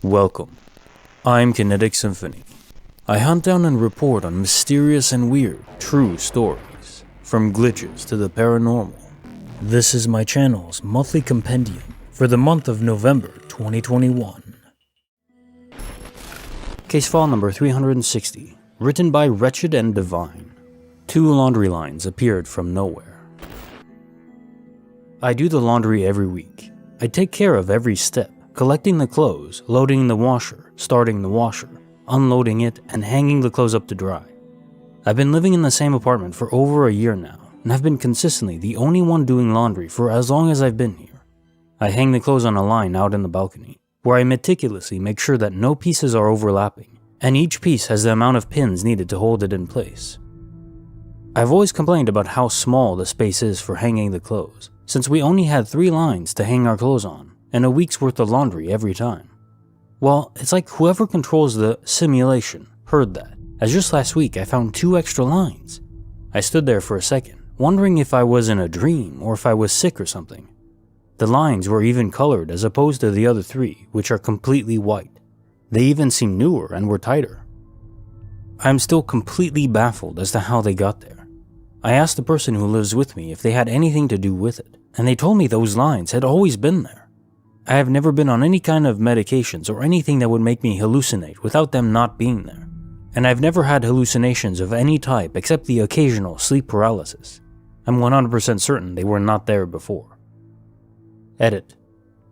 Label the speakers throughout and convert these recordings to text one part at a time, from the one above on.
Speaker 1: Welcome. I'm Kinetic Symphony. I hunt down and report on mysterious and weird, true stories, from glitches to the paranormal. This is my channel's monthly compendium for the month of November 2021. Case file number 360, written by Wretched and Divine. 2 laundry lines appeared from nowhere. I do the laundry every week. I take care of every step, collecting the clothes, loading the washer, starting the washer, unloading it, and hanging the clothes up to dry. I've been living in the same apartment for over a year now, and have been consistently the only one doing laundry for as long as I've been here. I hang the clothes on a line out in the balcony, where I meticulously make sure that no pieces are overlapping, and each piece has the amount of pins needed to hold it in place. I've always complained about how small the space is for hanging the clothes, since we only had 3 lines to hang our clothes on, and a week's worth of laundry every time. Well, it's like whoever controls the simulation heard that, as just last week I found 2 extra lines. I stood there for a second, wondering if I was in a dream or if I was sick or something. The lines were even colored as opposed to the other 3, which are completely white. They even seemed newer and were tighter. I'm still completely baffled as to how they got there. I asked the person who lives with me if they had anything to do with it, and they told me those lines had always been there. I have never been on any kind of medications or anything that would make me hallucinate without them not being there, and I've never had hallucinations of any type except the occasional sleep paralysis. I'm 100% certain they were not there before. Edit.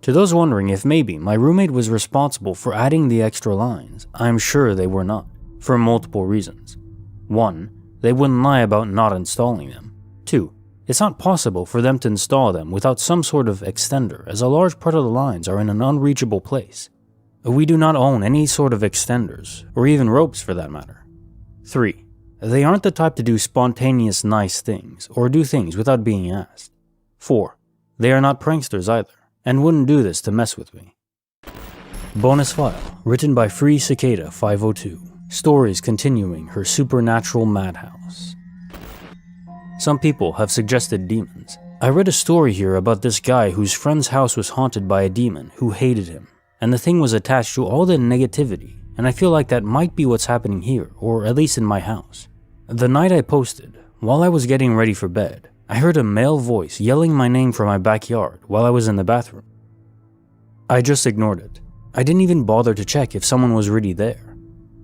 Speaker 1: To those wondering if maybe my roommate was responsible for adding the extra lines, I'm sure they were not, for multiple reasons. 1. They wouldn't lie about not installing them. 2. It's not possible for them to install them without some sort of extender, as a large part of the lines are in an unreachable place. We do not own any sort of extenders, or even ropes for that matter. 3. They aren't the type to do spontaneous nice things, or do things without being asked. 4. They are not pranksters either, and wouldn't do this to mess with me. Bonus file, written by Free Cicada 502. Stories continuing her supernatural madhouse. Some people have suggested demons. I read a story here about this guy whose friend's house was haunted by a demon who hated him, and the thing was attached to all the negativity, and I feel like that might be what's happening here, or at least in my house. The night I posted, while I was getting ready for bed, I heard a male voice yelling my name from my backyard while I was in the bathroom. I just ignored it. I didn't even bother to check if someone was really there.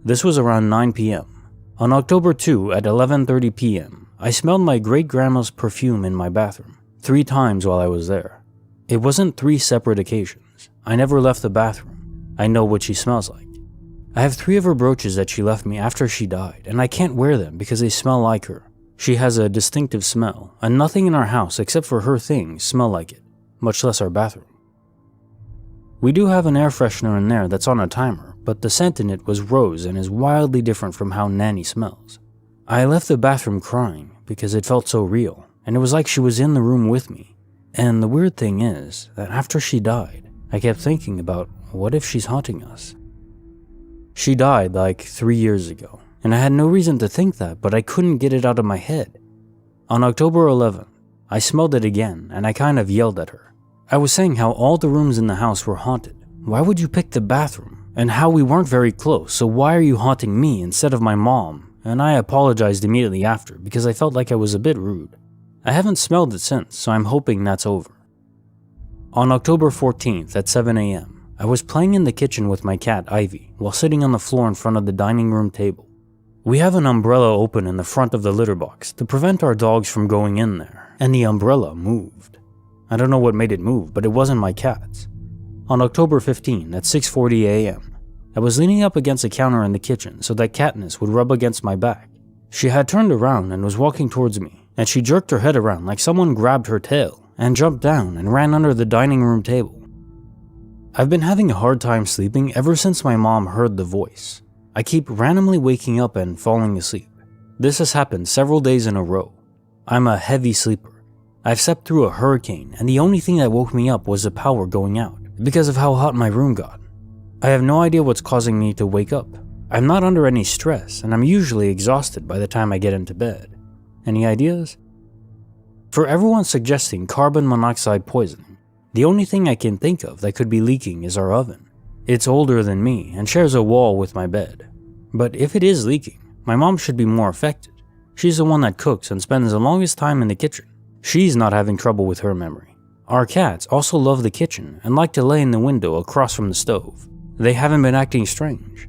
Speaker 1: This was around 9 p.m. On October 2 at 11:30 p.m., I smelled my great-grandma's perfume in my bathroom 3 times while I was there. It wasn't 3 separate occasions. I never left the bathroom. I know what she smells like. I have 3 of her brooches that she left me after she died, and I can't wear them because they smell like her. She has a distinctive smell, and nothing in our house except for her things smell like it, much less our bathroom. We do have an air freshener in there that's on a timer, but the scent in it was rose and is wildly different from how Nanny smells. I left the bathroom crying because it felt so real, and it was like she was in the room with me. And the weird thing is that after she died, I kept thinking about what if she's haunting us. She died like 3 years ago, and I had no reason to think that, but I couldn't get it out of my head. On October 11th, I smelled it again, and I kind of yelled at her. I was saying how all the rooms in the house were haunted. Why would you pick the bathroom? And how we weren't very close, so why are you haunting me instead of my mom? And I apologized immediately after because I felt like I was a bit rude. I haven't smelled it since, so I'm hoping that's over. On October 14th at 7 a.m., I was playing in the kitchen with my cat Ivy while sitting on the floor in front of the dining room table. We have an umbrella open in the front of the litter box to prevent our dogs from going in there, and the umbrella moved. I don't know what made it move, but it wasn't my cat's. On October 15th at 6:40 a.m., I was leaning up against a counter in the kitchen so that Katniss would rub against my back. She had turned around and was walking towards me, and she jerked her head around like someone grabbed her tail and jumped down and ran under the dining room table. I've been having a hard time sleeping ever since my mom heard the voice. I keep randomly waking up and falling asleep. This has happened several days in a row. I'm a heavy sleeper. I've slept through a hurricane, and the only thing that woke me up was the power going out because of how hot my room got. I have no idea what's causing me to wake up. I'm not under any stress, and I'm usually exhausted by the time I get into bed. Any ideas? For everyone suggesting carbon monoxide poisoning, the only thing I can think of that could be leaking is our oven. It's older than me and shares a wall with my bed. But if it is leaking, my mom should be more affected. She's the one that cooks and spends the longest time in the kitchen. She's not having trouble with her memory. Our cats also love the kitchen and like to lay in the window across from the stove. They haven't been acting strange.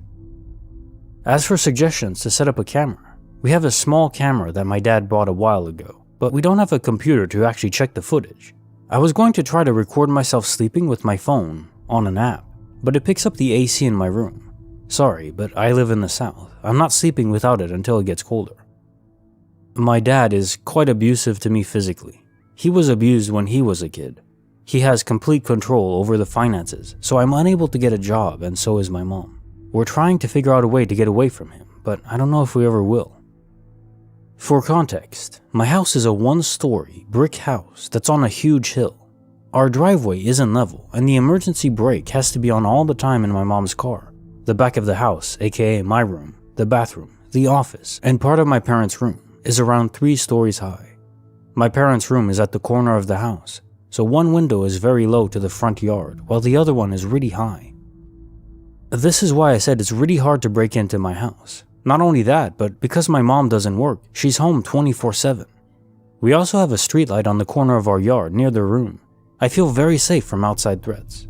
Speaker 1: As for suggestions to set up a camera, we have a small camera that my dad bought a while ago, but we don't have a computer to actually check the footage. I was going to try to record myself sleeping with my phone on an app, but it picks up the AC in my room. Sorry, but I live in the South. I'm not sleeping without it until it gets colder. My dad is quite abusive to me physically. He was abused when he was a kid. He has complete control over the finances, so I'm unable to get a job, and so is my mom. We're trying to figure out a way to get away from him, but I don't know if we ever will. For context, my house is a one-story brick house that's on a huge hill. Our driveway isn't level, and the emergency brake has to be on all the time in my mom's car. The back of the house, aka my room, the bathroom, the office, and part of my parents' room, is around 3 stories high. My parents' room is at the corner of the house, so one window is very low to the front yard, while the other one is really high. This is why I said it's really hard to break into my house. Not only that, but because my mom doesn't work, she's home 24/7. We also have a streetlight on the corner of our yard near their room. I feel very safe from outside threats.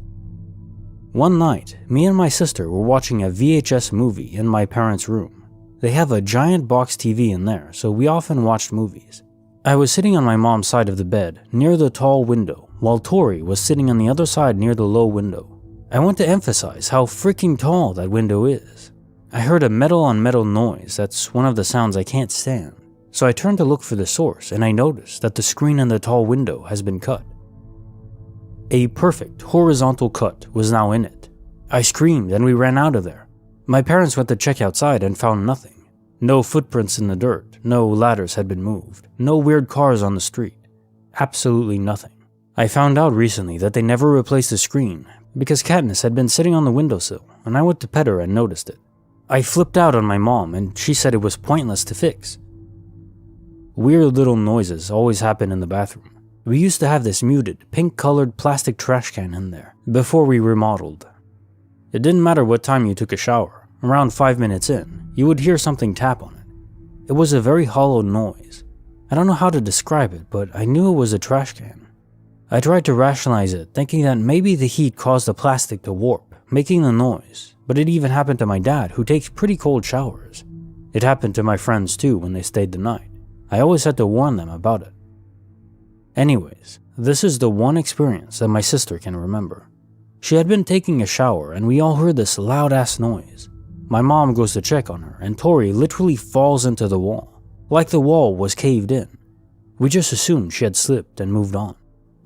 Speaker 1: One night, me and my sister were watching a VHS movie in my parents' room. They have a giant box TV in there, so we often watched movies. I was sitting on my mom's side of the bed, near the tall window, while Tori was sitting on the other side near the low window. I want to emphasize how freaking tall that window is. I heard a metal-on-metal noise that's one of the sounds I can't stand, so I turned to look for the source and I noticed that the screen in the tall window has been cut. A perfect horizontal cut was now in it. I screamed and we ran out of there. My parents went to check outside and found nothing. No footprints in the dirt, no ladders had been moved, no weird cars on the street. Absolutely nothing. I found out recently that they never replaced the screen because Katniss had been sitting on the windowsill and I went to pet her and noticed it. I flipped out on my mom and she said it was pointless to fix. Weird little noises always happen in the bathroom. We used to have this muted, pink-colored plastic trash can in there before we remodeled. It didn't matter what time you took a shower. Around 5 minutes in, you would hear something tap on it. It was a very hollow noise. I don't know how to describe it, but I knew it was a trash can. I tried to rationalize it, thinking that maybe the heat caused the plastic to warp, making the noise, but it even happened to my dad, who takes pretty cold showers. It happened to my friends too when they stayed the night. I always had to warn them about it. Anyways, this is the one experience that my sister can remember. She had been taking a shower and we all heard this loud-ass noise. My mom goes to check on her and Tori literally falls into the wall, like the wall was caved in. We just assumed she had slipped and moved on.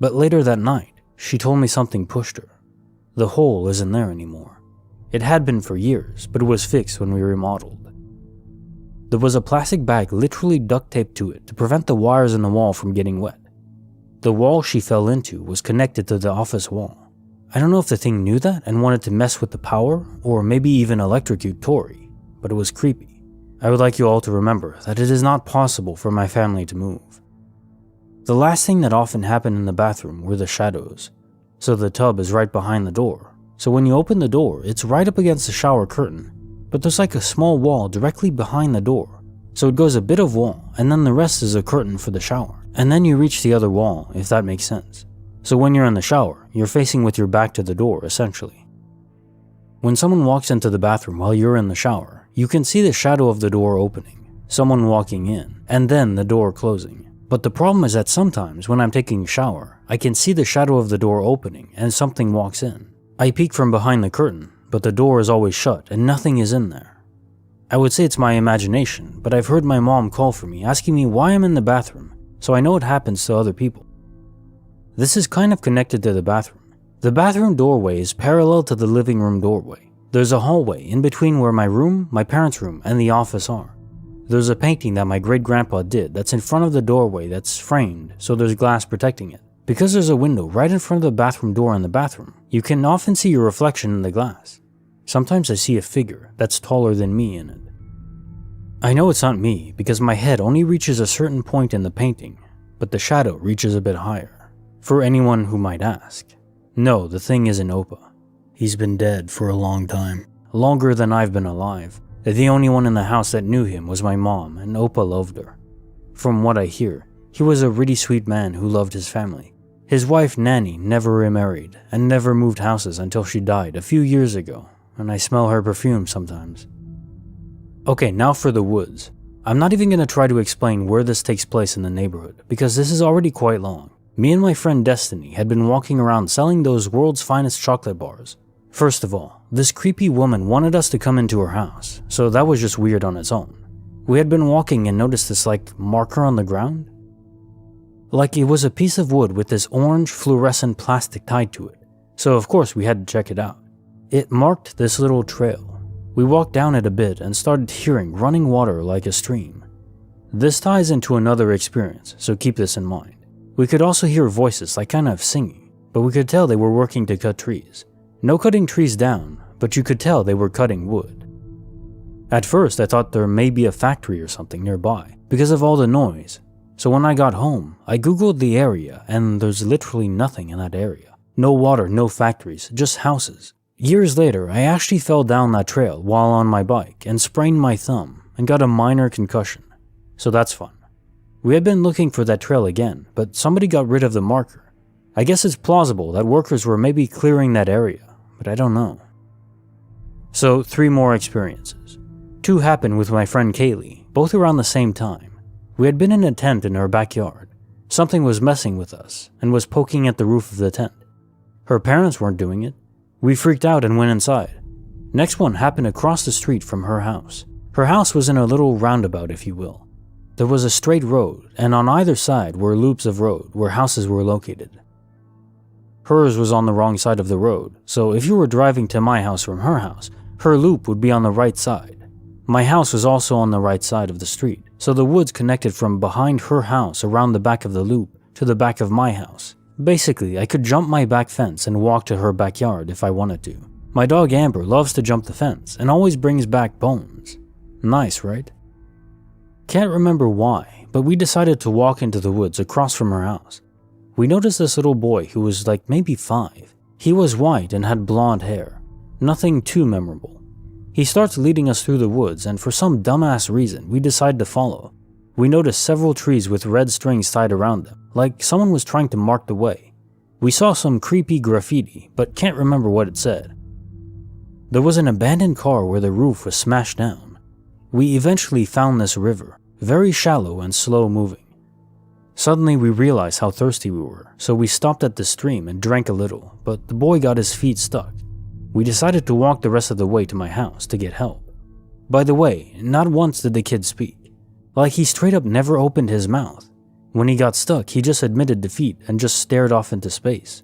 Speaker 1: But later that night, she told me something pushed her. The hole isn't there anymore. It had been for years, but it was fixed when we remodeled. There was a plastic bag literally duct taped to it to prevent the wires in the wall from getting wet. The wall she fell into was connected to the office wall. I don't know if the thing knew that and wanted to mess with the power, or maybe even electrocute Tori, but it was creepy. I would like you all to remember that it is not possible for my family to move. The last thing that often happened in the bathroom were the shadows. So the tub is right behind the door. So when you open the door, it's right up against the shower curtain, but there's like a small wall directly behind the door. So it goes a bit of wall, and then the rest is a curtain for the shower. And then you reach the other wall, if that makes sense. So when you're in the shower, you're facing with your back to the door, essentially. When someone walks into the bathroom while you're in the shower, you can see the shadow of the door opening, someone walking in, and then the door closing. But the problem is that sometimes when I'm taking a shower, I can see the shadow of the door opening and something walks in. I peek from behind the curtain, but the door is always shut and nothing is in there. I would say it's my imagination, but I've heard my mom call for me, asking me why I'm in the bathroom, so I know it happens to other people. This is kind of connected to the bathroom. The bathroom doorway is parallel to the living room doorway. There's a hallway in between where my room, my parents' room, and the office are. There's a painting that my great-grandpa did that's in front of the doorway that's framed, so there's glass protecting it. Because there's a window right in front of the bathroom door in the bathroom, you can often see your reflection in the glass. Sometimes I see a figure that's taller than me in it. I know it's not me because my head only reaches a certain point in the painting, but the shadow reaches a bit higher. For anyone who might ask, no, the thing isn't Opa. He's been dead for a long time, longer than I've been alive. The only one in the house that knew him was my mom, and Opa loved her. From what I hear, he was a really sweet man who loved his family. His wife Nanny never remarried and never moved houses until she died a few years ago, and I smell her perfume sometimes. Okay, now for the woods. I'm not even going to try to explain where this takes place in the neighborhood, because this is already quite long. Me and my friend Destiny had been walking around selling those world's finest chocolate bars. First of all, this creepy woman wanted us to come into her house, so that was just weird on its own. We had been walking and noticed this marker on the ground. Like it was a piece of wood with this orange fluorescent plastic tied to it, so of course we had to check it out. It marked this little trail. We walked down it a bit and started hearing running water like a stream. This ties into another experience, so keep this in mind. We could also hear voices kind of singing, but we could tell they were working to cut trees. No cutting trees down, but you could tell they were cutting wood. At first I thought there may be a factory or something nearby because of all the noise, so when I got home, I googled the area and there's literally nothing in that area. No water, no factories, just houses. Years later, I actually fell down that trail while on my bike and sprained my thumb and got a minor concussion, so that's fun. We had been looking for that trail again, but somebody got rid of the marker. I guess it's plausible that workers were maybe clearing that area, but I don't know. So 3 more experiences. 2 happened with my friend Kaylee, both around the same time. We had been in a tent in her backyard. Something was messing with us and was poking at the roof of the tent. Her parents weren't doing it. We freaked out and went inside. Next one happened across the street from her house. Her house was in a little roundabout, if you will. There was a straight road, and on either side were loops of road where houses were located. Hers was on the wrong side of the road, so if you were driving to my house from her house, her loop would be on the right side. My house was also on the right side of the street, so the woods connected from behind her house around the back of the loop to the back of my house. Basically, I could jump my back fence and walk to her backyard if I wanted to. My dog Amber loves to jump the fence and always brings back bones. Nice, right? Can't remember why, but we decided to walk into the woods across from her house. We noticed this little boy who was maybe 5. He was white and had blonde hair. Nothing too memorable. He starts leading us through the woods, and for some dumbass reason, we decide to follow. We noticed several trees with red strings tied around them, like someone was trying to mark the way. We saw some creepy graffiti, but can't remember what it said. There was an abandoned car where the roof was smashed down. We eventually found this river, very shallow and slow moving. Suddenly we realized how thirsty we were, so we stopped at the stream and drank a little, but the boy got his feet stuck. We decided to walk the rest of the way to my house to get help. By the way, not once did the kid speak. He straight up never opened his mouth. When he got stuck, he just admitted defeat and just stared off into space.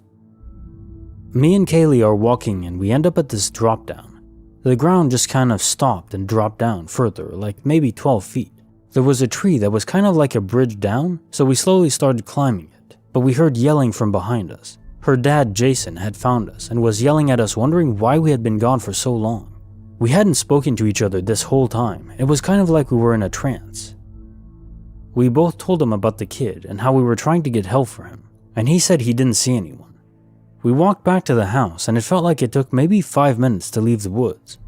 Speaker 1: Me and Kaylee are walking and we end up at this drop down. The ground just kind of stopped and dropped down further, maybe 12 feet. There was a tree that was kind of like a bridge down, so we slowly started climbing it, but we heard yelling from behind us. Her dad, Jason, had found us and was yelling at us, wondering why we had been gone for so long. We hadn't spoken to each other this whole time. It was kind of like we were in a trance. We both told him about the kid and how we were trying to get help for him, and he said he didn't see anyone. We walked back to the house and it felt like it took maybe 5 minutes to leave the woods.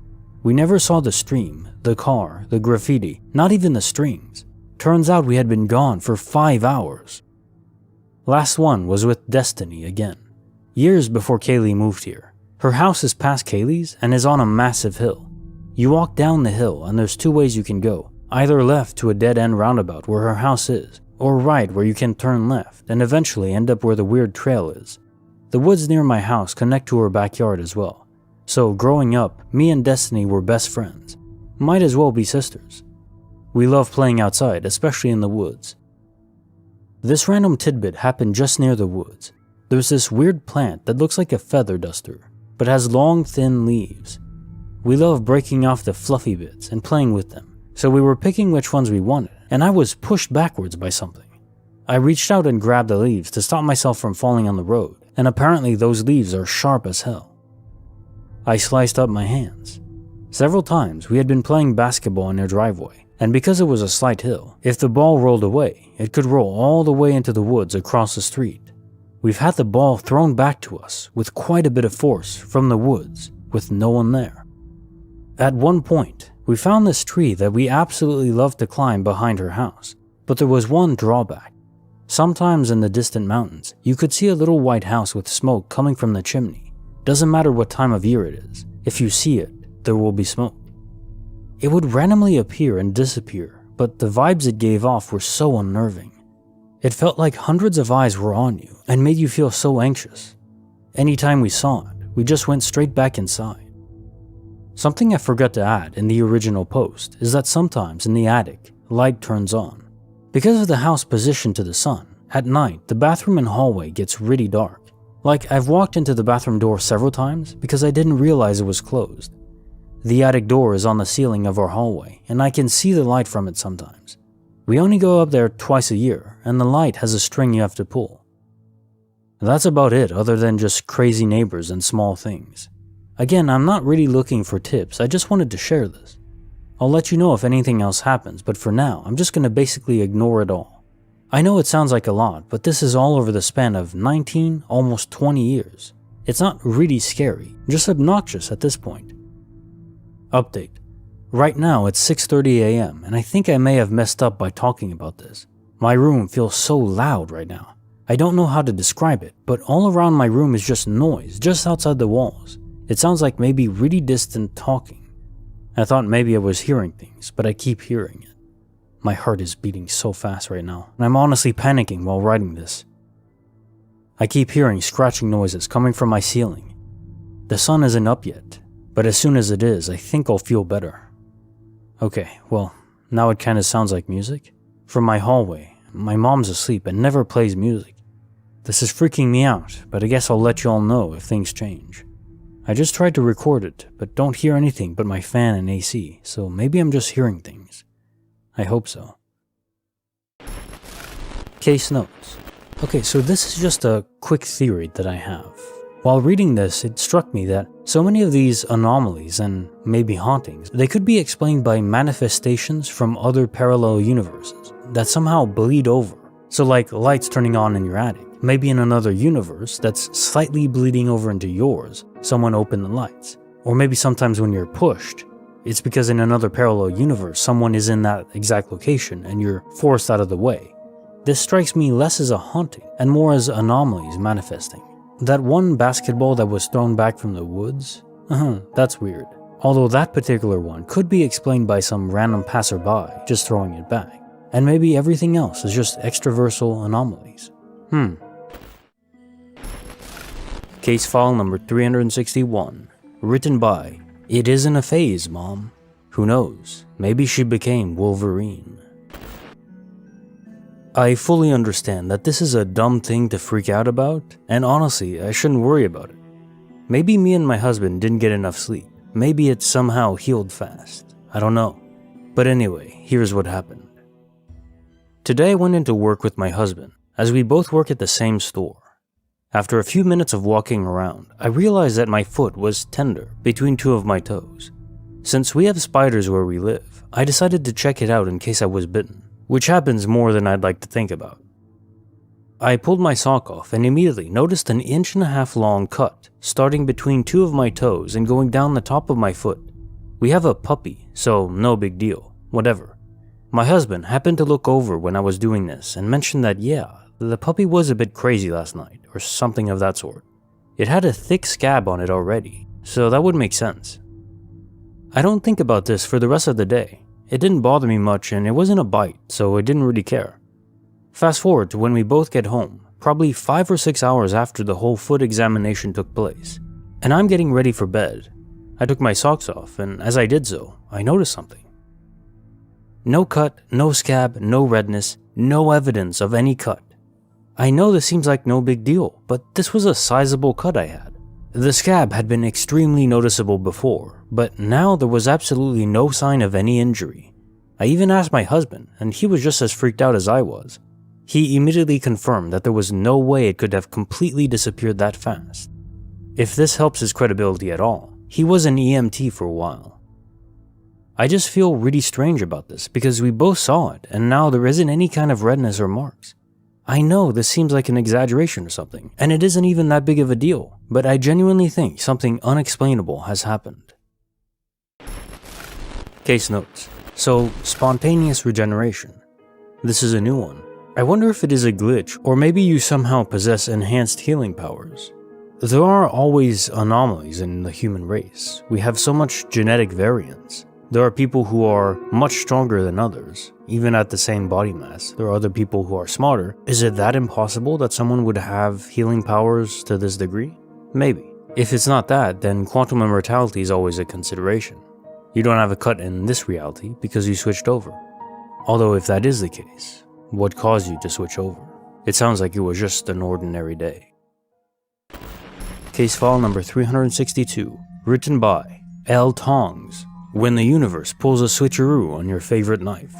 Speaker 1: We never saw the stream, the car, the graffiti, not even the strings. Turns out we had been gone for 5 hours. Last one was with Destiny again. Years before Kaylee moved here. Her house is past Kaylee's and is on a massive hill. You walk down the hill and there's 2 ways you can go. Either left to a dead-end roundabout where her house is, or right where you can turn left and eventually end up where the weird trail is. The woods near my house connect to her backyard as well. So growing up, me and Destiny were best friends. Might as well be sisters. We love playing outside, especially in the woods. This random tidbit happened just near the woods. There's this weird plant that looks like a feather duster, but has long, thin leaves. We love breaking off the fluffy bits and playing with them. So we were picking which ones we wanted, and I was pushed backwards by something. I reached out and grabbed the leaves to stop myself from falling on the road, and apparently those leaves are sharp as hell. I sliced up my hands. Several times we had been playing basketball in their driveway, and because it was a slight hill, if the ball rolled away, it could roll all the way into the woods across the street. we've had the ball thrown back to us with quite a bit of force from the woods with no one there. At one point, we found this tree that we absolutely loved to climb behind her house, but there was one drawback. Sometimes in the distant mountains, you could see a little white house with smoke coming from the chimney. Doesn't matter what time of year it is, if you see it, there will be smoke. It would randomly appear and disappear, but the vibes it gave off were so unnerving. It felt like hundreds of eyes were on you and made you feel so anxious. Anytime we saw it, we just went straight back inside. Something I forgot to add in the original post is that sometimes in the attic, light turns on. Because of the house positioned to the sun, at night the bathroom and hallway gets really dark. Like, I've walked into the bathroom door several times because I didn't realize it was closed. The attic door is on the ceiling of our hallway, and I can see the light from it sometimes. We only go up there twice a year, and the light has a string you have to pull. That's about it, other than just crazy neighbors and small things. Again, I'm not really looking for tips, I just wanted to share this. I'll let you know if anything else happens, but for now, I'm just gonna basically ignore it all. I know it sounds like a lot, but this is all over the span of 19, almost 20 years. It's not really scary, just obnoxious at this point. Update. Right now it's 6:30 a.m. and I think I may have messed up by talking about this. My room feels so loud right now. I don't know how to describe it, but all around my room is just noise, just outside the walls. It sounds like maybe really distant talking. I thought maybe I was hearing things, but I keep hearing it. My heart is beating so fast right now, and I'm honestly panicking while writing this. I keep hearing scratching noises coming from my ceiling. The sun isn't up yet, but as soon as it is, I think I'll feel better. Okay, well, now it kinda sounds like music. From my hallway, my mom's asleep and never plays music. This is freaking me out, but I guess I'll let you all know if things change. I just tried to record it, but don't hear anything but my fan and AC, so maybe I'm just hearing things. I hope so. Case notes. Okay, so this is just a quick theory that I have. While reading this, it struck me that so many of these anomalies and maybe hauntings, they could be explained by manifestations from other parallel universes that somehow bleed over. So like lights turning on in your attic. Maybe in another universe that's slightly bleeding over into yours, someone opened the lights. Or maybe sometimes when you're pushed, it's because in another parallel universe, someone is in that exact location and you're forced out of the way. This strikes me less as a haunting and more as anomalies manifesting. That one basketball that was thrown back from the woods? That's weird. Although that particular one could be explained by some random passerby just throwing it back. And maybe everything else is just extraversal anomalies. Case file number 361. Written by, "It isn't a phase, Mom." Who knows? Maybe she became Wolverine. I fully understand that this is a dumb thing to freak out about, and honestly, I shouldn't worry about it. Maybe me and my husband didn't get enough sleep. Maybe it somehow healed fast. I don't know. But anyway, here's what happened. Today I went into work with my husband, as we both work at the same store. After a few minutes of walking around, I realized that my foot was tender between two of my toes. Since we have spiders where we live, I decided to check it out in case I was bitten, which happens more than I'd like to think about. I pulled my sock off and immediately noticed an 1.5 inch long cut starting between two of my toes and going down the top of my foot. We have a puppy, so no big deal, whatever. My husband happened to look over when I was doing this and mentioned that the puppy was a bit crazy last night, or something of that sort. It had a thick scab on it already, so that would make sense. I don't think about this for the rest of the day. It didn't bother me much and it wasn't a bite, so I didn't really care. Fast forward to when we both get home, probably 5 or 6 hours after the whole foot examination took place, and I'm getting ready for bed. I took my socks off, and as I did so, I noticed something. No cut, no scab, no redness, no evidence of any cut. I know this seems like no big deal, but this was a sizable cut I had. The scab had been extremely noticeable before, but now there was absolutely no sign of any injury. I even asked my husband, and he was just as freaked out as I was. He immediately confirmed that there was no way it could have completely disappeared that fast. If this helps his credibility at all, he was an EMT for a while. I just feel really strange about this because we both saw it, and now there isn't any kind of redness or marks. I know this seems like an exaggeration or something, and it isn't even that big of a deal, but I genuinely think something unexplainable has happened. Case notes. So, spontaneous regeneration. This is a new one. I wonder if it is a glitch, or maybe you somehow possess enhanced healing powers. There are always anomalies in the human race. We have so much genetic variance. There are people who are much stronger than others, even at the same body mass. There are other people who are smarter. Is it that impossible that someone would have healing powers to this degree? Maybe. If it's not that, then quantum immortality is always a consideration. You don't have a cut in this reality because you switched over. Although if that is the case, what caused you to switch over? It sounds like it was just an ordinary day. Case file number 362, written by L. Tongs. When the universe pulls a switcheroo on your favorite knife.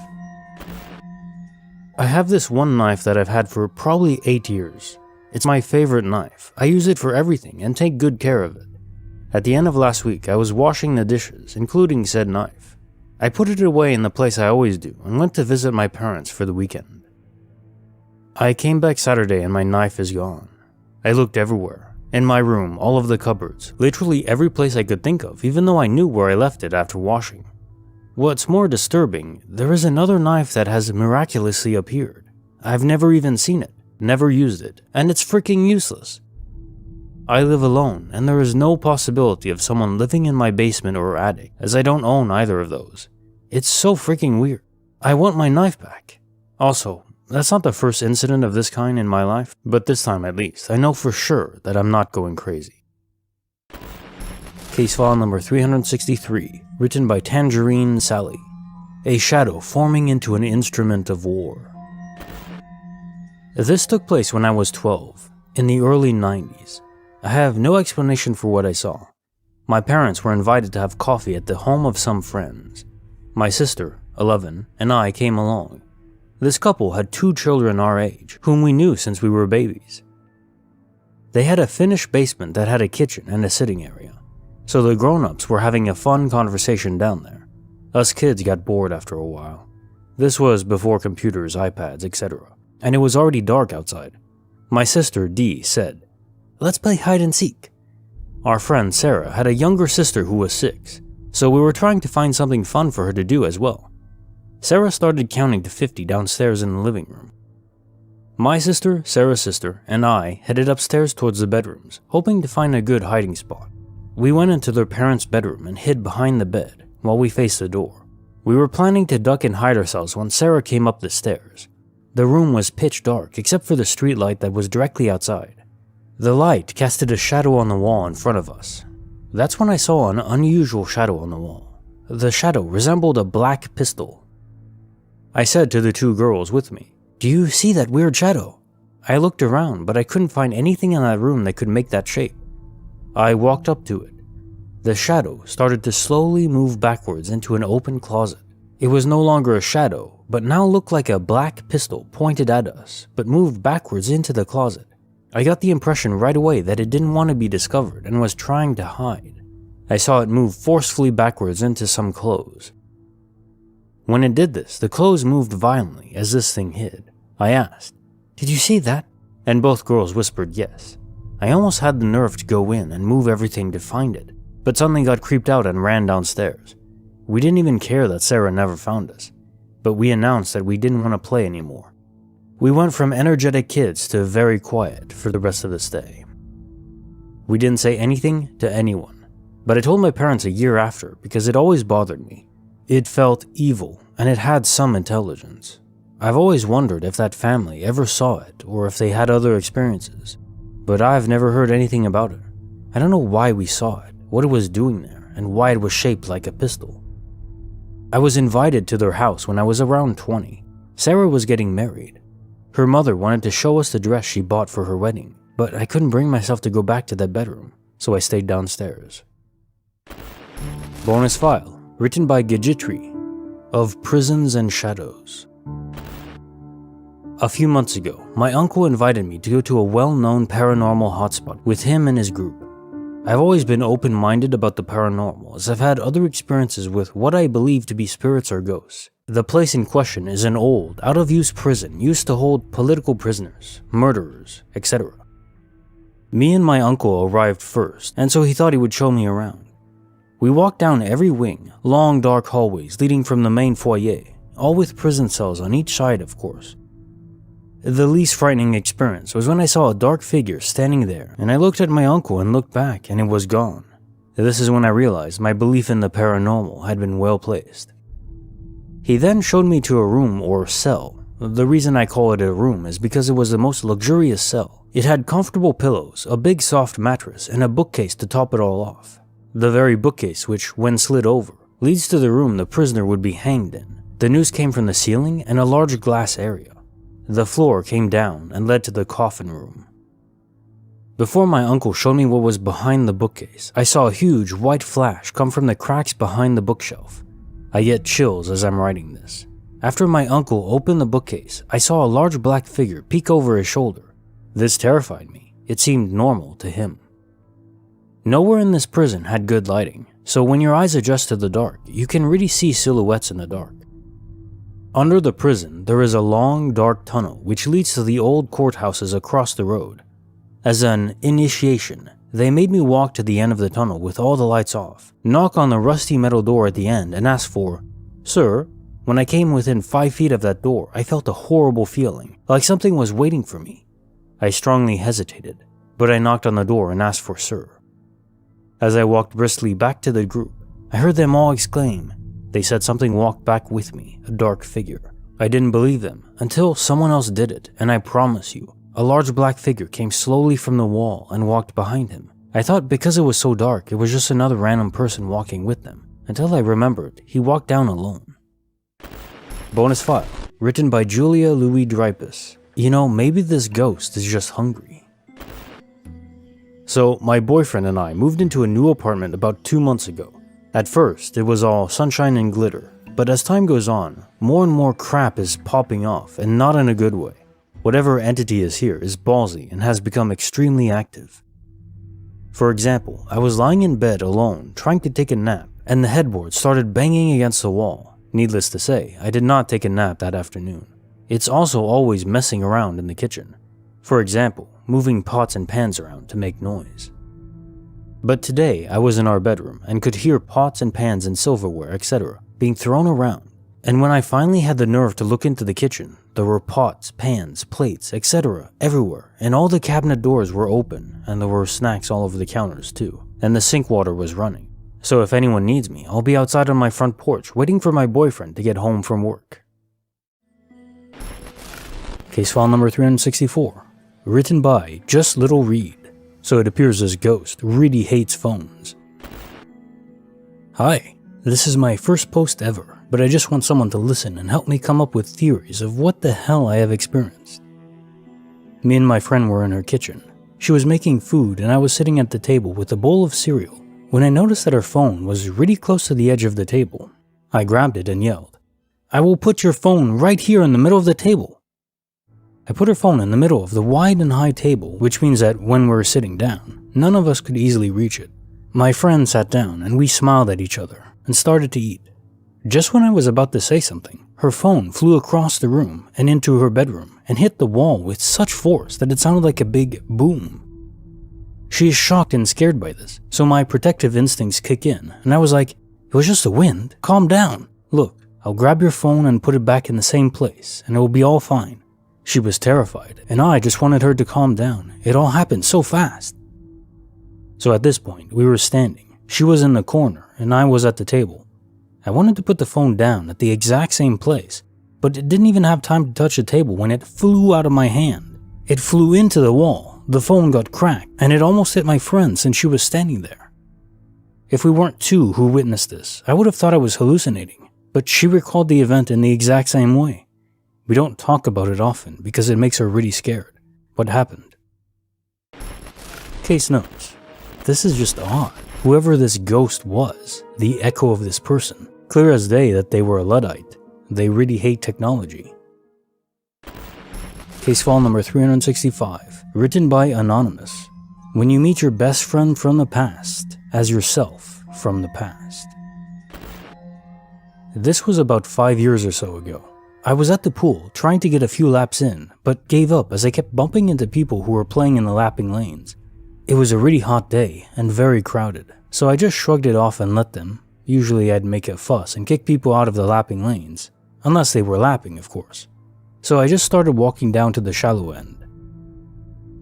Speaker 1: I have this one knife that I've had for probably 8 years. It's my favorite knife. I use it for everything and take good care of it. At the end of last week, I was washing the dishes, including said knife. I put it away in the place I always do and went to visit my parents for the weekend. I came back Saturday and my knife is gone. I looked everywhere. In my room, all of the cupboards, literally every place I could think of, even though I knew where I left it after washing. What's more disturbing, there is another knife that has miraculously appeared. I've never even seen it, never used it, and it's freaking useless. I live alone, and there is no possibility of someone living in my basement or attic, as I don't own either of those. It's so freaking weird. I want my knife back. Also, that's not the first incident of this kind in my life, but this time at least, I know for sure that I'm not going crazy. Case file number 363, written by Tangerine Sally. A shadow forming into an instrument of war. This took place when I was 12, in the early 90s. I have no explanation for what I saw. My parents were invited to have coffee at the home of some friends. My sister, 11, and I came along. This couple had 2 children our age, whom we knew since we were babies. They had a finished basement that had a kitchen and a sitting area, so the grown-ups were having a fun conversation down there. Us kids got bored after a while. This was before computers, iPads, etc., and it was already dark outside. My sister, Dee, said, "Let's play hide and seek." Our friend Sarah had a younger sister who was 6, so we were trying to find something fun for her to do as well. Sarah started counting to 50 downstairs in the living room. My sister, Sarah's sister, and I headed upstairs towards the bedrooms, hoping to find a good hiding spot. We went into their parents' bedroom and hid behind the bed while we faced the door. We were planning to duck and hide ourselves when Sarah came up the stairs. The room was pitch dark except for the street light that was directly outside. The light casted a shadow on the wall in front of us. That's when I saw an unusual shadow on the wall. The shadow resembled a black pistol. I said to the 2 girls with me, "Do you see that weird shadow?" I looked around, but I couldn't find anything in that room that could make that shape. I walked up to it. The shadow started to slowly move backwards into an open closet. It was no longer a shadow, but now looked like a black pistol pointed at us, but moved backwards into the closet. I got the impression right away that it didn't want to be discovered and was trying to hide. I saw it move forcefully backwards into some clothes. When it did this, the clothes moved violently as this thing hid. I asked, "Did you see that?" And both girls whispered yes. I almost had the nerve to go in and move everything to find it, but suddenly got creeped out and ran downstairs. We didn't even care that Sarah never found us, but we announced that we didn't want to play anymore. We went from energetic kids to very quiet for the rest of the stay. We didn't say anything to anyone, but I told my parents a year after because it always bothered me. It felt evil, and it had some intelligence. I've always wondered if that family ever saw it or if they had other experiences, but I've never heard anything about it. I don't know why we saw it, what it was doing there, and why it was shaped like a pistol. I was invited to their house when I was around 20. Sarah was getting married. Her mother wanted to show us the dress she bought for her wedding, but I couldn't bring myself to go back to that bedroom, so I stayed downstairs. Bonus file. Written by Gajitri, of Prisons and Shadows. A few months ago, my uncle invited me to go to a well-known paranormal hotspot with him and his group. I've always been open-minded about the paranormal, as I've had other experiences with what I believe to be spirits or ghosts. The place in question is an old, out-of-use prison used to hold political prisoners, murderers, etc. Me and my uncle arrived first, and so he thought he would show me around. We walked down every wing, long dark hallways leading from the main foyer, all with prison cells on each side, of course. The least frightening experience was when I saw a dark figure standing there, and I looked at my uncle and looked back, and it was gone. This is when I realized my belief in the paranormal had been well placed. He then showed me to a room or cell. The reason I call it a room is because it was the most luxurious cell. It had comfortable pillows, a big soft mattress, and a bookcase to top it all off. The very bookcase which, when slid over, leads to the room the prisoner would be hanged in. The noose came from the ceiling and a large glass area. The floor came down and led to the coffin room. Before my uncle showed me what was behind the bookcase, I saw a huge white flash come from the cracks behind the bookshelf. I get chills as I'm writing this. After my uncle opened the bookcase, I saw a large black figure peek over his shoulder. This terrified me. It seemed normal to him. Nowhere in this prison had good lighting, so when your eyes adjust to the dark, you can really see silhouettes in the dark. Under the prison, there is a long, dark tunnel which leads to the old courthouses across the road. As an initiation, they made me walk to the end of the tunnel with all the lights off, knock on the rusty metal door at the end and ask for, "Sir?" When I came within 5 feet of that door, I felt a horrible feeling, like something was waiting for me. I strongly hesitated, but I knocked on the door and asked for "Sir." As I walked briskly back to the group, I heard them all exclaim. They said something walked back with me, a dark figure. I didn't believe them until someone else did it, and I promise you, a large black figure came slowly from the wall and walked behind him. I thought because it was so dark, it was just another random person walking with them, until I remembered he walked down alone. Bonus file, written by Julia Louis-Dreyfus. You know, maybe this ghost is just hungry. So, my boyfriend and I moved into a new apartment about 2 months ago. At first, it was all sunshine and glitter, but as time goes on, more and more crap is popping off, and not in a good way. Whatever entity is here is ballsy and has become extremely active. For example, I was lying in bed alone, trying to take a nap, and the headboard started banging against the wall. Needless to say, I did not take a nap that afternoon. It's also always messing around in the kitchen. For example, moving pots and pans around to make noise. But today, I was in our bedroom and could hear pots and pans and silverware, etc. being thrown around. And when I finally had the nerve to look into the kitchen, there were pots, pans, plates, etc. everywhere, and all the cabinet doors were open, and there were snacks all over the counters too, and the sink water was running. So if anyone needs me, I'll be outside on my front porch waiting for my boyfriend to get home from work. Case file number 364, written by Just Little Reed. So it appears this ghost really hates phones. Hi, this is my first post ever, but I just want someone to listen and help me come up with theories of what the hell I have experienced. Me and my friend were in her kitchen. She was making food and I was sitting at the table with a bowl of cereal when I noticed that her phone was really close to the edge of the table. I grabbed it and yelled, "I will put your phone right here in the middle of the table." I put her phone in the middle of the wide and high table, which means that when we were sitting down, none of us could easily reach it. My friend sat down and we smiled at each other and started to eat. Just when I was about to say something, her phone flew across the room and into her bedroom and hit the wall with such force that it sounded like a big boom. She is shocked and scared by this, so my protective instincts kick in and I was like, "It was just the wind, calm down. Look, I'll grab your phone and put it back in the same place and it will be all fine." She was terrified, and I just wanted her to calm down. It all happened so fast. So at this point, we were standing. She was in the corner, and I was at the table. I wanted to put the phone down at the exact same place, but it didn't even have time to touch the table when it flew out of my hand. It flew into the wall, the phone got cracked, and it almost hit my friend since she was standing there. If we weren't two who witnessed this, I would have thought I was hallucinating, but she recalled the event in the exact same way. We don't talk about it often because it makes her really scared. What happened? Case notes. This is just odd. Whoever this ghost was, the echo of this person, clear as day that they were a Luddite. They really hate technology. Case file number 365, written by Anonymous. When you meet your best friend from the past as yourself from the past. This was about 5 years or so ago. I was at the pool trying to get a few laps in, but gave up as I kept bumping into people who were playing in the lapping lanes. It was a really hot day and very crowded, so I just shrugged it off and let them. Usually I'd make a fuss and kick people out of the lapping lanes, unless they were lapping, of course. So I just started walking down to the shallow end.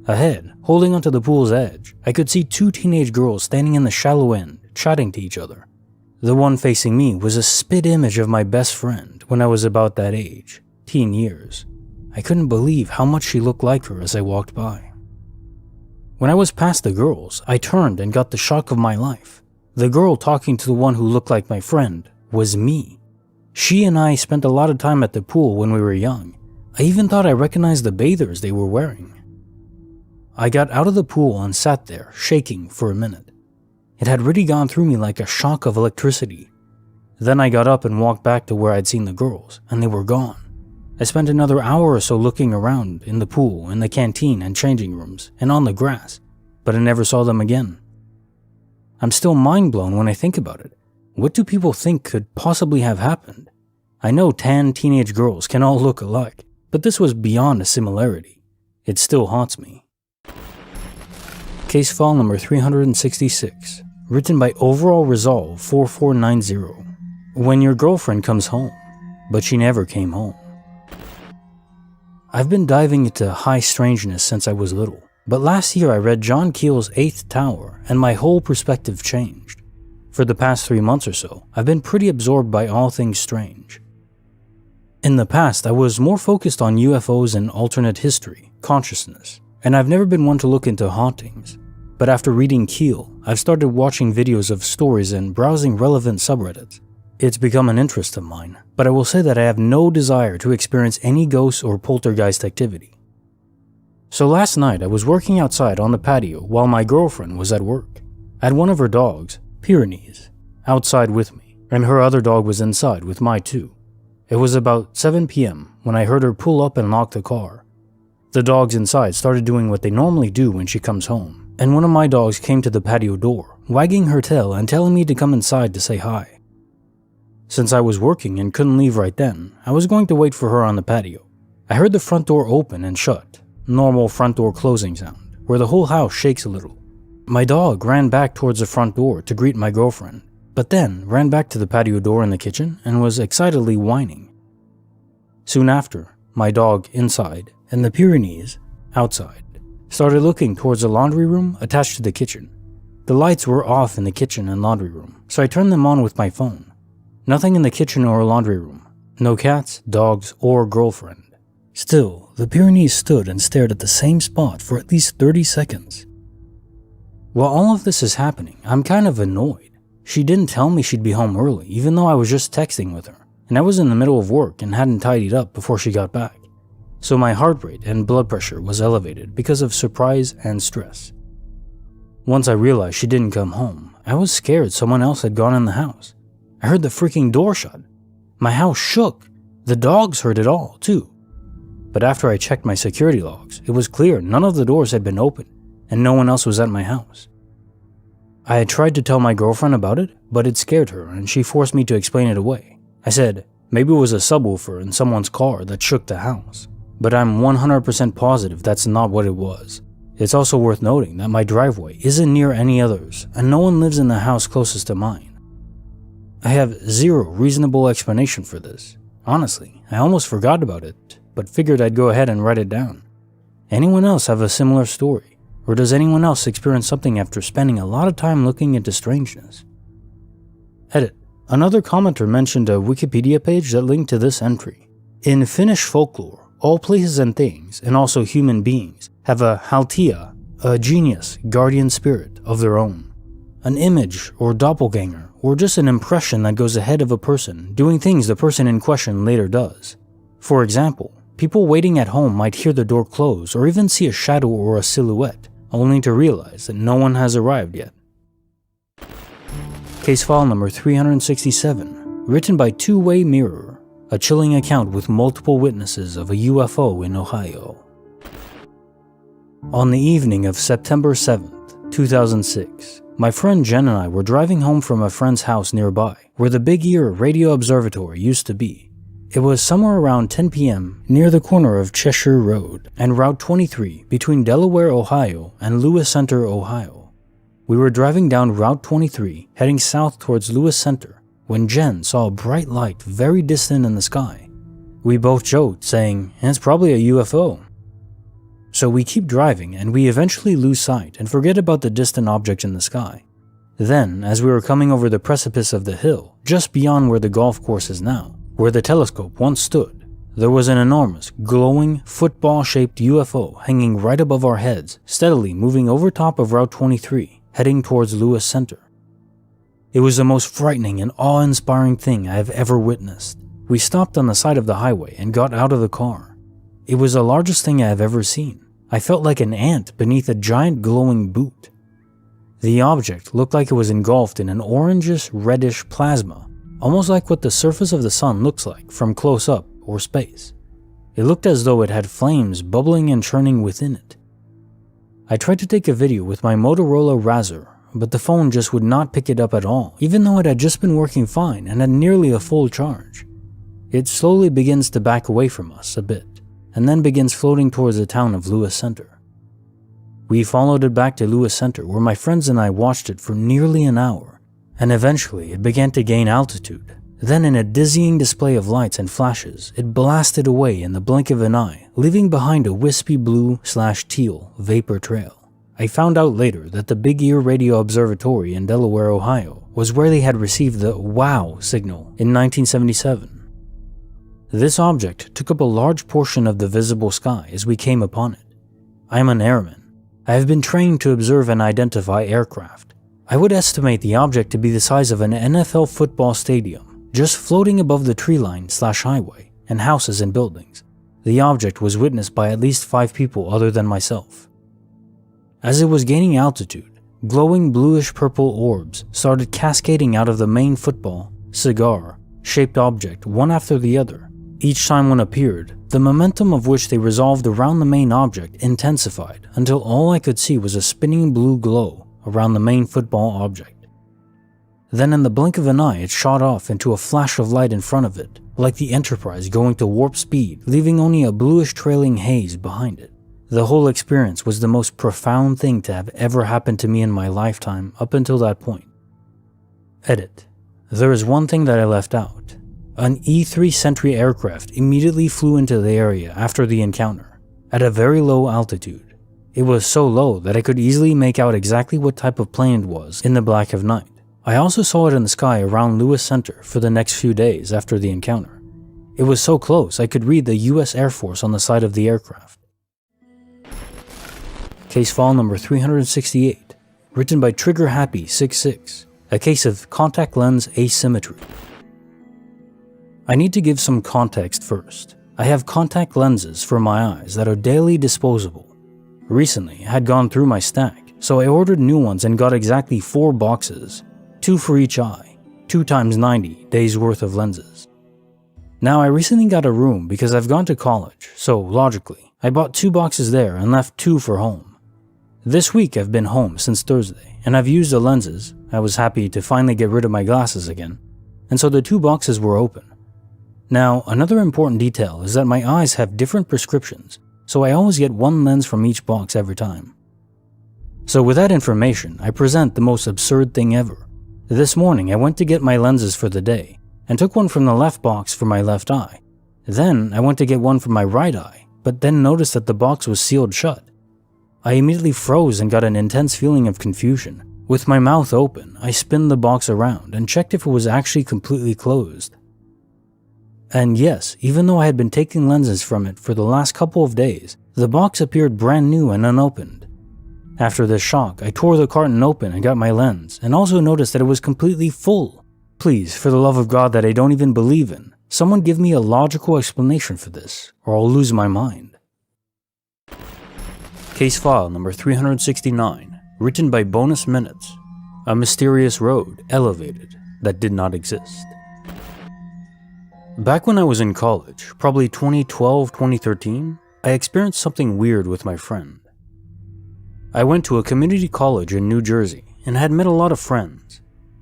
Speaker 1: Ahead, holding onto the pool's edge, I could see 2 teenage girls standing in the shallow end, chatting to each other. The one facing me was a spit image of my best friend when I was about that age, teen years. I couldn't believe how much she looked like her as I walked by. When I was past the girls, I turned and got the shock of my life. The girl talking to the one who looked like my friend was me. She and I spent a lot of time at the pool when we were young. I even thought I recognized the bathers they were wearing. I got out of the pool and sat there, shaking for a minute. It had really gone through me like a shock of electricity. Then I got up and walked back to where I'd seen the girls, and they were gone. I spent another hour or so looking around in the pool, in the canteen and changing rooms, and on the grass, but I never saw them again. I'm still mind blown when I think about it. What do people think could possibly have happened? I know tan teenage girls can all look alike, but this was beyond a similarity. It still haunts me. Case file number 366, written by Overall Resolve 4490. When your girlfriend comes home, but she never came home. I've been diving into high strangeness since I was little, but last year I read John Keel's 8th Tower and my whole perspective changed. For the past 3 months or so, I've been pretty absorbed by all things strange. In the past, I was more focused on UFOs and alternate history, consciousness, and I've never been one to look into hauntings. But after reading Keel, I've started watching videos of stories and browsing relevant subreddits. It's become an interest of mine, but I will say that I have no desire to experience any ghosts or poltergeist activity. So last night I was working outside on the patio while my girlfriend was at work. I had one of her dogs, Pyrenees, outside with me, and her other dog was inside with my 2. It was about 7 p.m. when I heard her pull up and lock the car. The dogs inside started doing what they normally do when she comes home, and one of my dogs came to the patio door, wagging her tail and telling me to come inside to say hi. Since I was working and couldn't leave right then, I was going to wait for her on the patio. I heard the front door open and shut, normal front door closing sound, where the whole house shakes a little. My dog ran back towards the front door to greet my girlfriend, but then ran back to the patio door in the kitchen and was excitedly whining. Soon after, my dog inside and the Pyrenees outside started looking towards the laundry room attached to the kitchen. The lights were off in the kitchen and laundry room, so I turned them on with my phone. Nothing in the kitchen or laundry room. No cats, dogs, or girlfriend. Still, the Pyrenees stood and stared at the same spot for at least 30 seconds. While all of this is happening, I'm kind of annoyed. She didn't tell me she'd be home early, even though I was just texting with her, and I was in the middle of work and hadn't tidied up before she got back. So my heart rate and blood pressure was elevated because of surprise and stress. Once I realized she didn't come home, I was scared someone else had gone in the house. I heard the freaking door shut. My house shook. The dogs heard it all, too. But after I checked my security logs, it was clear none of the doors had been opened, and no one else was at my house. I had tried to tell my girlfriend about it, but it scared her, and she forced me to explain it away. I said, maybe it was a subwoofer in someone's car that shook the house. But I'm 100% positive that's not what it was. It's also worth noting that my driveway isn't near any others, and no one lives in the house closest to mine. I have zero reasonable explanation for this. Honestly, I almost forgot about it, but figured I'd go ahead and write it down. Anyone else have a similar story? Or does anyone else experience something after spending a lot of time looking into strangeness? Edit. Another commenter mentioned a Wikipedia page that linked to this entry. In Finnish folklore, all places and things, and also human beings, have a haltia, a genius, guardian spirit of their own. An image or doppelganger, or just an impression that goes ahead of a person, doing things the person in question later does. For example, people waiting at home might hear the door close or even see a shadow or a silhouette, only to realize that no one has arrived yet. Case file number 367, written by Two-Way Mirror, a chilling account with multiple witnesses of a UFO in Ohio. On the evening of September 7th, 2006, My friend Jen and I were driving home from a friend's house nearby, where the Big Ear Radio Observatory used to be. It was somewhere around 10 p.m. near the corner of Cheshire Road and Route 23 between Delaware, Ohio and Lewis Center, Ohio. We were driving down Route 23 heading south towards Lewis Center when Jen saw a bright light very distant in the sky. We both joked, saying, "It's probably a UFO." So we keep driving and we eventually lose sight and forget about the distant object in the sky. Then, as we were coming over the precipice of the hill, just beyond where the golf course is now, where the telescope once stood, there was an enormous, glowing, football-shaped UFO hanging right above our heads, steadily moving over top of Route 23, heading towards Lewis Center. It was the most frightening and awe-inspiring thing I have ever witnessed. We stopped on the side of the highway and got out of the car. It was the largest thing I have ever seen. I felt like an ant beneath a giant glowing boot. The object looked like it was engulfed in an orangish, reddish plasma, almost like what the surface of the sun looks like from close up or space. It looked as though it had flames bubbling and churning within it. I tried to take a video with my Motorola Razr, but the phone just would not pick it up at all, even though it had just been working fine and had nearly a full charge. It slowly begins to back away from us a bit, and then begins floating towards the town of Lewis Center. We followed it back to Lewis Center, where my friends and I watched it for nearly an hour, and eventually it began to gain altitude. Then in a dizzying display of lights and flashes, it blasted away in the blink of an eye, leaving behind a wispy blue/teal vapor trail. I found out later that the Big Ear Radio Observatory in Delaware, Ohio, was where they had received the WOW signal in 1977. This object took up a large portion of the visible sky as we came upon it. I am an airman. I have been trained to observe and identify aircraft. I would estimate the object to be the size of an NFL football stadium, just floating above the tree line/highway and houses and buildings. The object was witnessed by at least 5 people other than myself. As it was gaining altitude, glowing bluish-purple orbs started cascading out of the main football, cigar-shaped object one after the other. Each time one appeared, the momentum of which they resolved around the main object intensified until all I could see was a spinning blue glow around the main football object. Then in the blink of an eye it shot off into a flash of light in front of it, like the Enterprise going to warp speed, leaving only a bluish trailing haze behind it. The whole experience was the most profound thing to have ever happened to me in my lifetime up until that point. Edit. There is one thing that I left out. An E-3 Sentry aircraft immediately flew into the area after the encounter, at a very low altitude. It was so low that I could easily make out exactly what type of plane it was in the black of night. I also saw it in the sky around Lewis Center for the next few days after the encounter. It was so close I could read the US Air Force on the side of the aircraft. Case file number 368, written by TriggerHappy66, a case of contact lens asymmetry. I need to give some context first. I have contact lenses for my eyes that are daily disposable. Recently, I had gone through my stack, so I ordered new ones and got exactly 4 boxes, 2 for each eye, 2 times 90 days worth of lenses. Now I recently got a room because I've gone to college, so logically, I bought 2 boxes there and left 2 for home. This week I've been home since Thursday, and I've used the lenses. I was happy to finally get rid of my glasses again, and so the 2 boxes were open. Now, another important detail is that my eyes have different prescriptions, so I always get 1 lens from each box every time. So with that information, I present the most absurd thing ever. This morning I went to get my lenses for the day, and took one from the left box for my left eye. Then I went to get one for my right eye, but then noticed that the box was sealed shut. I immediately froze and got an intense feeling of confusion. With my mouth open, I spinned the box around and checked if it was actually completely closed. And yes, even though I had been taking lenses from it for the last couple of days, the box appeared brand new and unopened. After this shock, I tore the carton open and got my lens, and also noticed that it was completely full. Please, for the love of God that I don't even believe in, someone give me a logical explanation for this, or I'll lose my mind. Case file number 369, written by Bonus Minutes. A mysterious road elevated that did not exist. Back when I was in college, probably 2012-2013, I experienced something weird with my friend. I went to a community college in New Jersey, and had met a lot of friends.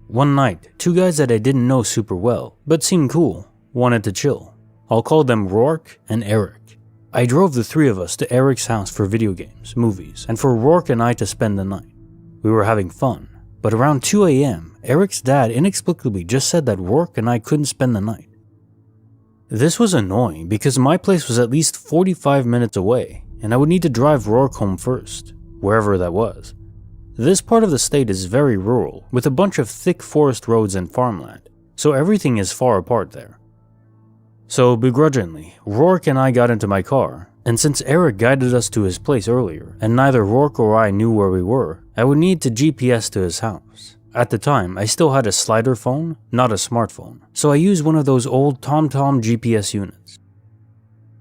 Speaker 1: One night, two guys that I didn't know super well, but seemed cool, wanted to chill. I'll call them Rourke and Eric. I drove the three of us to Eric's house for video games, movies, and for Rourke and I to spend the night. We were having fun, but around 2 a.m., Eric's dad inexplicably just said that Rourke and I couldn't spend the night. This was annoying because my place was at least 45 minutes away, and I would need to drive Rourke home first, wherever that was. This part of the state is very rural, with a bunch of thick forest roads and farmland, so everything is far apart there. So begrudgingly, Rourke and I got into my car, and since Eric guided us to his place earlier, and neither Rourke or I knew where we were, I would need to GPS to his house. At the time, I still had a slider phone, not a smartphone, so I used one of those old TomTom GPS units.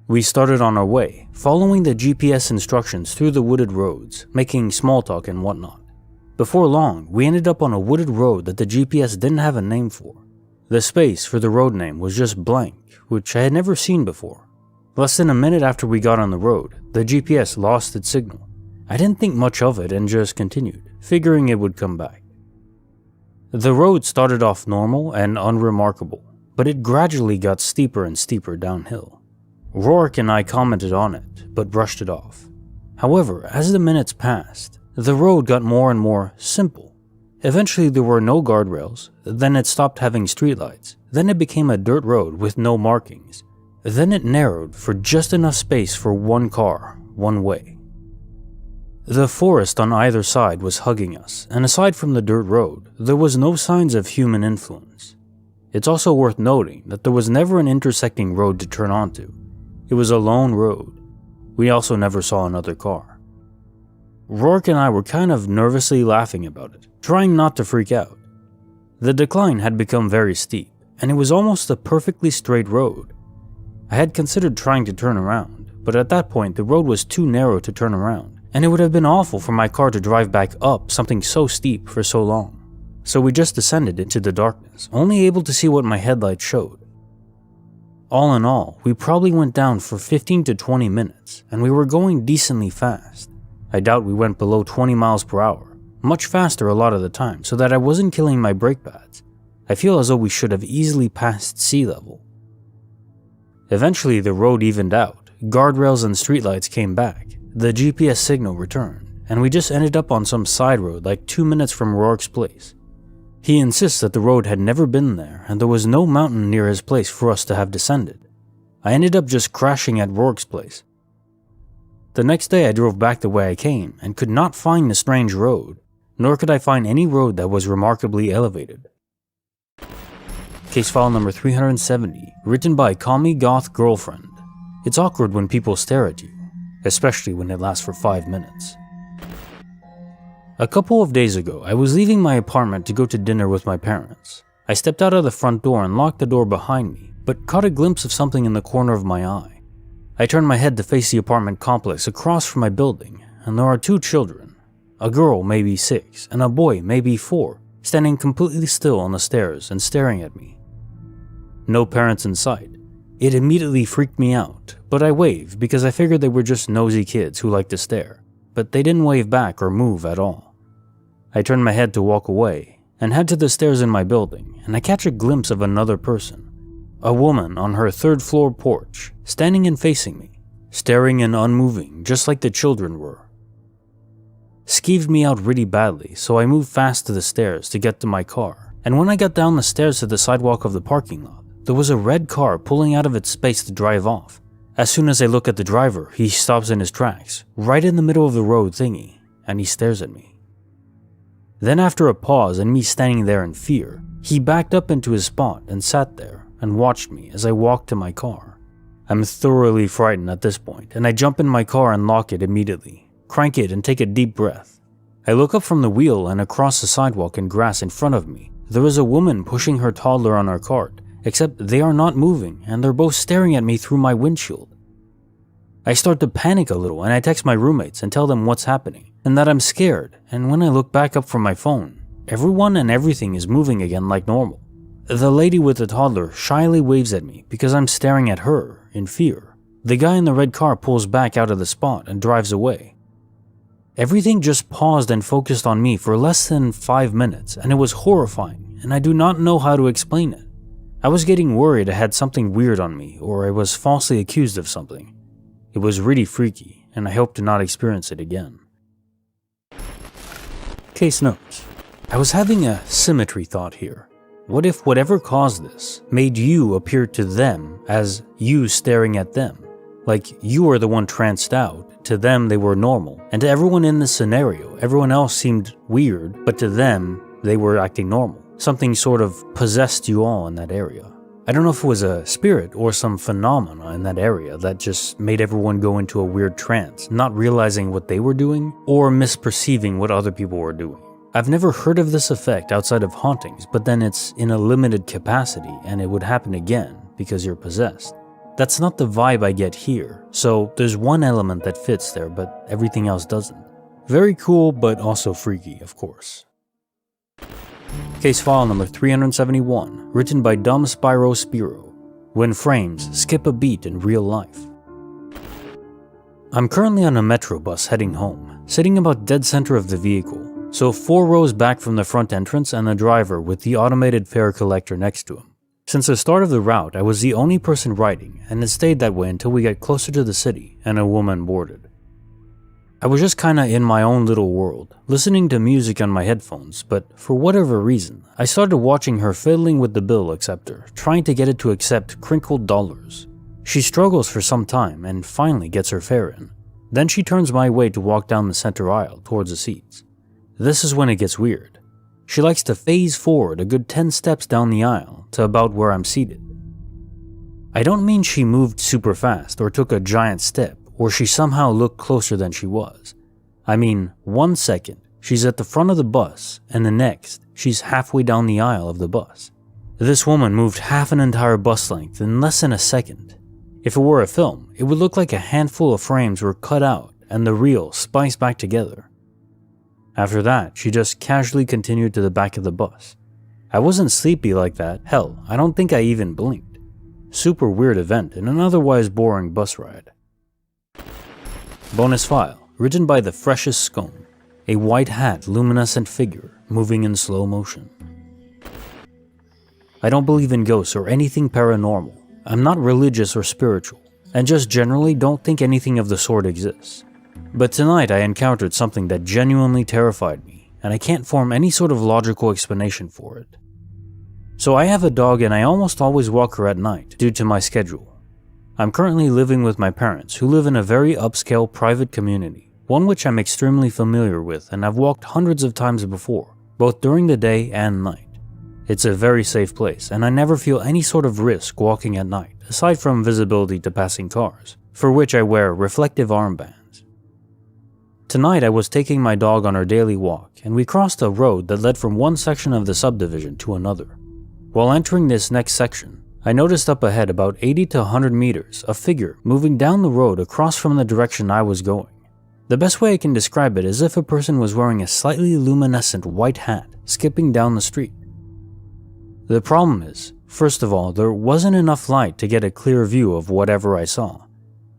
Speaker 1: We started on our way, following the GPS instructions through the wooded roads, making small talk and whatnot. Before long, we ended up on a wooded road that the GPS didn't have a name for. The space for the road name was just blank, which I had never seen before. Less than a minute after we got on the road, the GPS lost its signal. I didn't think much of it and just continued, figuring it would come back. The road started off normal and unremarkable, but it gradually got steeper and steeper downhill. Rourke and I commented on it, but brushed it off. However, as the minutes passed, the road got more and more simple. Eventually there were no guardrails, then it stopped having streetlights, then it became a dirt road with no markings. Then it narrowed for just enough space for one car, one way. The forest on either side was hugging us, and aside from the dirt road, there was no signs of human influence. It's also worth noting that there was never an intersecting road to turn onto. It was a lone road. We also never saw another car. Rourke and I were kind of nervously laughing about it, trying not to freak out. The decline had become very steep, and it was almost a perfectly straight road. I had considered trying to turn around, but at that point the road was too narrow to turn around, and it would have been awful for my car to drive back up something so steep for so long. So we just descended into the darkness, only able to see what my headlights showed. All in all, we probably went down for 15 to 20 minutes, and we were going decently fast. I doubt we went below 20 miles per hour, much faster a lot of the time, so that I wasn't killing my brake pads. I feel as though we should have easily passed sea level. Eventually the road evened out, guardrails and streetlights came back, the GPS signal returned, and we just ended up on some side road like 2 minutes from Rourke's place. He insists that the road had never been there and there was no mountain near his place for us to have descended. I ended up just crashing at Rourke's place. The next day I drove back the way I came and could not find the strange road, nor could I find any road that was remarkably elevated. Case file number 370, written by Call Me Goth Girlfriend. It's awkward when people stare at you, especially when it lasts for 5 minutes. A couple of days ago, I was leaving my apartment to go to dinner with my parents. I stepped out of the front door and locked the door behind me, but caught a glimpse of something in the corner of my eye. I turned my head to face the apartment complex across from my building, and there are 2 children, a girl maybe 6 and a boy maybe 4, standing completely still on the stairs and staring at me. No parents in sight. It immediately freaked me out, but I waved because I figured they were just nosy kids who like to stare, but they didn't wave back or move at all. I turned my head to walk away and head to the stairs in my building, and I catch a glimpse of another person. A woman on her 3rd floor porch, standing and facing me, staring and unmoving just like the children were. Skeeved me out really badly, so I moved fast to the stairs to get to my car, and when I got down the stairs to the sidewalk of the parking lot, there was a red car pulling out of its space to drive off. As soon as I look at the driver, he stops in his tracks, right in the middle of the road thingy, and he stares at me. Then after a pause and me standing there in fear, he backed up into his spot and sat there and watched me as I walked to my car. I'm thoroughly frightened at this point, and I jump in my car and lock it immediately, crank it and take a deep breath. I look up from the wheel, and across the sidewalk and grass in front of me, there is a woman pushing her toddler on her cart, except they are not moving and they're both staring at me through my windshield. I start to panic a little, and I text my roommates and tell them what's happening and that I'm scared, and when I look back up from my phone, everyone and everything is moving again like normal. The lady with the toddler shyly waves at me because I'm staring at her in fear. The guy in the red car pulls back out of the spot and drives away. Everything just paused and focused on me for less than 5 minutes, and it was horrifying, and I do not know how to explain it. I was getting worried I had something weird on me, or I was falsely accused of something. It was really freaky, and I hope to not experience it again. Case notes. I was having a symmetry thought here. What if whatever caused this made you appear to them as you staring at them? Like you were the one tranced out, to them they were normal, and to everyone in this scenario, everyone else seemed weird, but to them, they were acting normal. Something sort of possessed you all in that area. I don't know if it was a spirit or some phenomena in that area that just made everyone go into a weird trance, not realizing what they were doing or misperceiving what other people were doing. I've never heard of this effect outside of hauntings, but then it's in a limited capacity and it would happen again because you're possessed. That's not the vibe I get here, so there's one element that fits there, but everything else doesn't. Very cool, but also freaky, of course. Case file number 371, written by Dumb Spyro Spiro. When frames skip a beat in real life. I'm currently on a metro bus heading home, sitting about dead center of the vehicle, so 4 rows back from the front entrance and the driver with the automated fare collector next to him. Since the start of the route, I was the only person riding, and it stayed that way until we got closer to the city and a woman boarded. I was just kinda in my own little world, listening to music on my headphones, but for whatever reason, I started watching her fiddling with the bill acceptor, trying to get it to accept crinkled dollars. She struggles for some time and finally gets her fare in. Then she turns my way to walk down the center aisle towards the seats. This is when it gets weird. She likes to phase forward a good 10 steps down the aisle to about where I'm seated. I don't mean she moved super fast or took a giant step or she somehow looked closer than she was. I mean, 1 second, she's at the front of the bus, and the next, she's halfway down the aisle of the bus. This woman moved half an entire bus length in less than a second. If it were a film, it would look like a handful of frames were cut out and the reel spliced back together. After that, she just casually continued to the back of the bus. I wasn't sleepy like that, hell, I don't think I even blinked. Super weird event in an otherwise boring bus ride. Bonus file, written by the freshest scone. A white hat luminescent figure moving in slow motion. I don't believe in ghosts or anything paranormal. I'm not religious or spiritual, and just generally don't think anything of the sort exists. But tonight I encountered something that genuinely terrified me, and I can't form any sort of logical explanation for it. So I have a dog and I almost always walk her at night due to my schedule. I'm currently living with my parents who live in a very upscale private community, one which I'm extremely familiar with and I've walked hundreds of times before, both during the day and night. It's a very safe place and I never feel any sort of risk walking at night, aside from visibility to passing cars, for which I wear reflective armbands. Tonight I was taking my dog on our daily walk and we crossed a road that led from one section of the subdivision to another. While entering this next section, I noticed up ahead about 80 to 100 meters a figure moving down the road across from the direction I was going. The best way I can describe it is if a person was wearing a slightly luminescent white hat skipping down the street. The problem is, first of all, there wasn't enough light to get a clear view of whatever I saw.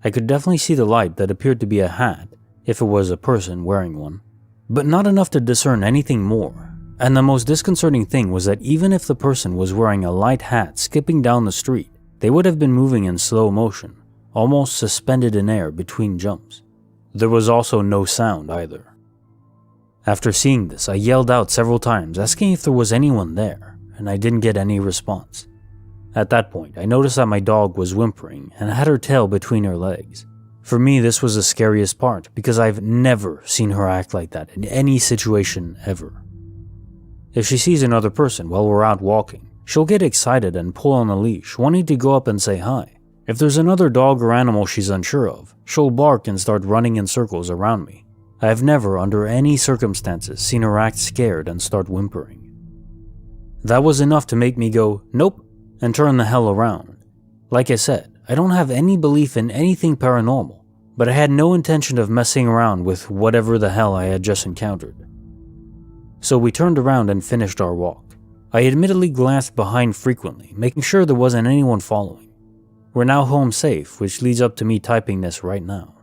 Speaker 1: I could definitely see the light that appeared to be a hat, if it was a person wearing one, but not enough to discern anything more. And the most disconcerting thing was that even if the person was wearing a light hat skipping down the street, they would have been moving in slow motion, almost suspended in air between jumps. There was also no sound either. After seeing this, I yelled out several times asking if there was anyone there, and I didn't get any response. At that point, I noticed that my dog was whimpering and had her tail between her legs. For me, this was the scariest part because I've never seen her act like that in any situation ever. If she sees another person while we're out walking, she'll get excited and pull on a leash, wanting to go up and say hi. If there's another dog or animal she's unsure of, she'll bark and start running in circles around me. I have never, under any circumstances, seen her act scared and start whimpering. That was enough to make me go, nope, and turn the hell around. Like I said, I don't have any belief in anything paranormal, but I had no intention of messing around with whatever the hell I had just encountered. So we turned around and finished our walk. I admittedly glanced behind frequently, making sure there wasn't anyone following. We're now home safe, which leads up to me typing this right now.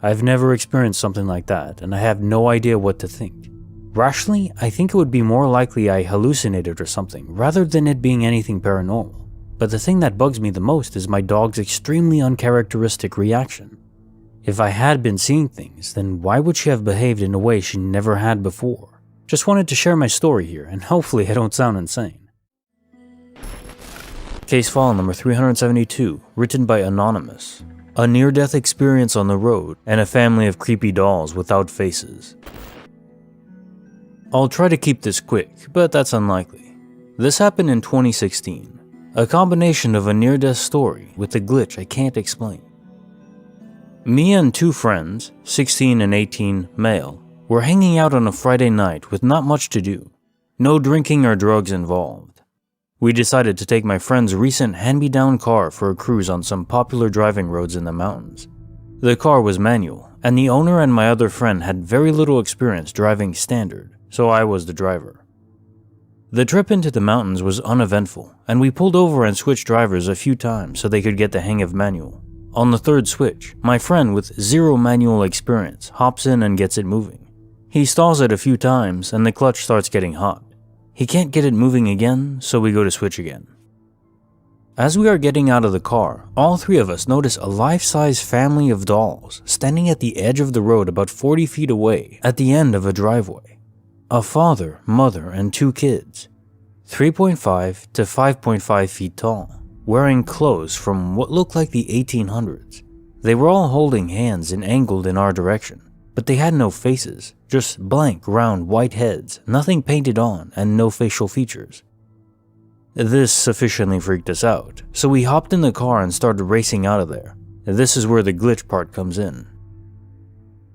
Speaker 1: I've never experienced something like that, and I have no idea what to think. Rationally, I think it would be more likely I hallucinated or something, rather than it being anything paranormal. But the thing that bugs me the most is my dog's extremely uncharacteristic reaction. If I had been seeing things, then why would she have behaved in a way she never had before? Just wanted to share my story here, and hopefully I don't sound insane. Case file number 372, written by Anonymous. A near-death experience on the road, and a family of creepy dolls without faces. I'll try to keep this quick, but that's unlikely. This happened in 2016. A combination of a near-death story with a glitch I can't explain. Me and two friends, 16 and 18 male, were hanging out on a Friday night with not much to do. No drinking or drugs involved. We decided to take my friend's recent hand-me-down car for a cruise on some popular driving roads in the mountains. The car was manual, and the owner and my other friend had very little experience driving standard, so I was the driver. The trip into the mountains was uneventful, and we pulled over and switched drivers a few times so they could get the hang of manual. On the third switch, my friend with zero manual experience hops in and gets it moving. He stalls it a few times and the clutch starts getting hot. He can't get it moving again, so we go to switch again. As we are getting out of the car, all three of us notice a life-size family of dolls standing at the edge of the road about 40 feet away at the end of a driveway. A father, mother, and two kids, 3.5 to 5.5 feet tall, wearing clothes from what looked like the 1800s. They were all holding hands and angled in our direction, but they had no faces, just blank, round, white heads, nothing painted on, and no facial features. This sufficiently freaked us out, so we hopped in the car and started racing out of there. This is where the glitch part comes in.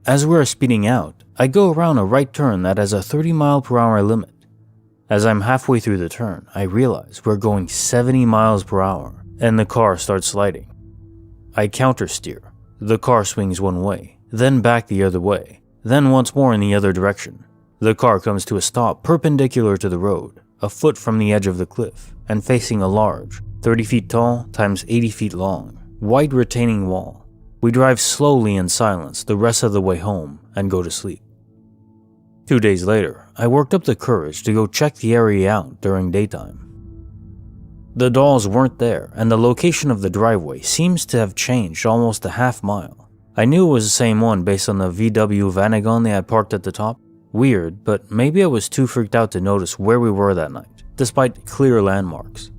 Speaker 1: As we are speeding out, I go around a right turn that has a 30-mile-per-hour limit. As I'm halfway through the turn, I realize we're going 70 miles per hour, and the car starts sliding. I countersteer. The car swings one way, then back the other way, then once more in the other direction. The car comes to a stop perpendicular to the road, a foot from the edge of the cliff, and facing a large, 30 feet tall times 80 feet long, white retaining wall. We drive slowly in silence the rest of the way home and go to sleep. 2 days later, I worked up the courage to go check the area out during daytime. The dolls weren't there, and the location of the driveway seems to have changed almost a half mile. I knew it was the same one based on the VW Vanagon they had parked at the top. Weird, but maybe I was too freaked out to notice where we were that night, despite clear landmarks.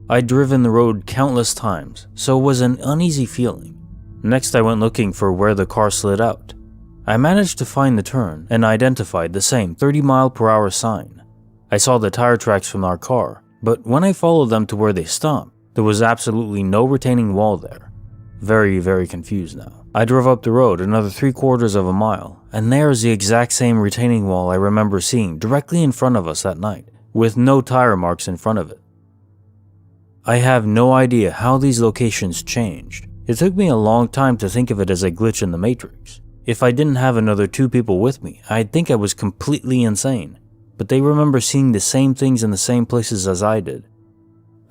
Speaker 1: I'd driven the road countless times, so it was an uneasy feeling. Next, I went looking for where the car slid out. I managed to find the turn and identified the same 30-mile-per-hour sign. I saw the tire tracks from our car, but when I followed them to where they stopped, there was absolutely no retaining wall there. Very, very confused now. I drove up the road another 3/4 of a mile, and there's the exact same retaining wall I remember seeing directly in front of us that night, with no tire marks in front of it. I have no idea how these locations changed. It took me a long time to think of it as a glitch in the Matrix. If I didn't have another two people with me, I'd think I was completely insane, but they remember seeing the same things in the same places as I did.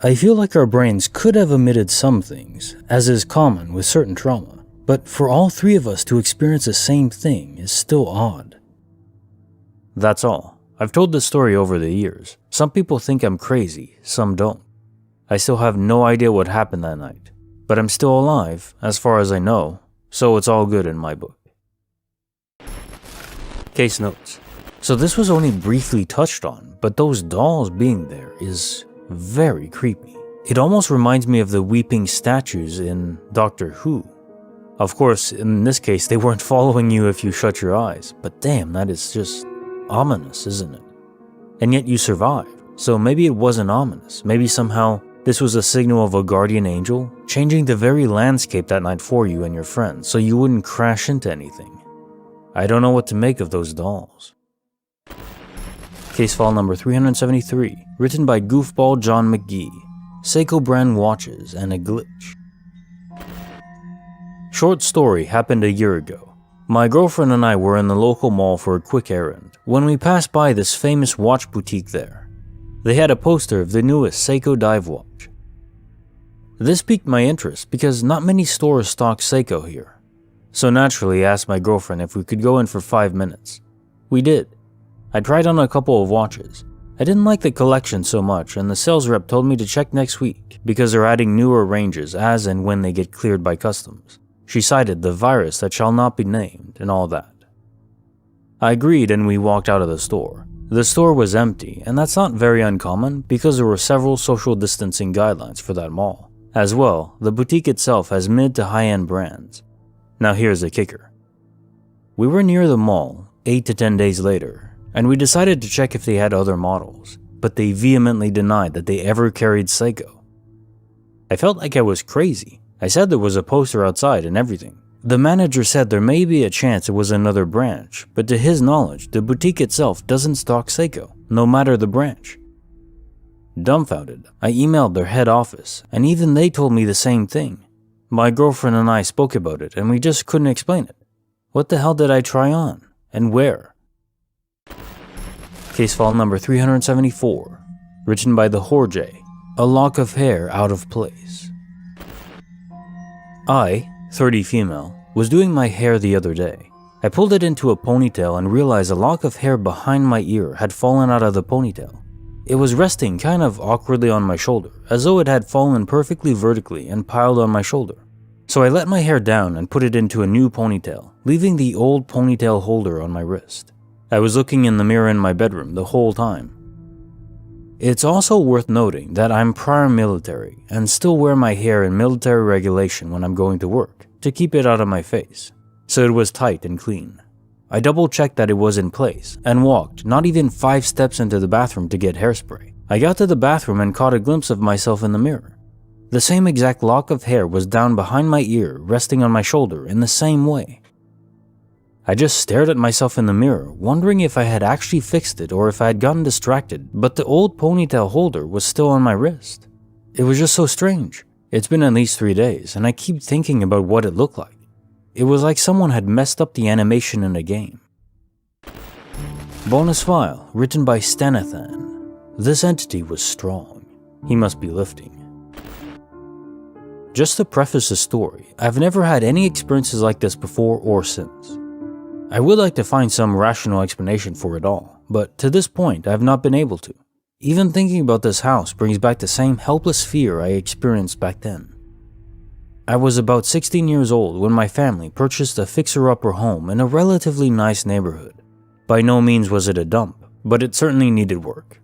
Speaker 1: I feel like our brains could have omitted some things, as is common with certain trauma, but for all three of us to experience the same thing is still odd. That's all. I've told this story over the years. Some people think I'm crazy, some don't. I still have no idea what happened that night, but I'm still alive, as far as I know, so it's all good in my book. Case notes. So this was only briefly touched on, but those dolls being there is very creepy. It almost reminds me of the weeping statues in Doctor Who. Of course, in this case, they weren't following you if you shut your eyes, but damn, that is just ominous, isn't it? And yet you survived, so maybe it wasn't ominous. Maybe somehow this was a signal of a guardian angel, changing the very landscape that night for you and your friends, so you wouldn't crash into anything. I don't know what to make of those dolls. Case file number 373, written by Goofball John McGee, Seiko brand watches and a glitch. Short story happened a year ago. My girlfriend and I were in the local mall for a quick errand when we passed by this famous watch boutique there. They had a poster of the newest Seiko dive watch. This piqued my interest because not many stores stock Seiko here. So naturally I asked my girlfriend if we could go in for 5 minutes. We did. I tried on a couple of watches. I didn't like the collection so much, and the sales rep told me to check next week because they're adding newer ranges as and when they get cleared by customs. She cited the virus that shall not be named and all that. I agreed and we walked out of the store. The store was empty, and that's not very uncommon because there were several social distancing guidelines for that mall. As well, the boutique itself has mid to high-end brands. Now here's the kicker. We were near the mall 8 to 10 days later, and we decided to check if they had other models, but they vehemently denied that they ever carried Seiko. I felt like I was crazy. I said there was a poster outside and everything. The manager said there may be a chance it was another branch, but to his knowledge, the boutique itself doesn't stock Seiko, no matter the branch. Dumbfounded, I emailed their head office, and even they told me the same thing. My girlfriend and I spoke about it, and we just couldn't explain it. What the hell did I try on? And where? Case file number 374, written by the Horjay, a lock of hair out of place. I, 30 female, was doing my hair the other day. I pulled it into a ponytail and realized a lock of hair behind my ear had fallen out of the ponytail. It was resting kind of awkwardly on my shoulder, as though it had fallen perfectly vertically and piled on my shoulder. So I let my hair down and put it into a new ponytail, leaving the old ponytail holder on my wrist. I was looking in the mirror in my bedroom the whole time. It's also worth noting that I'm prior military and still wear my hair in military regulation when I'm going to work, to keep it out of my face, so it was tight and clean. I double-checked that it was in place and walked not even 5 steps into the bathroom to get hairspray. I got to the bathroom and caught a glimpse of myself in the mirror. The same exact lock of hair was down behind my ear, resting on my shoulder in the same way. I just stared at myself in the mirror, wondering if I had actually fixed it or if I had gotten distracted, but the old ponytail holder was still on my wrist. It was just so strange. It's been at least 3 days, and I keep thinking about what it looked like. It was like someone had messed up the animation in a game. Bonus file, written by Stanathan. This entity was strong. He must be lifting. Just to preface the story, I've never had any experiences like this before or since. I would like to find some rational explanation for it all, but to this point I have not been able to. Even thinking about this house brings back the same helpless fear I experienced back then. I was about 16 years old when my family purchased a fixer-upper home in a relatively nice neighborhood. By no means was it a dump, but it certainly needed work.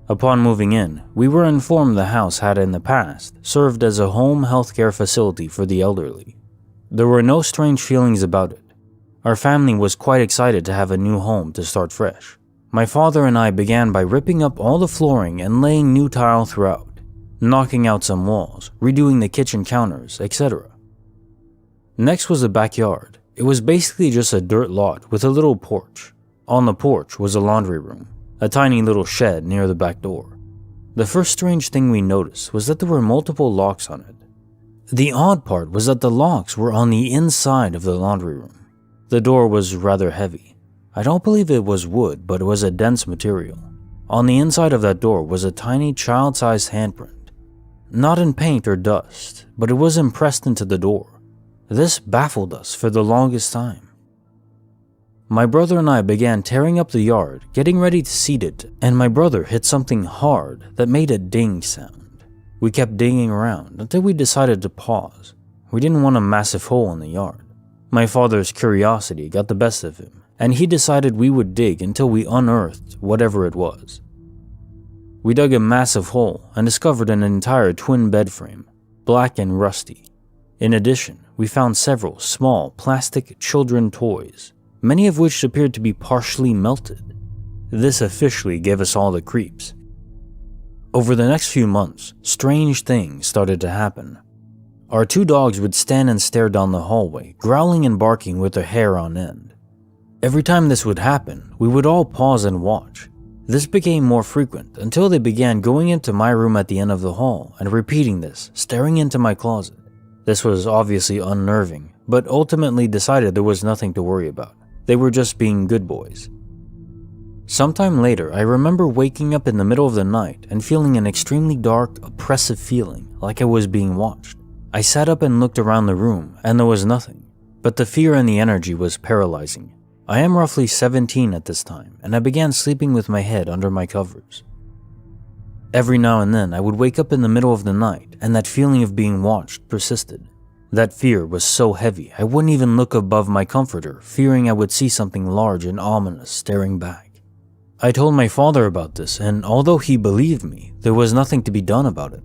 Speaker 1: Upon moving in, we were informed the house had in the past served as a home healthcare facility for the elderly. There were no strange feelings about it. Our family was quite excited to have a new home to start fresh. My father and I began by ripping up all the flooring and laying new tile throughout, knocking out some walls, redoing the kitchen counters, etc. Next was the backyard. It was basically just a dirt lot with a little porch. On the porch was a laundry room, a tiny little shed near the back door. The first strange thing we noticed was that there were multiple locks on it. The odd part was that the locks were on the inside of the laundry room. The door was rather heavy. I don't believe it was wood, but it was a dense material. On the inside of that door was a tiny child-sized handprint. Not in paint or dust, but it was impressed into the door. This baffled us for the longest time. My brother and I began tearing up the yard, getting ready to seed it, and my brother hit something hard that made a ding sound. We kept dinging around until we decided to pause. We didn't want a massive hole in the yard. My father's curiosity got the best of him, and he decided we would dig until we unearthed whatever it was. We dug a massive hole and discovered an entire twin bed frame, black and rusty. In addition, we found several small plastic children toys, many of which appeared to be partially melted. This officially gave us all the creeps. Over the next few months, strange things started to happen. Our 2 dogs would stand and stare down the hallway, growling and barking with their hair on end. Every time this would happen, we would all pause and watch. This became more frequent until they began going into my room at the end of the hall and repeating this, staring into my closet. This was obviously unnerving, but ultimately decided there was nothing to worry about. They were just being good boys. Sometime later, I remember waking up in the middle of the night and feeling an extremely dark, oppressive feeling, like I was being watched. I sat up and looked around the room, and there was nothing. but the fear and the energy was paralyzing. I am roughly 17 at this time, and I began sleeping with my head under my covers. Every now and then I would wake up in the middle of the night, and that feeling of being watched persisted. That fear was so heavy I wouldn't even look above my comforter, fearing I would see something large and ominous staring back. I told my father about this, and although he believed me, there was nothing to be done about it.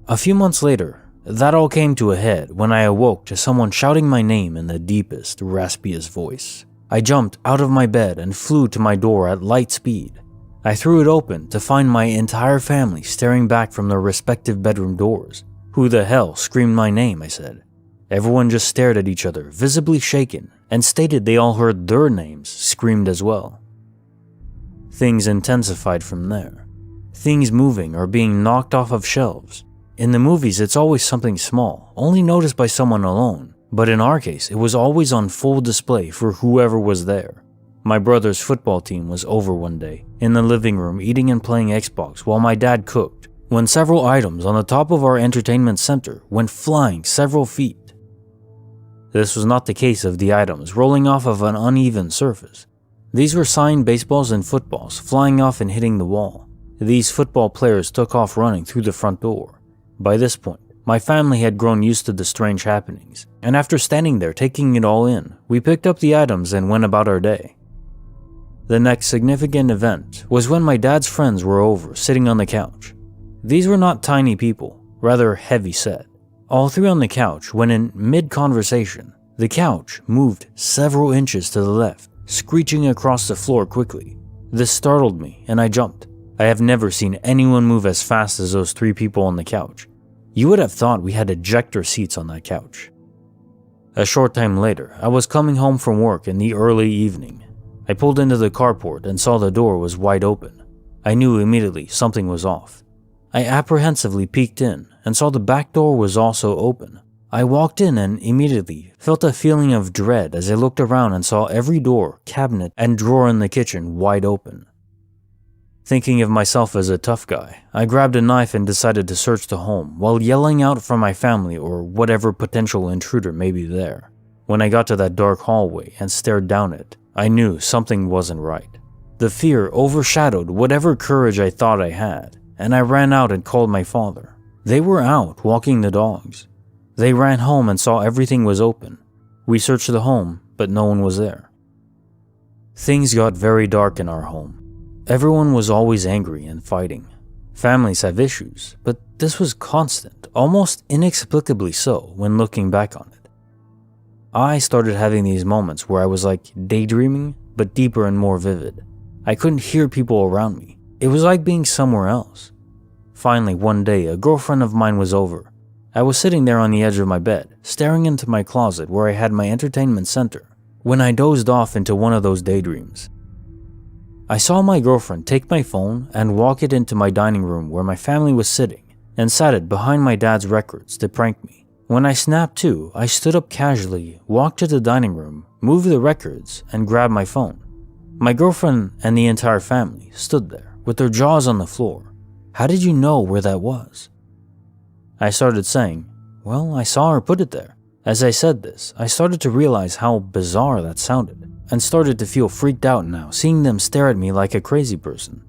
Speaker 1: A few months later, that all came to a head when I awoke to someone shouting my name in the deepest, raspiest voice. I jumped out of my bed and flew to my door at light speed. I threw it open to find my entire family staring back from their respective bedroom doors. "Who the hell screamed my name?" I said. Everyone just stared at each other, visibly shaken, and stated they all heard their names screamed as well. Things intensified from there. Things moving or being knocked off of shelves. In the movies, it's always something small, only noticed by someone alone, but in our case, it was always on full display for whoever was there. My brother's football team was over one day, in the living room eating and playing Xbox while my dad cooked, when several items on the top of our entertainment center went flying several feet. This was not the case of the items rolling off of an uneven surface. These were signed baseballs and footballs flying off and hitting the wall. These football players took off running through the front door. By this point, my family had grown used to the strange happenings, and after standing there taking it all in, we picked up the items and went about our day. The next significant event was when my dad's friends were over, sitting on the couch. These were not tiny people, rather heavy set. All three on the couch, when in mid-conversation, the couch moved several inches to the left, screeching across the floor quickly. This startled me, and I jumped. I have never seen anyone move as fast as those three people on the couch. You would have thought we had ejector seats on that couch. A short time later, I was coming home from work in the early evening. I pulled into the carport and saw the door was wide open. I knew immediately something was off. I apprehensively peeked in and saw the back door was also open. I walked in and immediately felt a feeling of dread as I looked around and saw every door, cabinet, and drawer in the kitchen wide open. Thinking of myself as a tough guy, I grabbed a knife and decided to search the home while yelling out for my family or whatever potential intruder may be there. When I got to that dark hallway and stared down it, I knew something wasn't right. The fear overshadowed whatever courage I thought I had, and I ran out and called my father. They were out walking the dogs. They ran home and saw everything was open. We searched the home, but no one was there. Things got very dark in our home. Everyone was always angry and fighting. Families have issues, but this was constant, almost inexplicably so when looking back on it. I started having these moments where I was like daydreaming, but deeper and more vivid. I couldn't hear people around me. It was like being somewhere else. Finally, one day, a girlfriend of mine was over. I was sitting there on the edge of my bed, staring into my closet where I had my entertainment center, when I dozed off into one of those daydreams. I saw my girlfriend take my phone and walk it into my dining room where my family was sitting and sat it behind my dad's records to prank me. When I snapped to, I stood up casually, walked to the dining room, moved the records, and grabbed my phone. My girlfriend and the entire family stood there with their jaws on the floor. "How did you know where that was?" I started saying, "Well, I saw her put it there." As I said this, I started to realize how bizarre that sounded, and started to feel freaked out now, seeing them stare at me like a crazy person.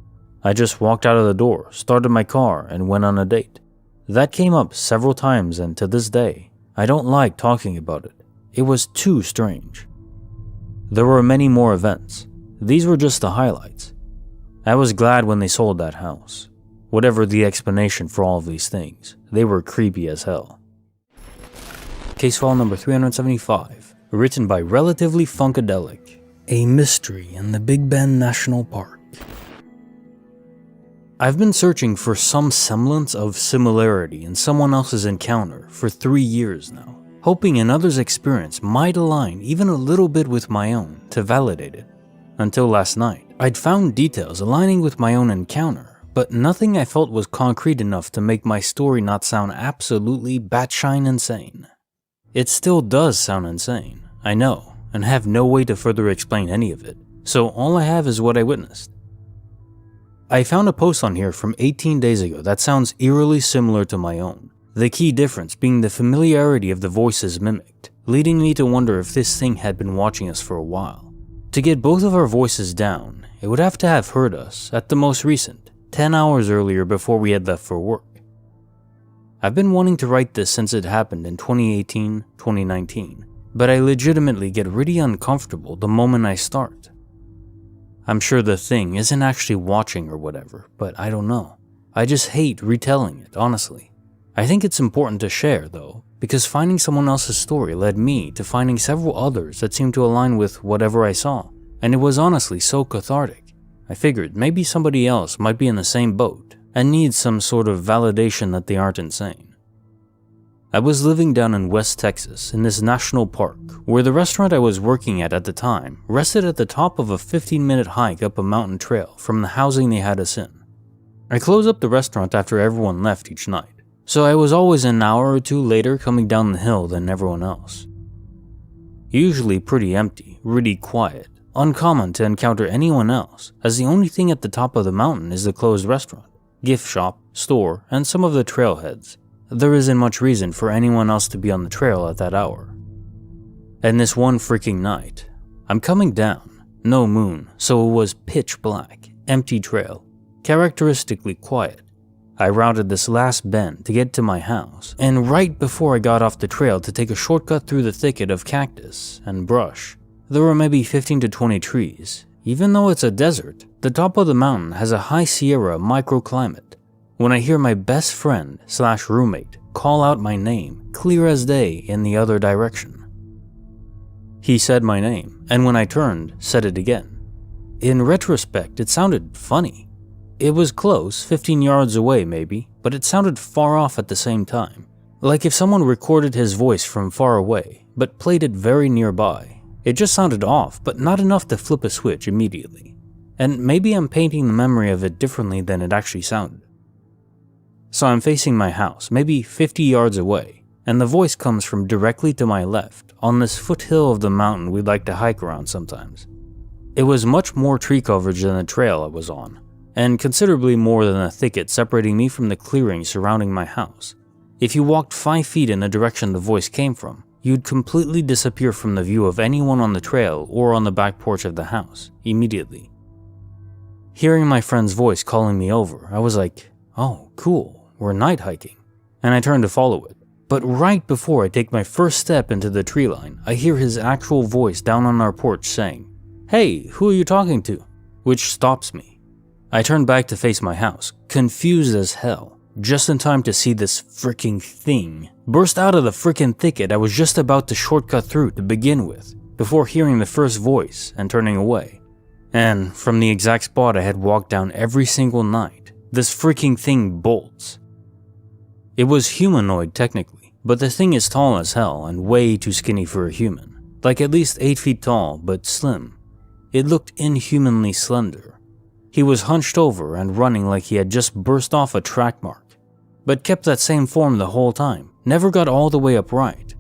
Speaker 1: I just walked out of the door, started my car, and went on a date. That came up several times, and to this day, I don't like talking about it. It was too strange. There were many more events. These were just the highlights. I was glad when they sold that house. Whatever the explanation for all of these things, they were creepy as hell. Case file number 375, written by Relatively Funkadelic. A mystery in the Big Bend National Park. I've been searching for some semblance of similarity in someone else's encounter for 3 years now, hoping another's experience might align even a little bit with my own to validate it. Until last night, I'd found details aligning with my own encounter, but nothing I felt was concrete enough to make my story not sound absolutely batshine insane. It still does sound insane, I know, and have no way to further explain any of it, so all I have is what I witnessed. I found a post on here from 18 days ago that sounds eerily similar to my own, the key difference being the familiarity of the voices mimicked. leading me to wonder if this thing had been watching us for a while. To get both of our voices down, it would have to have heard us at the most recent, 10 hours earlier before we had left for work. I've been wanting to write this since it happened in 2018, 2019, but I legitimately get really uncomfortable the moment I start. I'm sure the thing isn't actually watching or whatever, but I don't know. I just hate retelling it, honestly. I think it's important to share, though, because finding someone else's story led me to finding several others that seemed to align with whatever I saw, and it was honestly so cathartic. I figured maybe somebody else might be in the same boat and needs some sort of validation that they aren't insane. I was living down in West Texas in this national park where the restaurant I was working at the time rested at the top of a 15-minute hike up a mountain trail from the housing they had us in. I closed up the restaurant after everyone left each night, so I was always an hour or two later coming down the hill than everyone else. Usually pretty empty, really quiet, uncommon to encounter anyone else, as the only thing at the top of the mountain is the closed restaurant, gift shop, store, and some of the trailheads. There isn't much reason for anyone else to be on the trail at that hour. And this one freaking night, I'm coming down, no moon, so it was pitch black, empty trail, characteristically quiet. I rounded this last bend to get to my house, and right before I got off the trail to take a shortcut through the thicket of cactus and brush, there were maybe 15 to 20 trees. Even though it's a desert, the top of the mountain has a high Sierra microclimate. When I hear my best friend / roommate call out my name, clear as day, in the other direction. He said my name, and when I turned, said it again. In retrospect, it sounded funny. It was close, 15 yards away maybe, but it sounded far off at the same time. Like if someone recorded his voice from far away, but played it very nearby. It just sounded off, but not enough to flip a switch immediately. And maybe I'm painting the memory of it differently than it actually sounded. So I'm facing my house, maybe 50 yards away, and the voice comes from directly to my left, on this foothill of the mountain we'd like to hike around sometimes. It was much more tree coverage than the trail I was on, and considerably more than the thicket separating me from the clearing surrounding my house. If you walked 5 feet in the direction the voice came from, you'd completely disappear from the view of anyone on the trail or on the back porch of the house, immediately. Hearing my friend's voice calling me over, I was like, oh, cool, we're night hiking, and I turned to follow it. But right before I take my first step into the tree line, I hear his actual voice down on our porch saying, "Hey, who are you talking to?" Which stops me. I turn back to face my house, confused as hell, just in time to see this freaking thing burst out of the freaking thicket I was just about to shortcut through to begin with, before hearing the first voice and turning away. And from the exact spot I had walked down every single night, this freaking thing bolts. It was humanoid technically, but the thing is tall as hell and way too skinny for a human, like at least 8 feet tall but slim. It looked inhumanly slender. He was hunched over and running like he had just burst off a track mark, but kept that same form the whole time, never got all the way upright.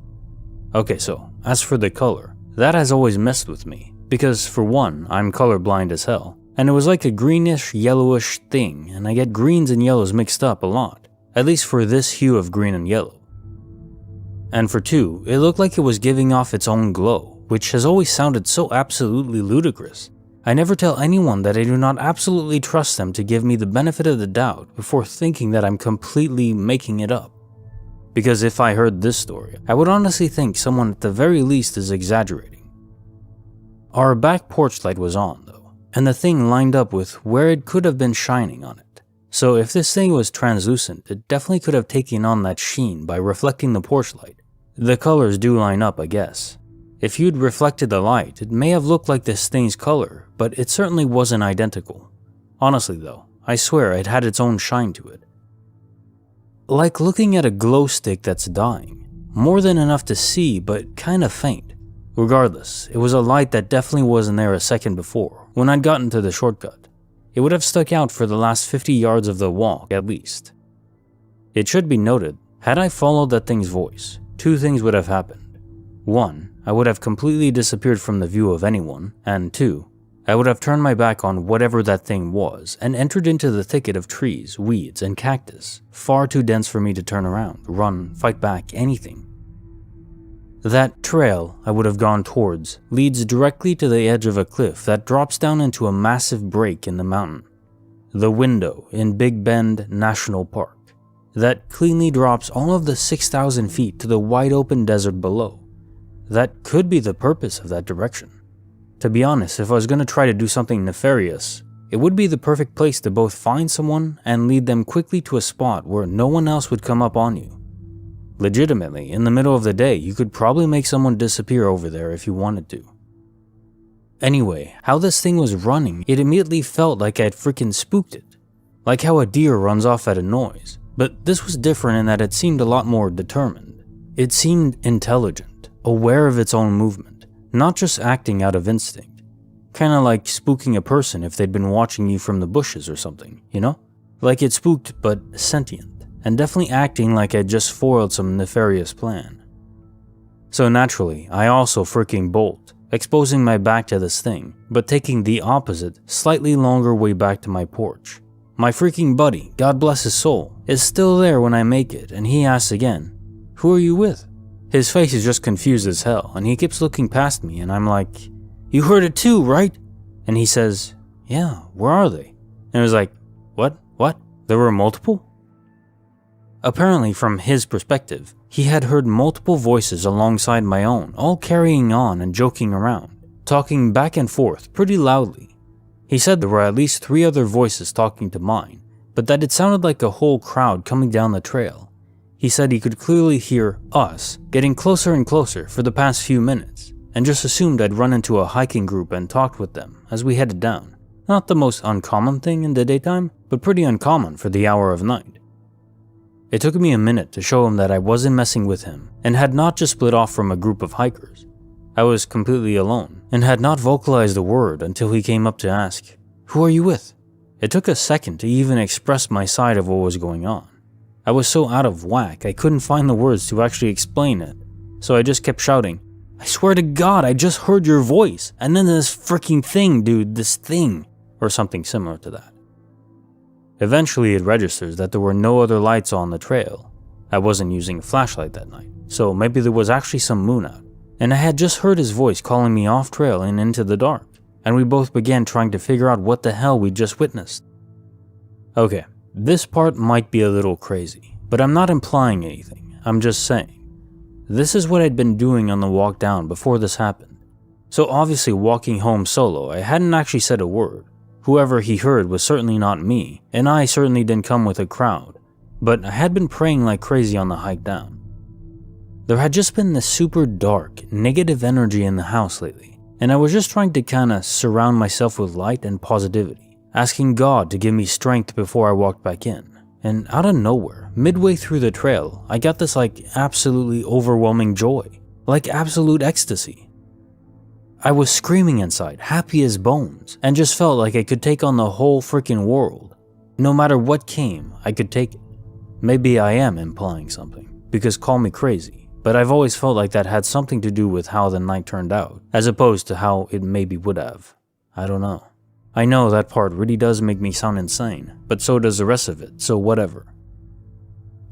Speaker 1: Okay, so as for the color, that has always messed with me, because for one, I'm colorblind as hell, and it was like a greenish, yellowish thing, and I get greens and yellows mixed up a lot, at least for this hue of green and yellow. And for two, it looked like it was giving off its own glow, which has always sounded so absolutely ludicrous. I never tell anyone that I do not absolutely trust them to give me the benefit of the doubt before thinking that I'm completely making it up. Because if I heard this story, I would honestly think someone at the very least is exaggerating. Our back porch light was on though, and the thing lined up with where it could have been shining on it. So if this thing was translucent, it definitely could have taken on that sheen by reflecting the porch light. The colors do line up, I guess. If you'd reflected the light, it may have looked like this thing's color, but it certainly wasn't identical. Honestly though, I swear it had its own shine to it. Like looking at a glow stick that's dying. More than enough to see, but kinda faint. Regardless, it was a light that definitely wasn't there a second before, when I'd gotten to the shortcut. It would have stuck out for the last 50 yards of the walk at least. It should be noted, had I followed that thing's voice, 2 things would have happened. 1, I would have completely disappeared from the view of anyone, and 2, I would have turned my back on whatever that thing was and entered into the thicket of trees, weeds, and cactus, far too dense for me to turn around, run, fight back, anything. That trail I would have gone towards leads directly to the edge of a cliff that drops down into a massive break in the mountain. The window in Big Bend National Park that cleanly drops all of the 6,000 feet to the wide open desert below. That could be the purpose of that direction. To be honest, if I was going to try to do something nefarious, it would be the perfect place to both find someone and lead them quickly to a spot where no one else would come up on you. Legitimately, in the middle of the day, you could probably make someone disappear over there if you wanted to. Anyway, how this thing was running, it immediately felt like I'd freaking spooked it. Like how a deer runs off at a noise. But this was different in that it seemed a lot more determined. It seemed intelligent, aware of its own movement, not just acting out of instinct. Kinda like spooking a person if they'd been watching you from the bushes or something, you know? Like it spooked but sentient, and definitely acting like I'd just foiled some nefarious plan. So naturally, I also freaking bolt, exposing my back to this thing, but taking the opposite, slightly longer way back to my porch. My freaking buddy, God bless his soul, is still there when I make it, and he asks again, "Who are you with?" His face is just confused as hell, and he keeps looking past me, and I'm like, "You heard it too, right?" And he says, "Yeah, where are they?" And I was like, What? There were multiple?" Apparently, from his perspective, he had heard multiple voices alongside my own, all carrying on and joking around, talking back and forth pretty loudly. He said there were at least 3 other voices talking to mine, but that it sounded like a whole crowd coming down the trail. He said he could clearly hear us getting closer and closer for the past few minutes, and just assumed I'd run into a hiking group and talked with them as we headed down. Not the most uncommon thing in the daytime, but pretty uncommon for the hour of night. It took me a minute to show him that I wasn't messing with him and had not just split off from a group of hikers. I was completely alone and had not vocalized a word until he came up to ask, "Who are you with?" It took a second to even express my side of what was going on. I was so out of whack I couldn't find the words to actually explain it, so I just kept shouting, "I swear to God, I just heard your voice, and then this freaking thing, dude, this thing," or something similar to that. Eventually it registers that there were no other lights on the trail. I wasn't using a flashlight that night, so maybe there was actually some moon out, and I had just heard his voice calling me off trail and into the dark, and we both began trying to figure out what the hell we'd just witnessed. Okay, this part might be a little crazy, but I'm not implying anything, I'm just saying. This is what I'd been doing on the walk down before this happened. So obviously walking home solo, I hadn't actually said a word. Whoever he heard was certainly not me, and I certainly didn't come with a crowd, but I had been praying like crazy on the hike down. There had just been this super dark, negative energy in the house lately, and I was just trying to kinda surround myself with light and positivity, asking God to give me strength before I walked back in. And out of nowhere, midway through the trail, I got this absolutely overwhelming joy, like absolute ecstasy. I was screaming inside, happy as bones, and just felt like I could take on the whole freaking world. No matter what came, I could take it. Maybe I am implying something, because call me crazy, but I've always felt like that had something to do with how the night turned out, as opposed to how it maybe would have. I don't know. I know that part really does make me sound insane, but so does the rest of it, so whatever.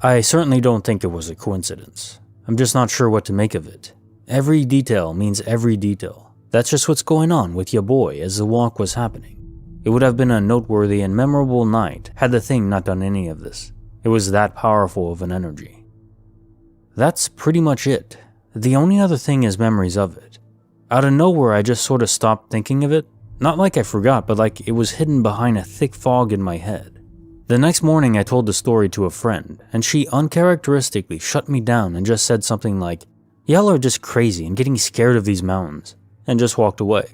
Speaker 1: I certainly don't think it was a coincidence. I'm just not sure what to make of it. Every detail means every detail. That's just what's going on with ya boy as the walk was happening. It would have been a noteworthy and memorable night had the thing not done any of this. It was that powerful of an energy. That's pretty much it. The only other thing is memories of it. Out of nowhere I just sort of stopped thinking of it. Not like I forgot, but like it was hidden behind a thick fog in my head. The next morning I told the story to a friend, and she uncharacteristically shut me down and just said something like, "Y'all are just crazy and getting scared of these mountains," and just walked away.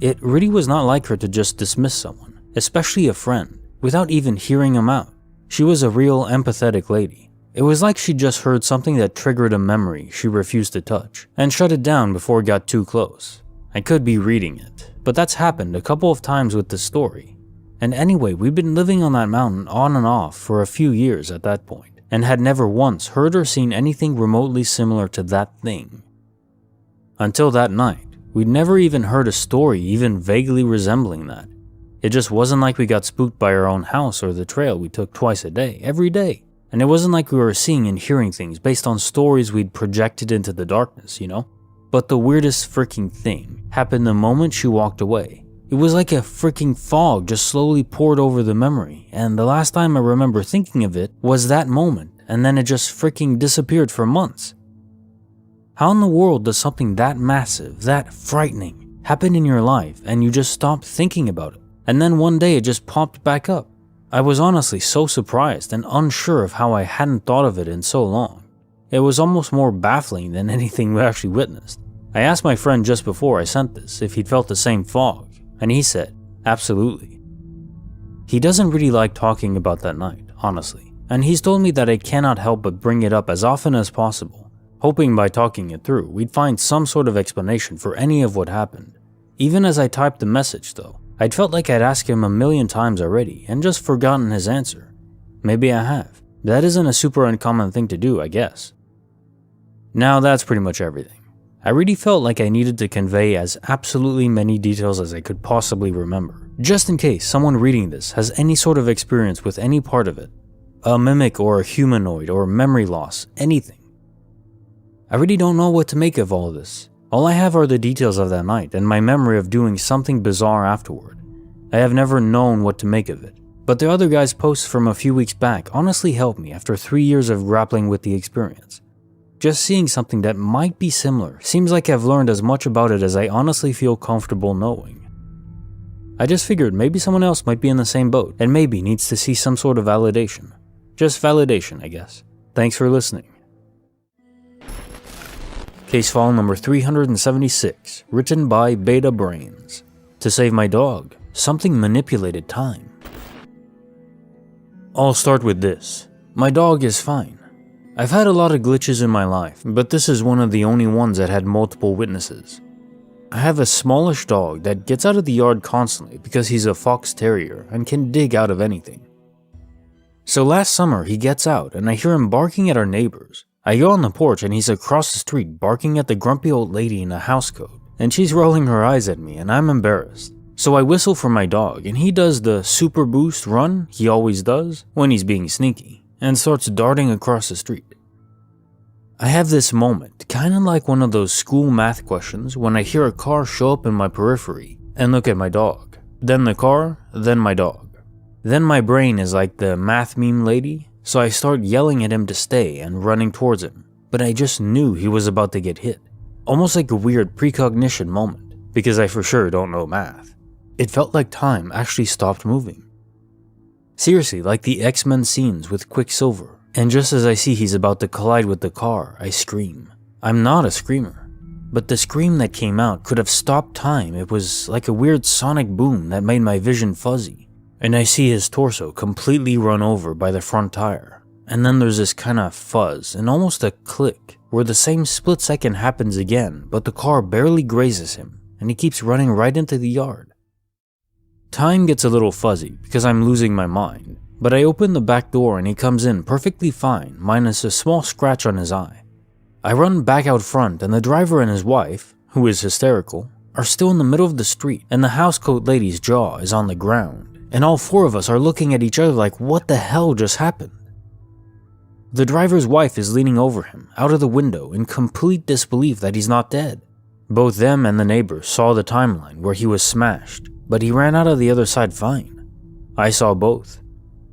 Speaker 1: It really was not like her to just dismiss someone, especially a friend, without even hearing him out. She was a real empathetic lady. It was like she just heard something that triggered a memory she refused to touch, and shut it down before it got too close. I could be reading it, but that's happened a couple of times with this story. And anyway, we'd been living on that mountain on and off for a few years at that point, and had never once heard or seen anything remotely similar to that thing. Until that night, we'd never even heard a story even vaguely resembling that. It just wasn't like we got spooked by our own house or the trail we took twice a day, every day, And it wasn't like we were seeing and hearing things based on stories we'd projected into the darkness, you know? But the weirdest freaking thing happened the moment she walked away. It was like a freaking fog just slowly poured over the memory, and the last time I remember thinking of it was that moment, and then it just freaking disappeared for months. How in the world does something that massive, that frightening, happen in your life and you just stop thinking about it? And then one day it just popped back up. I was honestly so surprised and unsure of how I hadn't thought of it in so long. It was almost more baffling than anything we actually witnessed. I asked my friend just before I sent this if he'd felt the same fog, and he said, absolutely. He doesn't really like talking about that night, honestly, and he's told me that I cannot help but bring it up as often as possible, hoping by talking it through we'd find some sort of explanation for any of what happened. Even as I typed the message though, I'd felt like I'd asked him a million times already and just forgotten his answer. Maybe I have. That isn't a super uncommon thing to do, I guess. Now that's pretty much everything. I really felt like I needed to convey as absolutely many details as I could possibly remember, just in case someone reading this has any sort of experience with any part of it. A mimic or a humanoid or memory loss, anything. I really don't know what to make of all of this. All I have are the details of that night and my memory of doing something bizarre afterward. I have never known what to make of it, but the other guy's posts from a few weeks back honestly helped me after 3 years of grappling with the experience. Just seeing something that might be similar seems like I've learned as much about it as I honestly feel comfortable knowing. I just figured maybe someone else might be in the same boat and maybe needs to see some sort of validation. Just validation, I guess. Thanks for listening. Case file number 376, written by Beta Brains. To save my dog, something manipulated time. I'll start with this. My dog is fine. I've had a lot of glitches in my life, but this is one of the only ones that had multiple witnesses. I have a smallish dog that gets out of the yard constantly because he's a fox terrier and can dig out of anything. So last summer he gets out and I hear him barking at our neighbors. I go on the porch and he's across the street barking at the grumpy old lady in a housecoat, and she's rolling her eyes at me and I'm embarrassed. So I whistle for my dog and he does the super boost run he always does when he's being sneaky and starts darting across the street. I have this moment, kinda like one of those school math questions when I hear a car show up in my periphery and look at my dog. Then the car, then my dog. Then my brain is like the math meme lady. So I start yelling at him to stay and running towards him, but I just knew he was about to get hit. Almost like a weird precognition moment, because I for sure don't know math. It felt like time actually stopped moving. Seriously, like the X-Men scenes with Quicksilver, and just as I see he's about to collide with the car, I scream. I'm not a screamer, but the scream that came out could have stopped time. It was like a weird sonic boom that made my vision fuzzy. And I see his torso completely run over by the front tire. And then there's this kind of fuzz and almost a click where the same split second happens again, but the car barely grazes him and he keeps running right into the yard. Time gets a little fuzzy because I'm losing my mind, but I open the back door and he comes in perfectly fine minus a small scratch on his eye. I run back out front and the driver and his wife, who is hysterical, are still in the middle of the street and the housecoat lady's jaw is on the ground. And all four of us are looking at each other like, what the hell just happened? The driver's wife is leaning over him, out of the window, in complete disbelief that he's not dead. Both them and the neighbors saw the timeline where he was smashed, but he ran out of the other side fine. I saw both.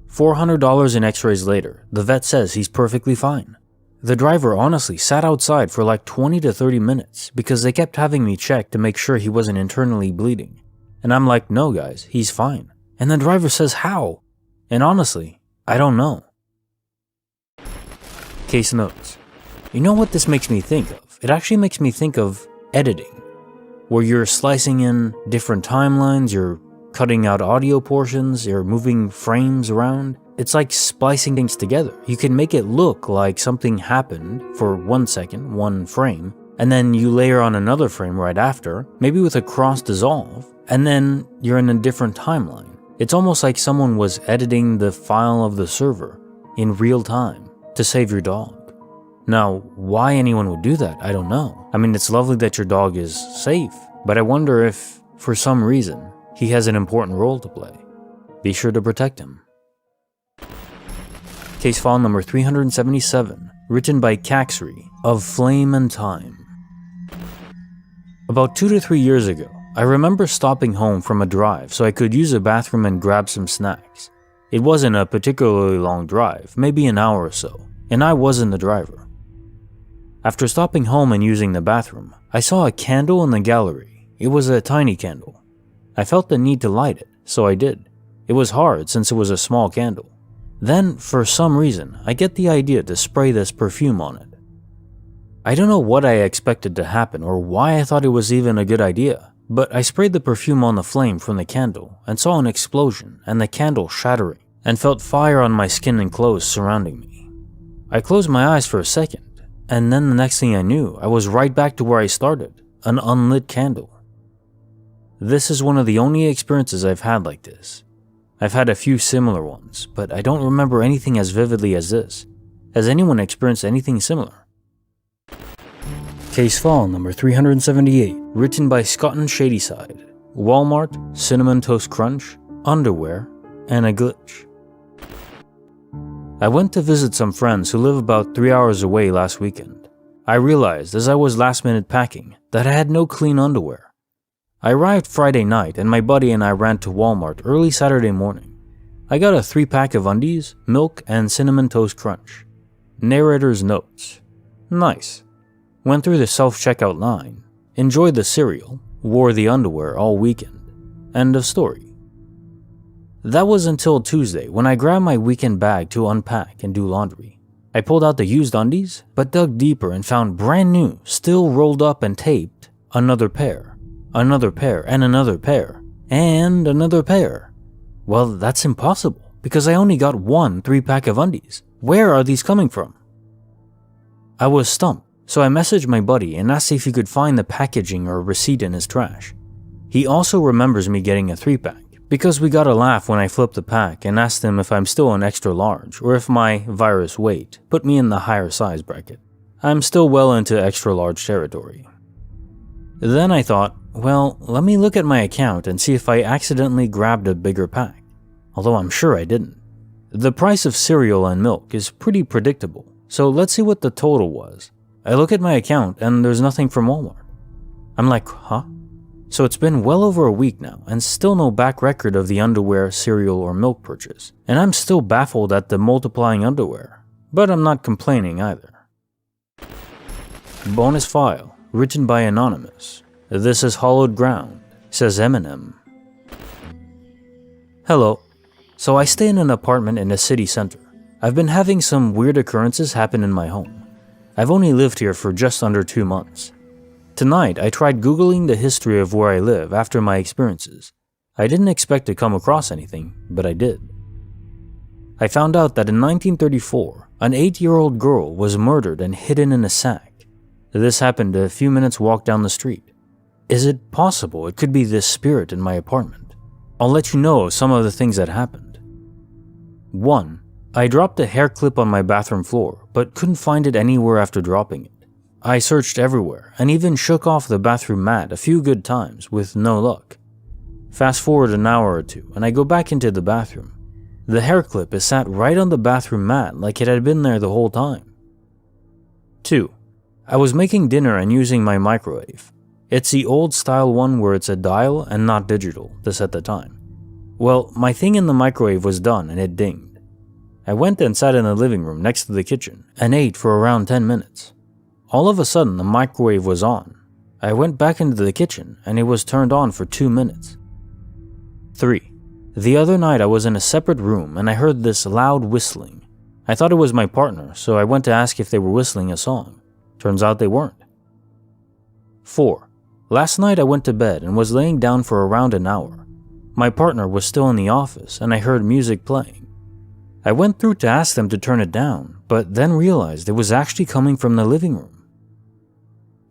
Speaker 1: $400 in x-rays later, the vet says he's perfectly fine. The driver honestly sat outside for like 20 to 30 minutes because they kept having me check to make sure he wasn't internally bleeding. And I'm like, no guys, he's fine. And the driver says how? And honestly, I don't know. Case notes. You know what this makes me think of? It actually makes me think of editing, where you're slicing in different timelines, you're cutting out audio portions, you're moving frames around. It's like splicing things together. You can make it look like something happened for 1 second, one frame, and then you layer on another frame right after, maybe with a cross dissolve, and then you're in a different timeline. It's almost like someone was editing the file of the server in real time to save your dog. Now, why anyone would do that, I don't know. I mean, it's lovely that your dog is safe, but I wonder if, for some reason, he has an important role to play. Be sure to protect him. Case file number 377, written by Caxry of Flame and Time. About 2 to 3 years ago, I remember stopping home from a drive so I could use a bathroom and grab some snacks. It wasn't a particularly long drive, maybe an hour or so, and I wasn't the driver. After stopping home and using the bathroom, I saw a candle in the gallery. It was a tiny candle. I felt the need to light it, so I did. It was hard since it was a small candle. Then, for some reason, I get the idea to spray this perfume on it. I don't know what I expected to happen or why I thought it was even a good idea, but I sprayed the perfume on the flame from the candle and saw an explosion and the candle shattering and felt fire on my skin and clothes surrounding me. I closed my eyes for a second, and then the next thing I knew, I was right back to where I started, an unlit candle. This is one of the only experiences I've had like this. I've had a few similar ones, but I don't remember anything as vividly as this. Has anyone experienced anything similar? Case file number 378, written by Scott and Shadyside. Walmart, Cinnamon Toast Crunch, underwear, and a glitch. I went to visit some friends who live about 3 hours away last weekend. I realized as I was last minute packing that I had no clean underwear. I arrived Friday night and my buddy and I ran to Walmart early Saturday morning. I got a 3-pack of undies, milk, and Cinnamon Toast Crunch. Narrator's notes. Nice. Went through the self-checkout line, enjoyed the cereal, wore the underwear all weekend. End of story. That was until Tuesday when I grabbed my weekend bag to unpack and do laundry. I pulled out the used undies, but dug deeper and found brand new, still rolled up and taped, another pair, and another pair, and another pair. Well, that's impossible, because I only got one 3-pack of undies. Where are these coming from? I was stumped, so I messaged my buddy and asked if he could find the packaging or receipt in his trash. He also remembers me getting a 3-pack, because we got a laugh when I flipped the pack and asked him if I'm still an extra large or if my virus weight put me in the higher size bracket. I'm still well into extra large territory. Then I thought, well, let me look at my account and see if I accidentally grabbed a bigger pack, although I'm sure I didn't. The price of cereal and milk is pretty predictable, so let's see what the total was. I look at my account and there's nothing from Walmart. I'm like, huh? So it's been well over a week now and still no back record of the underwear, cereal, or milk purchase, and I'm still baffled at the multiplying underwear, but I'm not complaining either. Bonus file, written by Anonymous. This is hallowed ground, says Eminem. Hello. So I stay in an apartment in the city center. I've been having some weird occurrences happen in my home. I've only lived here for just under 2 months. Tonight, I tried Googling the history of where I live after my experiences. I didn't expect to come across anything, but I did. I found out that in 1934, an 8-year-old girl was murdered and hidden in a sack. This happened a few minutes walk down the street. Is it possible it could be this spirit in my apartment? I'll let you know of some of the things that happened. 1. I dropped a hair clip on my bathroom floor, but couldn't find it anywhere after dropping it. I searched everywhere and even shook off the bathroom mat a few good times with no luck. Fast forward an hour or two and I go back into the bathroom. The hair clip is sat right on the bathroom mat like it had been there the whole time. 2. I was making dinner and using my microwave. It's the old style one where it's a dial and not digital to set the time. Well, my thing in the microwave was done and it dinged. I went and sat in the living room next to the kitchen and ate for around 10 minutes. All of a sudden, the microwave was on. I went back into the kitchen and it was turned on for 2 minutes. 3. The other night I was in a separate room and I heard this loud whistling. I thought it was my partner, so I went to ask if they were whistling a song. Turns out they weren't. 4. Last night I went to bed and was laying down for around an hour. My partner was still in the office and I heard music playing. I went through to ask them to turn it down, but then realized it was actually coming from the living room.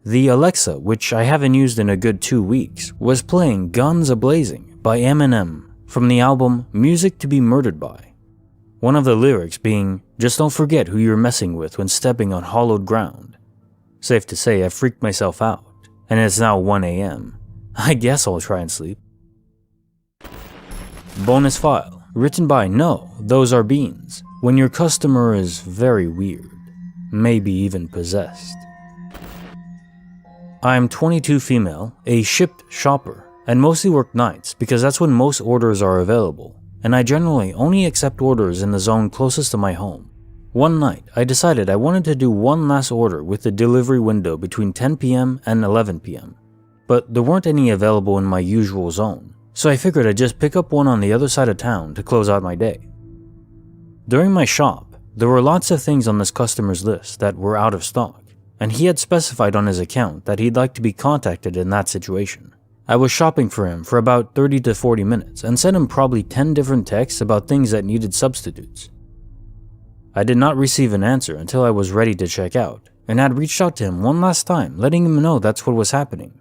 Speaker 1: The Alexa, which I haven't used in a good 2 weeks, was playing Guns A-Blazing by Eminem from the album Music to Be Murdered By. One of the lyrics being, "Just don't forget who you're messing with when stepping on hallowed ground." Safe to say I freaked myself out, and it's now 1 a.m. I guess I'll try and sleep. Bonus file, written by No, Those Are Beans, when your customer is very weird, maybe even possessed. I am 22 female, a shipped shopper, and mostly work nights because that's when most orders are available, and I generally only accept orders in the zone closest to my home. One night, I decided I wanted to do one last order with the delivery window between 10 p.m. and 11 p.m., but there weren't any available in my usual zone, so I figured I'd just pick up one on the other side of town to close out my day. During my shop, there were lots of things on this customer's list that were out of stock, and he had specified on his account that he'd like to be contacted in that situation. I was shopping for him for about 30 to 40 minutes and sent him probably 10 different texts about things that needed substitutes. I did not receive an answer until I was ready to check out, and had reached out to him one last time, letting him know that's what was happening.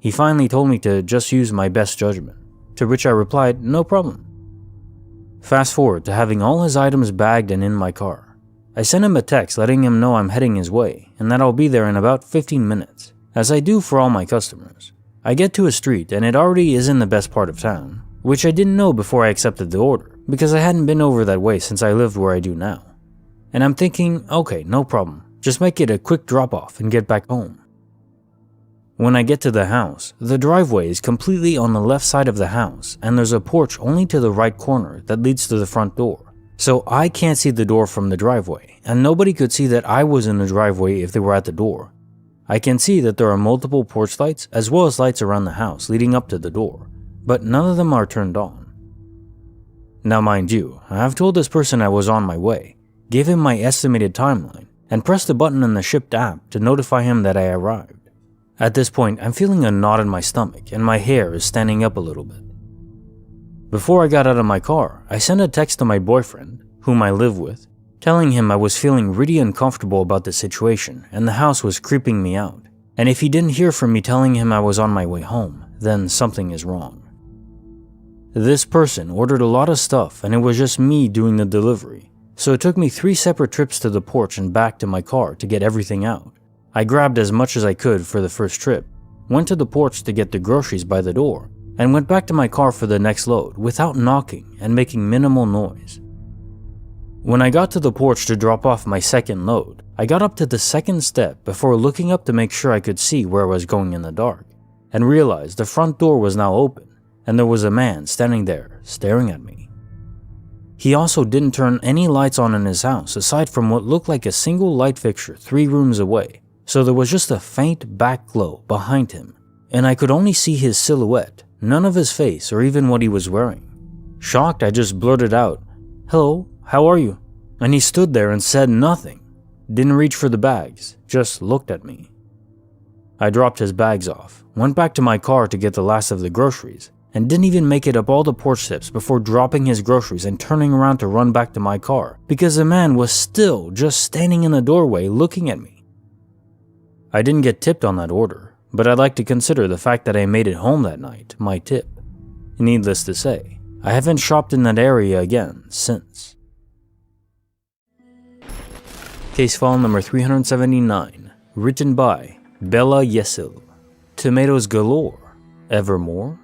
Speaker 1: He finally told me to just use my best judgment, to which I replied, no problem. Fast forward to having all his items bagged and in my car. I sent him a text letting him know I'm heading his way and that I'll be there in about 15 minutes, as I do for all my customers. I get to a street and it already is in the best part of town, which I didn't know before I accepted the order because I hadn't been over that way since I lived where I do now. And I'm thinking, okay, no problem, just make it a quick drop off and get back home. When I get to the house, the driveway is completely on the left side of the house and there's a porch only to the right corner that leads to the front door. So I can't see the door from the driveway, and nobody could see that I was in the driveway if they were at the door. I can see that there are multiple porch lights as well as lights around the house leading up to the door, but none of them are turned on. Now mind you, I have told this person I was on my way, gave him my estimated timeline, and pressed the button in the shipped app to notify him that I arrived. At this point, I'm feeling a knot in my stomach and my hair is standing up a little bit. Before I got out of my car, I sent a text to my boyfriend, whom I live with, telling him I was feeling really uncomfortable about the situation and the house was creeping me out, and if he didn't hear from me telling him I was on my way home, then something is wrong. This person ordered a lot of stuff and it was just me doing the delivery, so it took me 3 separate trips to the porch and back to my car to get everything out. I grabbed as much as I could for the first trip, went to the porch to get the groceries by the door, and went back to my car for the next load without knocking and making minimal noise. When I got to the porch to drop off my second load, I got up to the second step before looking up to make sure I could see where I was going in the dark, and realized the front door was now open and there was a man standing there staring at me. He also didn't turn any lights on in his house aside from what looked like a single light fixture 3 rooms away, so there was just a faint back glow behind him, and I could only see his silhouette, none of his face or even what he was wearing. Shocked, I just blurted out, "Hello, how are you?" And he stood there and said nothing, didn't reach for the bags, just looked at me. I dropped his bags off, went back to my car to get the last of the groceries, and didn't even make it up all the porch steps before dropping his groceries and turning around to run back to my car because the man was still just standing in the doorway looking at me. I didn't get tipped on that order, but I'd like to consider the fact that I made it home that night my tip. Needless to say, I haven't shopped in that area again since. Case file number 379, written by Bella Yesil. Tomatoes galore. Evermore?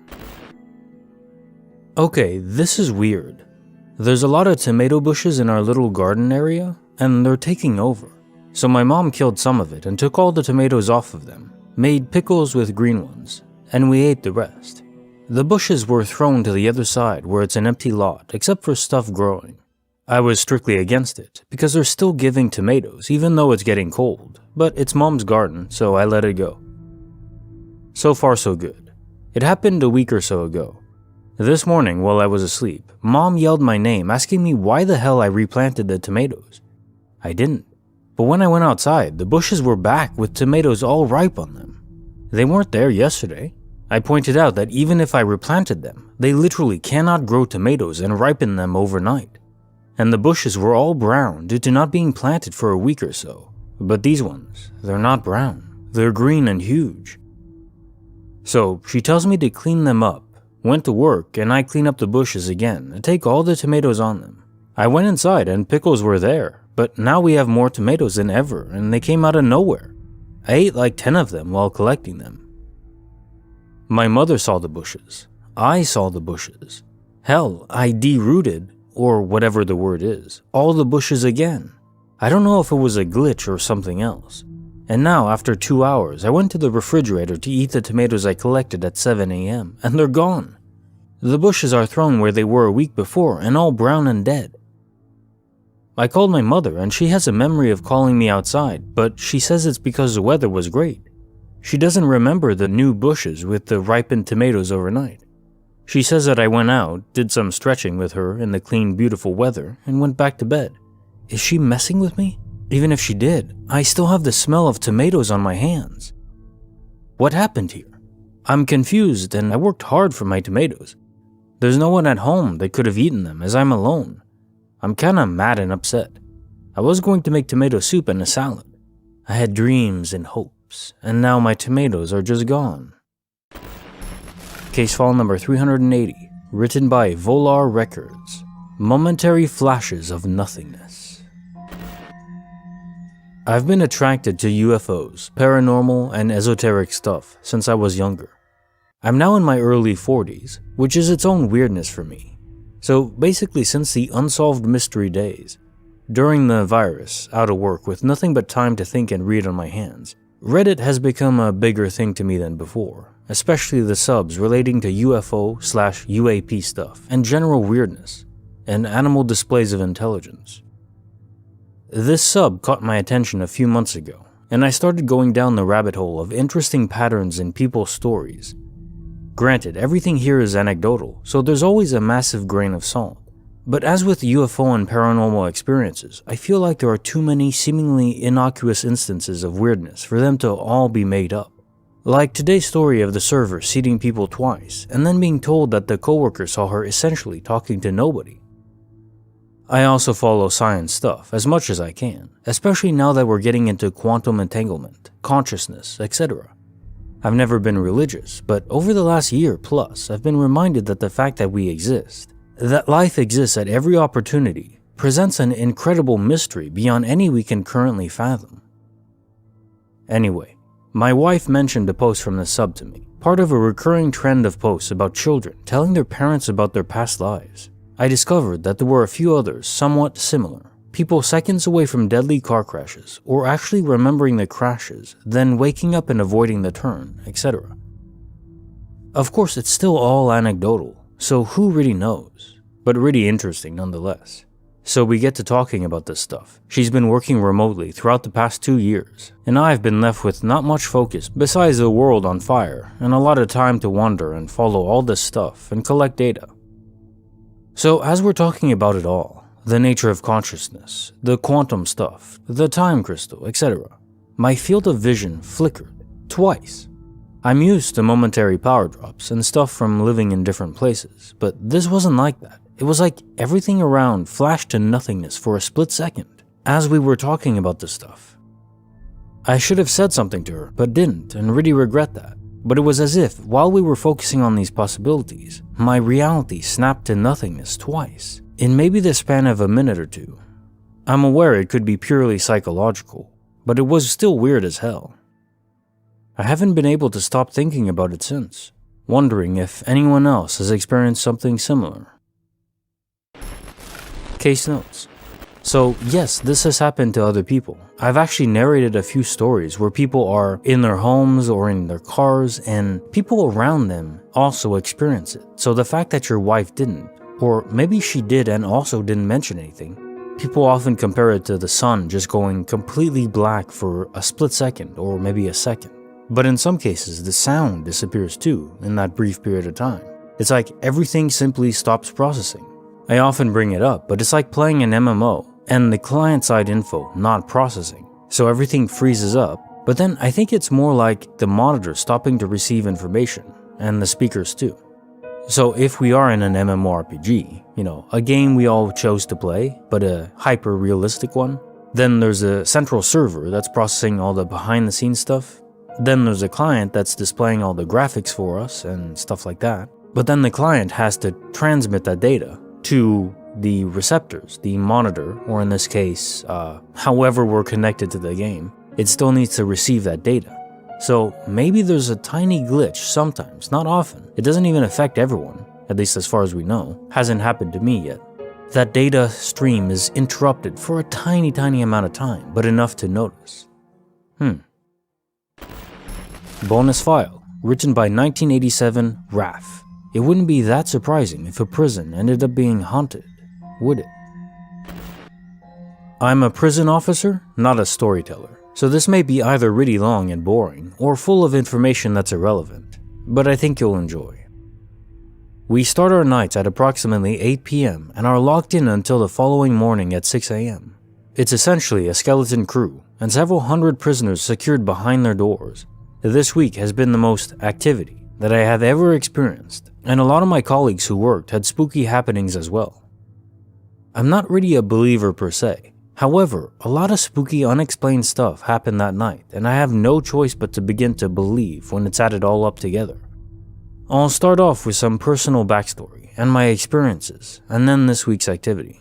Speaker 1: Okay, this is weird. There's a lot of tomato bushes in our little garden area, and they're taking over. So my mom killed some of it and took all the tomatoes off of them, made pickles with green ones, and we ate the rest. The bushes were thrown to the other side where it's an empty lot except for stuff growing. I was strictly against it because they're still giving tomatoes even though it's getting cold, but it's mom's garden so I let it go. So far so good. It happened a week or so ago. This morning while I was asleep, mom yelled my name asking me why the hell I replanted the tomatoes. I didn't. But when I went outside, the bushes were back with tomatoes all ripe on them. They weren't there yesterday. I pointed out that even if I replanted them, they literally cannot grow tomatoes and ripen them overnight. And the bushes were all brown due to not being planted for a week or so. But these ones, they're not brown. They're green and huge. So she tells me to clean them up, went to work, and I clean up the bushes again and take all the tomatoes on them. I went inside and pickles were there. But now we have more tomatoes than ever, and they came out of nowhere. I ate like 10 of them while collecting them. My mother saw the bushes. I saw the bushes. Hell, I derooted, or whatever the word is, all the bushes again. I don't know if it was a glitch or something else. And now, after 2 hours, I went to the refrigerator to eat the tomatoes I collected at 7 a.m., and they're gone. The bushes are thrown where they were a week before and all brown and dead. I called my mother and she has a memory of calling me outside, but she says it's because the weather was great. She doesn't remember the new bushes with the ripened tomatoes overnight. She says that I went out, did some stretching with her in the clean, beautiful weather, and went back to bed. Is she messing with me? Even if she did, I still have the smell of tomatoes on my hands. What happened here? I'm confused and I worked hard for my tomatoes. There's no one at home that could have eaten them as I'm alone. I'm kinda mad and upset. I was going to make tomato soup and a salad. I had dreams and hopes, and now my tomatoes are just gone. Case file number 380, written by Volar Records. Momentary flashes of nothingness. I've been attracted to UFOs, paranormal, and esoteric stuff since I was younger. I'm now in my early 40s, which is its own weirdness for me. So basically since the unsolved mystery days, during the virus, out of work with nothing but time to think and read on my hands, Reddit has become a bigger thing to me than before, especially the subs relating to UFO/UAP stuff and general weirdness, and animal displays of intelligence. This sub caught my attention a few months ago, and I started going down the rabbit hole of interesting patterns in people's stories. Granted, everything here is anecdotal, so there's always a massive grain of salt. But as with UFO and paranormal experiences, I feel like there are too many seemingly innocuous instances of weirdness for them to all be made up. Like today's story of the server seating people twice, and then being told that the coworker saw her essentially talking to nobody. I also follow science stuff as much as I can, especially now that we're getting into quantum entanglement, consciousness, etc. I've never been religious, but over the last year plus, I've been reminded that the fact that we exist, that life exists at every opportunity, presents an incredible mystery beyond any we can currently fathom. Anyway, my wife mentioned a post from the sub to me, part of a recurring trend of posts about children telling their parents about their past lives. I discovered that there were a few others somewhat similar. People seconds away from deadly car crashes, or actually remembering the crashes, then waking up and avoiding the turn, etc. Of course, it's still all anecdotal, so who really knows? But really interesting nonetheless. So we get to talking about this stuff. She's been working remotely throughout the past 2 years, and I've been left with not much focus besides the world on fire, and a lot of time to wander and follow all this stuff and collect data. So as we're talking about it all, the nature of consciousness, the quantum stuff, the time crystal, etc., my field of vision flickered twice. I'm used to momentary power drops and stuff from living in different places, but this wasn't like that. It was like everything around flashed to nothingness for a split second as we were talking about this stuff. I should have said something to her, but didn't, and really regret that. But it was as if, while we were focusing on these possibilities, my reality snapped to nothingness twice, in maybe the span of a minute or two. I'm aware it could be purely psychological, but it was still weird as hell. I haven't been able to stop thinking about it since, wondering if anyone else has experienced something similar. Case notes. So yes, this has happened to other people. I've actually narrated a few stories where people are in their homes or in their cars and people around them also experience it. So the fact that your wife didn't, or maybe she did and also didn't mention anything, people often compare it to the sun just going completely black for a split second or maybe a second. But in some cases, the sound disappears too in that brief period of time. It's like everything simply stops processing. I often bring it up, but it's like playing an MMO and the client-side info not processing, so everything freezes up. But then I think it's more like the monitor stopping to receive information, and the speakers too. So if we are in an MMORPG, a game we all chose to play, but a hyper-realistic one, then there's a central server that's processing all the behind-the-scenes stuff. Then there's a client that's displaying all the graphics for us and stuff like that. But then the client has to transmit that data to the receptors, the monitor, or in this case, however we're connected to the game. It still needs to receive that data. So maybe there's a tiny glitch sometimes, not often. It doesn't even affect everyone, at least as far as we know. Hasn't happened to me yet. That data stream is interrupted for a tiny amount of time, but enough to notice. Bonus file, written by 1987 Raph. It wouldn't be that surprising if a prison ended up being haunted, would it? I'm a prison officer, not a storyteller, so this may be either really long and boring or full of information that's irrelevant, but I think you'll enjoy. We start our nights at approximately 8 p.m. and are locked in until the following morning at 6 a.m. It's essentially a skeleton crew and several hundred prisoners secured behind their doors. This week has been the most activity that I have ever experienced, and a lot of my colleagues who worked had spooky happenings as well. I'm not really a believer per se. However, a lot of spooky unexplained stuff happened that night, and I have no choice but to begin to believe when it's added all up together. I'll start off with some personal backstory and my experiences, and then this week's activity.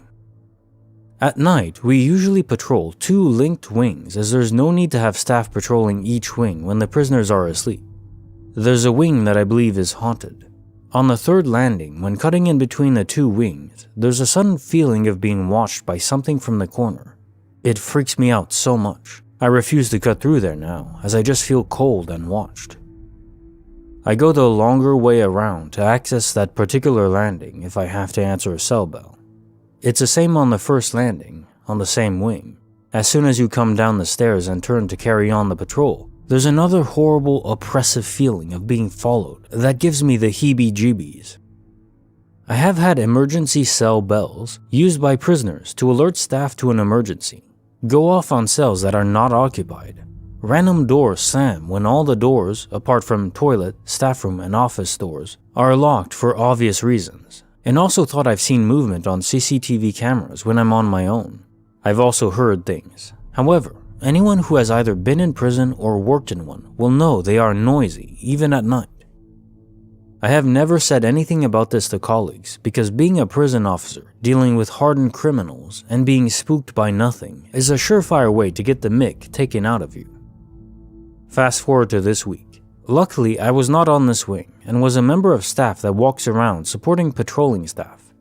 Speaker 1: At night, we usually patrol 2 linked wings as there's no need to have staff patrolling each wing when the prisoners are asleep. There's a wing that I believe is haunted. On the 3rd landing, when cutting in between the 2 wings, there's a sudden feeling of being watched by something from the corner. It freaks me out so much. I refuse to cut through there now, as I just feel cold and watched. I go the longer way around to access that particular landing if I have to answer a cell bell. It's the same on the 1st landing, on the same wing. As soon as you come down the stairs and turn to carry on the patrol, there's another horrible, oppressive feeling of being followed that gives me the heebie-jeebies. I have had emergency cell bells used by prisoners to alert staff to an emergency, go off on cells that are not occupied. Random doors slam when all the doors, apart from toilet, staff room, and office doors, are locked for obvious reasons, and also thought I've seen movement on CCTV cameras when I'm on my own. I've also heard things. However, anyone who has either been in prison or worked in one will know they are noisy, even at night. I have never said anything about this to colleagues because being a prison officer, dealing with hardened criminals, and being spooked by nothing is a surefire way to get the mick taken out of you. Fast forward to this week. Luckily, I was not on this wing and was a member of staff that walks around supporting patrolling staff.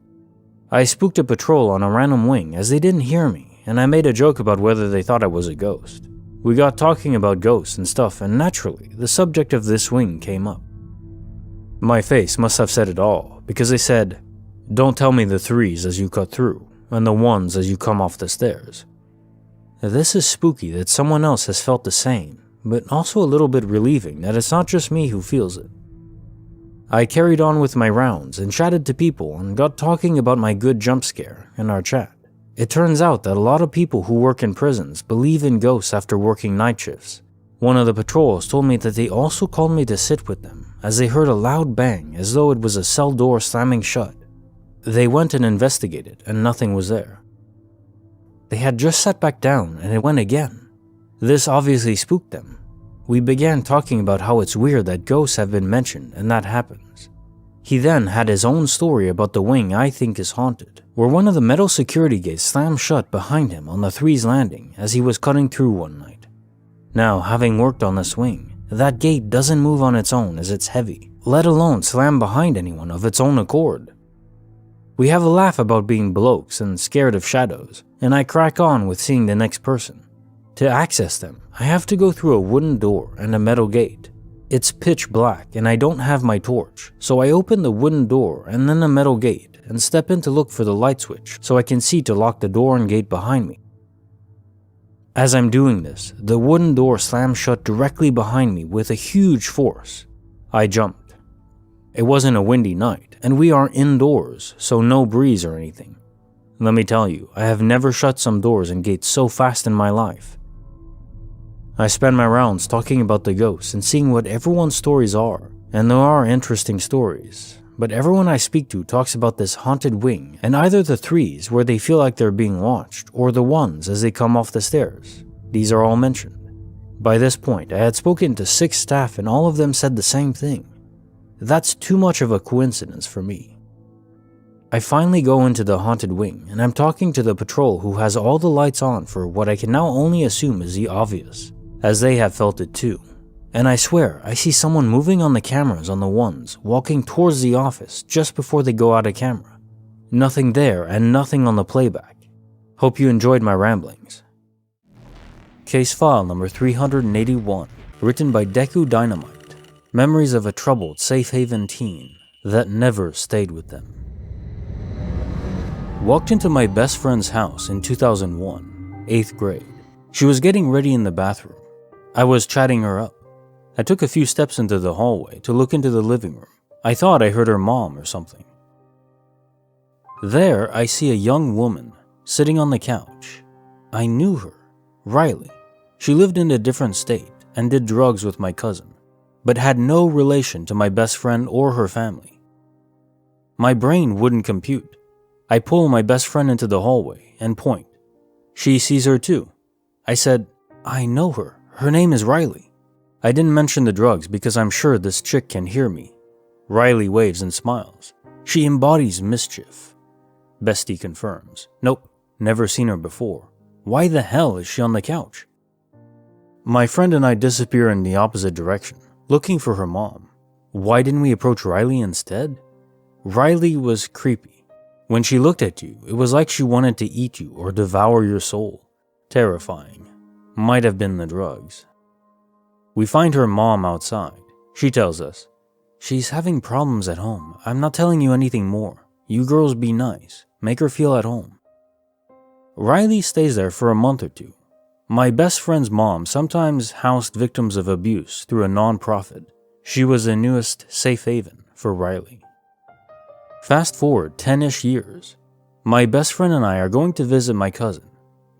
Speaker 1: I spooked a patrol on a random wing as they didn't hear me, and I made a joke about whether they thought I was a ghost. We got talking about ghosts and stuff, and naturally, the subject of this wing came up. My face must have said it all, because they said, "Don't tell me the 3s as you cut through, and the 1s as you come off the stairs." This is spooky that someone else has felt the same, but also a little bit relieving that it's not just me who feels it. I carried on with my rounds and chatted to people and got talking about my good jump scare in our chat. It turns out that a lot of people who work in prisons believe in ghosts after working night shifts. One of the patrols told me that they also called me to sit with them as they heard a loud bang as though it was a cell door slamming shut. They went and investigated and nothing was there. They had just sat back down and it went again. This obviously spooked them. We began talking about how it's weird that ghosts have been mentioned and that happens. He then had his own story about the wing I think is haunted, where one of the metal security gates slammed shut behind him on the 3's landing as he was cutting through one night. Now, having worked on this wing, that gate doesn't move on its own as it's heavy, let alone slam behind anyone of its own accord. We have a laugh about being blokes and scared of shadows, and I crack on with seeing the next person. To access them, I have to go through a wooden door and a metal gate. It's pitch black and I don't have my torch, so I open the wooden door and then the metal gate and step in to look for the light switch so I can see to lock the door and gate behind me. As I'm doing this, the wooden door slams shut directly behind me with a huge force. I jumped. It wasn't a windy night, and we are indoors, so no breeze or anything. Let me tell you, I have never shut some doors and gates so fast in my life. I spend my rounds talking about the ghosts and seeing what everyone's stories are, and there are interesting stories, but everyone I speak to talks about this haunted wing and either the 3s where they feel like they're being watched or the 1s as they come off the stairs. These are all mentioned. By this point, I had spoken to 6 staff and all of them said the same thing. That's too much of a coincidence for me. I finally go into the haunted wing and I'm talking to the patrol who has all the lights on for what I can now only assume is the obvious, as they have felt it too. And I swear I see someone moving on the cameras on the 1s walking towards the office just before they go out of camera. Nothing there and nothing on the playback. Hope you enjoyed my ramblings. Case file number 381, written by Deku Dynamite. Memories of a troubled safe haven teen that never stayed with them. Walked into my best friend's house in 2001, 8th grade. She was getting ready in the bathroom. I was chatting her up. I took a few steps into the hallway to look into the living room. I thought I heard her mom or something. There, I see a young woman sitting on the couch. I knew her, Riley. She lived in a different state and did drugs with my cousin, but had no relation to my best friend or her family. My brain wouldn't compute. I pull my best friend into the hallway and point. She sees her too. I said, I know her. Her name is Riley. I didn't mention the drugs because I'm sure this chick can hear me. Riley waves and smiles. She embodies mischief. Bestie confirms. Nope, never seen her before. Why the hell is she on the couch? My friend and I disappear in the opposite direction, looking for her mom. Why didn't we approach Riley instead? Riley was creepy. When she looked at you, it was like she wanted to eat you or devour your soul. Terrifying. Might have been the drugs. We find her mom outside. She tells us, she's having problems at home. I'm not telling you anything more. You girls be nice. Make her feel at home. Riley stays there for a month or two. My best friend's mom sometimes housed victims of abuse through a non-profit. She was the newest safe haven for Riley. Fast forward 10-ish years. My best friend and I are going to visit my cousin.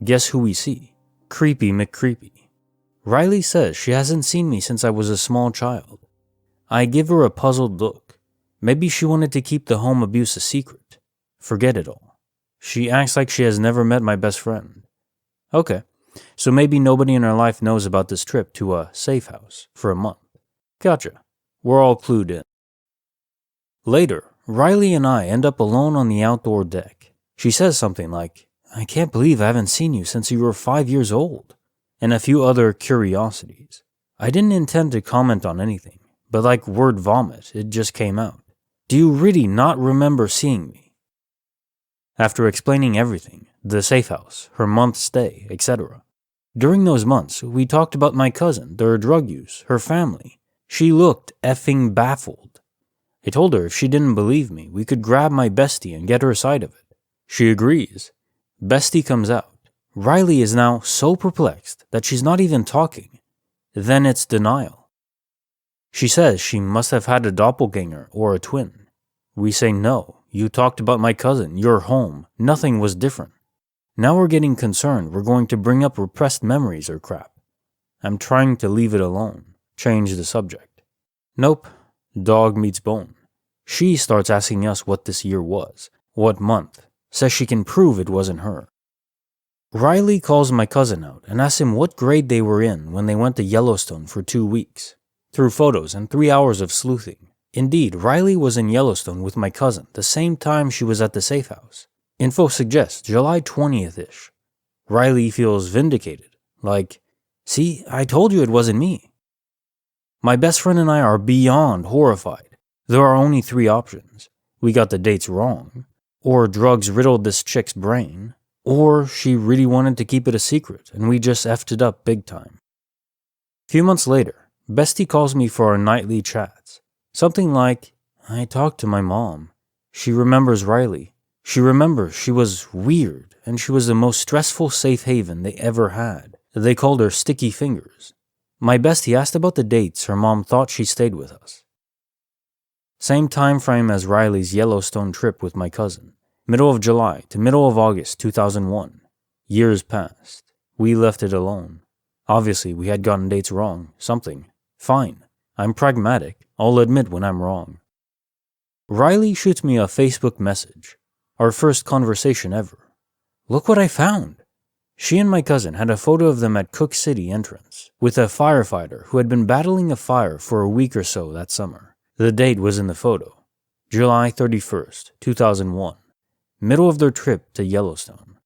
Speaker 1: Guess who we see? Creepy McCreepy. Riley says she hasn't seen me since I was a small child. I give her a puzzled look. Maybe she wanted to keep the home abuse a secret. Forget it all. She acts like she has never met my best friend. Okay, so maybe nobody in her life knows about this trip to a safe house for a month. Gotcha. We're all clued in. Later, Riley and I end up alone on the outdoor deck. She says something like, I can't believe I haven't seen you since you were 5 years old, and a few other curiosities. I didn't intend to comment on anything, but like word vomit, it just came out. Do you really not remember seeing me? After explaining everything, the safe house, her month's stay, etc. During those months, we talked about my cousin, their drug use, her family. She looked effing baffled. I told her if she didn't believe me, we could grab my bestie and get her side of it. She agrees. Bestie comes out. Riley is now so perplexed that she's not even talking. Then it's denial. She says she must have had a doppelganger or a twin. We say no, you talked about my cousin, your home, nothing was different. Now we're getting concerned we're going to bring up repressed memories or crap. I'm trying to leave it alone, change the subject. Nope. Dog meets bone. She starts asking us what this year was, what month, says she can prove it wasn't her. Riley calls my cousin out and asks him what grade they were in when they went to Yellowstone for 2 weeks. Through photos and 3 hours of sleuthing. Indeed, Riley was in Yellowstone with my cousin the same time she was at the safe house. Info suggests July 20th-ish. Riley feels vindicated, like, see, I told you it wasn't me. My best friend and I are beyond horrified. There are only 3 options. We got the dates wrong, or drugs riddled this chick's brain, or she really wanted to keep it a secret and we just effed it up big time. A few months later, Bestie calls me for our nightly chats. Something like, I talked to my mom. She remembers Riley. She remembers she was weird and she was the most stressful safe haven they ever had. They called her Sticky Fingers. My bestie asked about the dates her mom thought she stayed with us. Same time frame as Riley's Yellowstone trip with my cousin. Middle of July to middle of August 2001. Years passed. We left it alone. Obviously, we had gotten dates wrong. Something. Fine. I'm pragmatic. I'll admit when I'm wrong. Riley shoots me a Facebook message. Our first conversation ever. Look what I found. She and my cousin had a photo of them at Cook City entrance, with a firefighter who had been battling a fire for a week or so that summer. The date was in the photo. July 31st, 2001. Middle of their trip to Yellowstone.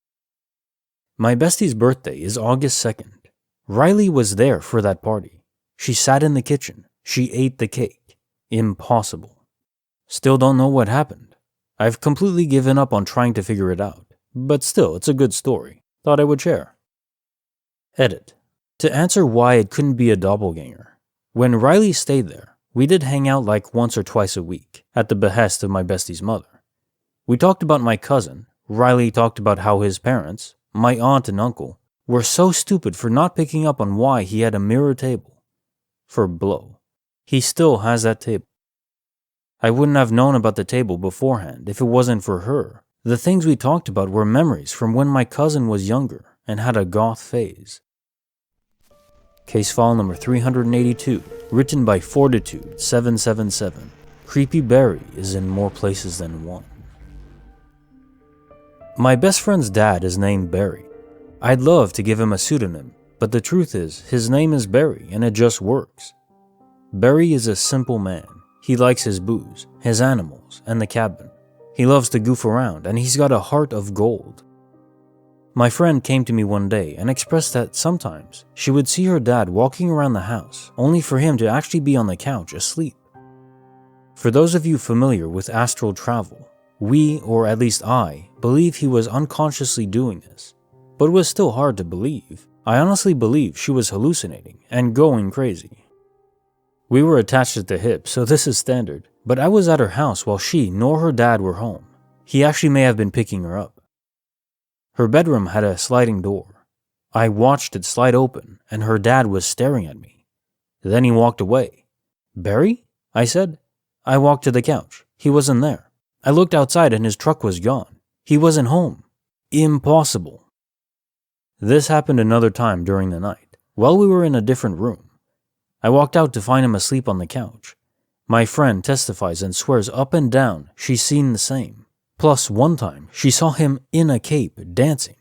Speaker 1: My bestie's birthday is August 2nd. Riley was there for that party. She sat in the kitchen. She ate the cake. Impossible. Still don't know what happened. I've completely given up on trying to figure it out, but still, it's a good story. Thought I would share. Edit. To answer why it couldn't be a doppelganger. When Riley stayed there, we did hang out like once or twice a week, at the behest of my bestie's mother. We talked about my cousin. Riley talked about how his parents, my aunt and uncle, were so stupid for not picking up on why he had a mirror table. For blow. He still has that table. I wouldn't have known about the table beforehand if it wasn't for her. The things we talked about were memories from when my cousin was younger and had a goth phase. Case file number 382, written by Fortitude 777. Creepy Barry is in more places than one. My best friend's dad is named Barry. I'd love to give him a pseudonym, but the truth is, his name is Barry and it just works. Barry is a simple man. He likes his booze, his animals, and the cabin. He loves to goof around, and he's got a heart of gold. My friend came to me one day and expressed that sometimes she would see her dad walking around the house, only for him to actually be on the couch asleep. For those of you familiar with astral travel, we, or at least I, believe he was unconsciously doing this, but it was still hard to believe. I honestly believe she was hallucinating and going crazy. We were attached at the hip, so this is standard, but I was at her house while she nor her dad were home. He actually may have been picking her up. Her bedroom had a sliding door. I watched it slide open, and her dad was staring at me. Then he walked away. "Barry?" I said. I walked to the couch. He wasn't there. I looked outside and his truck was gone. He wasn't home. Impossible. This happened another time during the night, while we were in a different room. I walked out to find him asleep on the couch. My friend testifies and swears up and down she's seen the same. Plus, one time, she saw him in a cape dancing.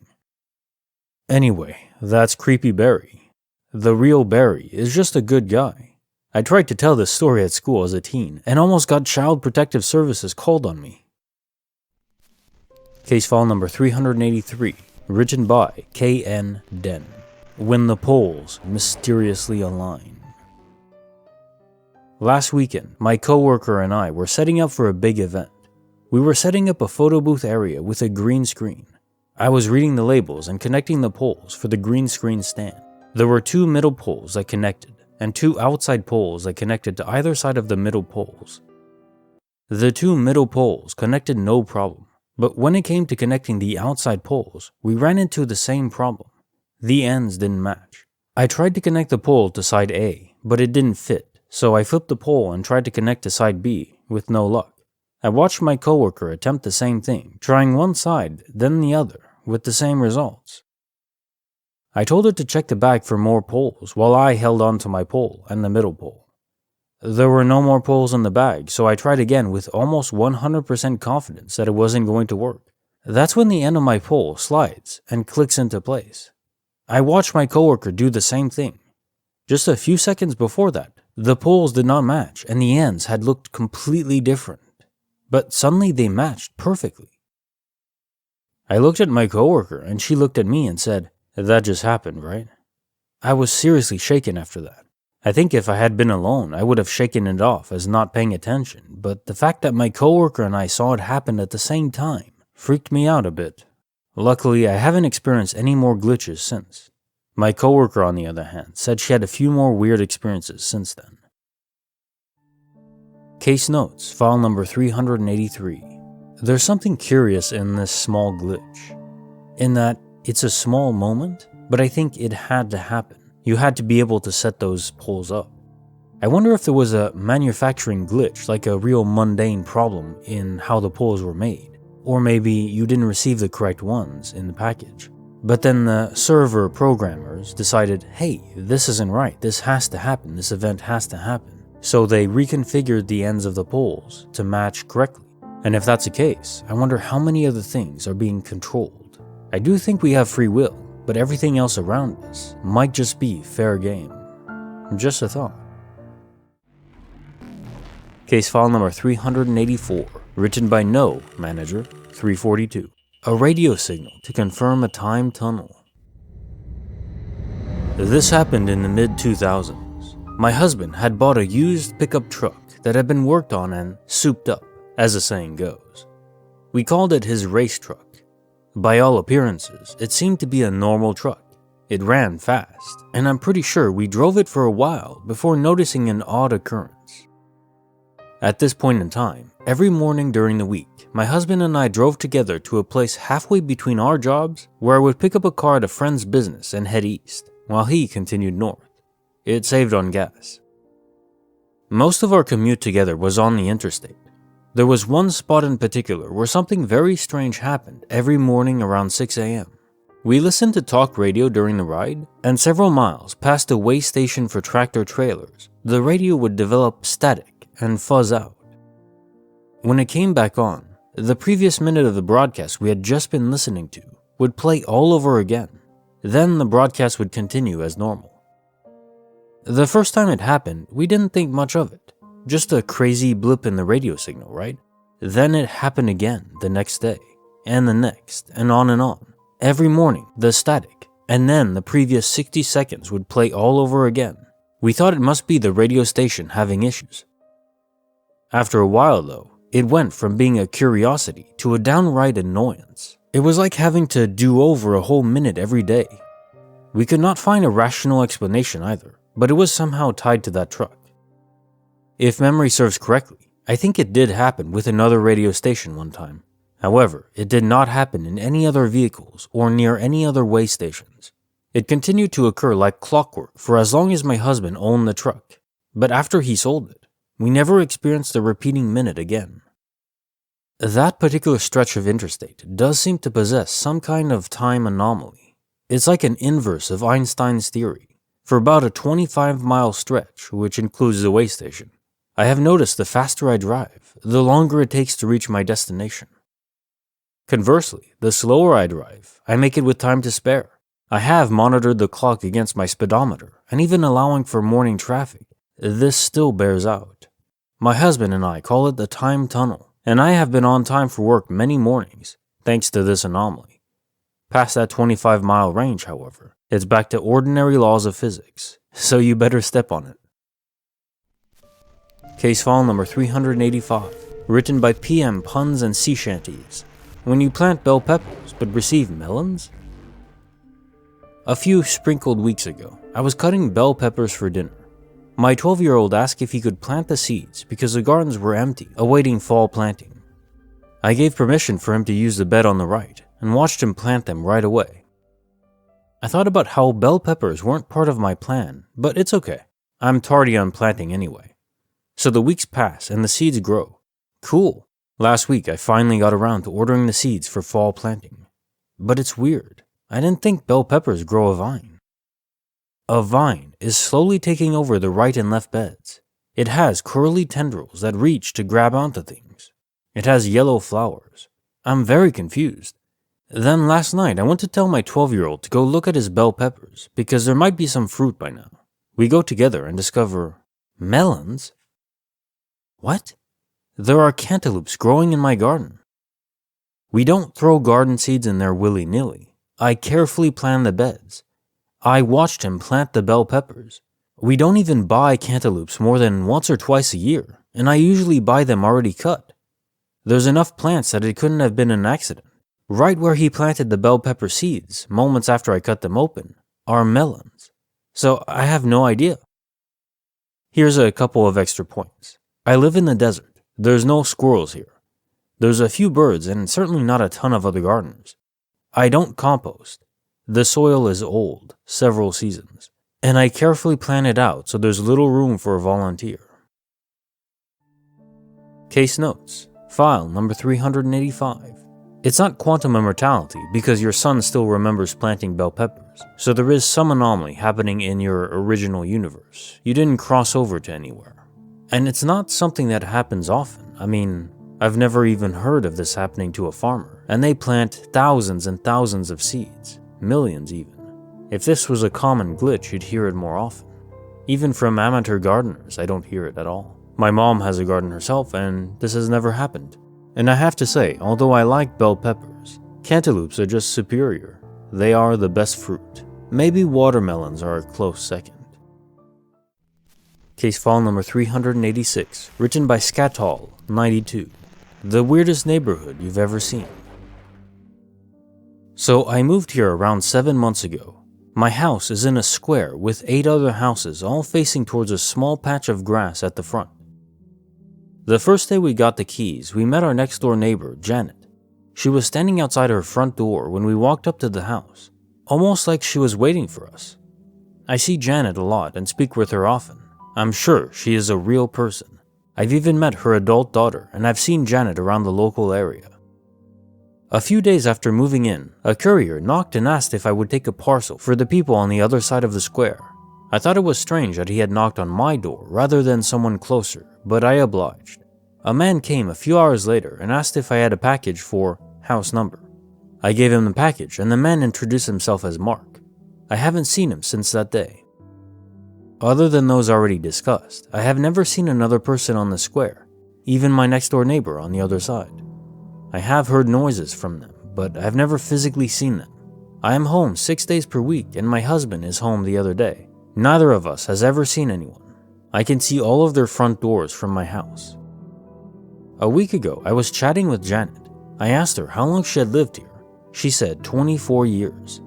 Speaker 1: Anyway, that's Creepy Barry. The real Barry is just a good guy. I tried to tell this story at school as a teen and almost got Child Protective Services called on me. Case file number 383, written by K.N. Den. When the poles mysteriously align. Last weekend, my coworker and I were setting up for a big event. We were setting up a photo booth area with a green screen. I was reading the labels and connecting the poles for the green screen stand. There were 2 middle poles that connected, and 2 outside poles that connected to either side of the middle poles. The 2 middle poles connected no problem, but when it came to connecting the outside poles, we ran into the same problem. The ends didn't match. I tried to connect the pole to side A, but it didn't fit. So I flipped the pole and tried to connect to side B, with no luck. I watched my coworker attempt the same thing, trying one side, then the other, with the same results. I told her to check the bag for more poles while I held on to my pole and the middle pole. There were no more poles in the bag, so I tried again with almost 100% confidence that it wasn't going to work. That's when the end of my pole slides and clicks into place. I watched my coworker do the same thing. Just a few seconds before that, the poles did not match and the ends had looked completely different, but suddenly they matched perfectly. I looked at my coworker and she looked at me and said, "That just happened, right?" I was seriously shaken after that. I think if I had been alone, I would have shaken it off as not paying attention, but the fact that my coworker and I saw it happen at the same time freaked me out a bit. Luckily, I haven't experienced any more glitches since. My coworker, on the other hand, said she had a few more weird experiences since then. Case notes, file number 383. There's something curious in this small glitch, in that it's a small moment, but I think it had to happen. You had to be able to set those poles up. I wonder if there was a manufacturing glitch, like a real mundane problem in how the poles were made, or maybe you didn't receive the correct ones in the package. But then the server programmers decided, hey, this isn't right, this has to happen, this event has to happen. So they reconfigured the ends of the poles to match correctly. And if that's the case, I wonder how many other things are being controlled. I do think we have free will, but everything else around us might just be fair game. Just a thought. Case file number 384, written by No Manager 342. A radio signal to confirm a time tunnel. This happened in the mid-2000s. My husband had bought a used pickup truck that had been worked on and souped up, as the saying goes. We called it his race truck. By all appearances, it seemed to be a normal truck. It ran fast, and I'm pretty sure we drove it for a while before noticing an odd occurrence. At this point in time, every morning during the week, my husband and I drove together to a place halfway between our jobs where I would pick up a car at a friend's business and head east, while he continued north. It saved on gas. Most of our commute together was on the interstate. There was one spot in particular where something very strange happened every morning around 6 a.m. We listened to talk radio during the ride, and several miles past a way station for tractor trailers, the radio would develop static and fuzz out. When it came back on, the previous minute of the broadcast we had just been listening to would play all over again. Then the broadcast would continue as normal. The first time it happened, we didn't think much of it. Just a crazy blip in the radio signal, right? Then it happened again the next day, and the next, and on. Every morning, the static, and then the previous 60 seconds would play all over again. We thought it must be the radio station having issues. After a while though, it went from being a curiosity to a downright annoyance. It was like having to do over a whole minute every day. We could not find a rational explanation either, but it was somehow tied to that truck. If memory serves correctly, I think it did happen with another radio station one time. However, it did not happen in any other vehicles or near any other way stations. It continued to occur like clockwork for as long as my husband owned the truck, but after he sold it, we never experienced a repeating minute again. That particular stretch of interstate does seem to possess some kind of time anomaly. It's like an inverse of Einstein's theory. For about a 25-mile stretch, which includes the way station, I have noticed the faster I drive, the longer it takes to reach my destination. Conversely, the slower I drive, I make it with time to spare. I have monitored the clock against my speedometer, and even allowing for morning traffic, this still bears out. My husband and I call it the time tunnel, and I have been on time for work many mornings, thanks to this anomaly. Past that 25-mile range, however, it's back to ordinary laws of physics, so you better step on it. Case file number 385, written by PM Puns and Sea Shanties. When you plant bell peppers but receive melons? A few sprinkled weeks ago, I was cutting bell peppers for dinner. My 12-year-old asked if he could plant the seeds because the gardens were empty, awaiting fall planting. I gave permission for him to use the bed on the right and watched him plant them right away. I thought about how bell peppers weren't part of my plan, but it's okay. I'm tardy on planting anyway. So the weeks pass and the seeds grow. Cool. Last week I finally got around to ordering the seeds for fall planting. But it's weird. I didn't think bell peppers grow a vine. A vine is slowly taking over the right and left beds. It has curly tendrils that reach to grab onto things. It has yellow flowers. I'm very confused. Then last night I went to tell my 12-year-old to go look at his bell peppers because there might be some fruit by now. We go together and discover melons? What? There are cantaloupes growing in my garden. We don't throw garden seeds in there willy-nilly. I carefully plan the beds. I watched him plant the bell peppers. We don't even buy cantaloupes more than once or twice a year, and I usually buy them already cut. There's enough plants that it couldn't have been an accident. Right where he planted the bell pepper seeds, moments after I cut them open, are melons. So I have no idea. Here's a couple of extra points. I live in the desert. There's no squirrels here. There's a few birds and certainly not a ton of other gardeners. I don't compost. The soil is old, several seasons, and I carefully plan it out so there's little room for a volunteer. Case notes, file number 385. It's not quantum immortality because your son still remembers planting bell peppers, so there is some anomaly happening in your original universe. You didn't cross over to anywhere. And it's not something that happens often. I mean, I've never even heard of this happening to a farmer, and they plant thousands and thousands of seeds, millions even. If this was a common glitch, you'd hear it more often. Even from amateur gardeners, I don't hear it at all. My mom has a garden herself, and this has never happened. And I have to say, although I like bell peppers, cantaloupes are just superior. They are the best fruit. Maybe watermelons are a close second. Case file number 386, written by Scatall, 92. The weirdest neighborhood you've ever seen. So I moved here around 7 months ago. My house is in a square with 8 other houses all facing towards a small patch of grass at the front. The first day we got the keys, we met our next door neighbor, Janet. She was standing outside her front door when we walked up to the house, almost like she was waiting for us. I see Janet a lot and speak with her often. I'm sure she is a real person. I've even met her adult daughter, and I've seen Janet around the local area. A few days after moving in, a courier knocked and asked if I would take a parcel for the people on the other side of the square. I thought it was strange that he had knocked on my door rather than someone closer, but I obliged. A man came a few hours later and asked if I had a package for house number. I gave him the package, and the man introduced himself as Mark. I haven't seen him since that day. Other than those already discussed, I have never seen another person on the square, even my next door neighbor on the other side. I have heard noises from them, but I've never physically seen them. I am home 6 days per week, and my husband is home the other day. Neither of us has ever seen anyone. I can see all of their front doors from my house. A week ago, I was chatting with Janet. I asked her how long she had lived here. She said 24 years.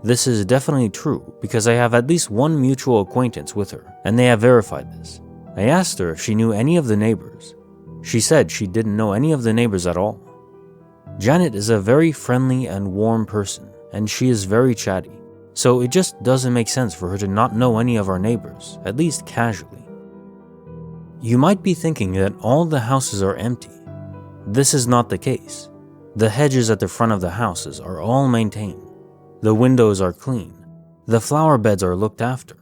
Speaker 1: This is definitely true because I have at least one mutual acquaintance with her, and they have verified this. I asked her if she knew any of the neighbors. She said she didn't know any of the neighbors at all. Janet is a very friendly and warm person, and she is very chatty, so it just doesn't make sense for her to not know any of our neighbors, at least casually. You might be thinking that all the houses are empty. This is not the case. The hedges at the front of the houses are all maintained. The windows are clean. The flower beds are looked after.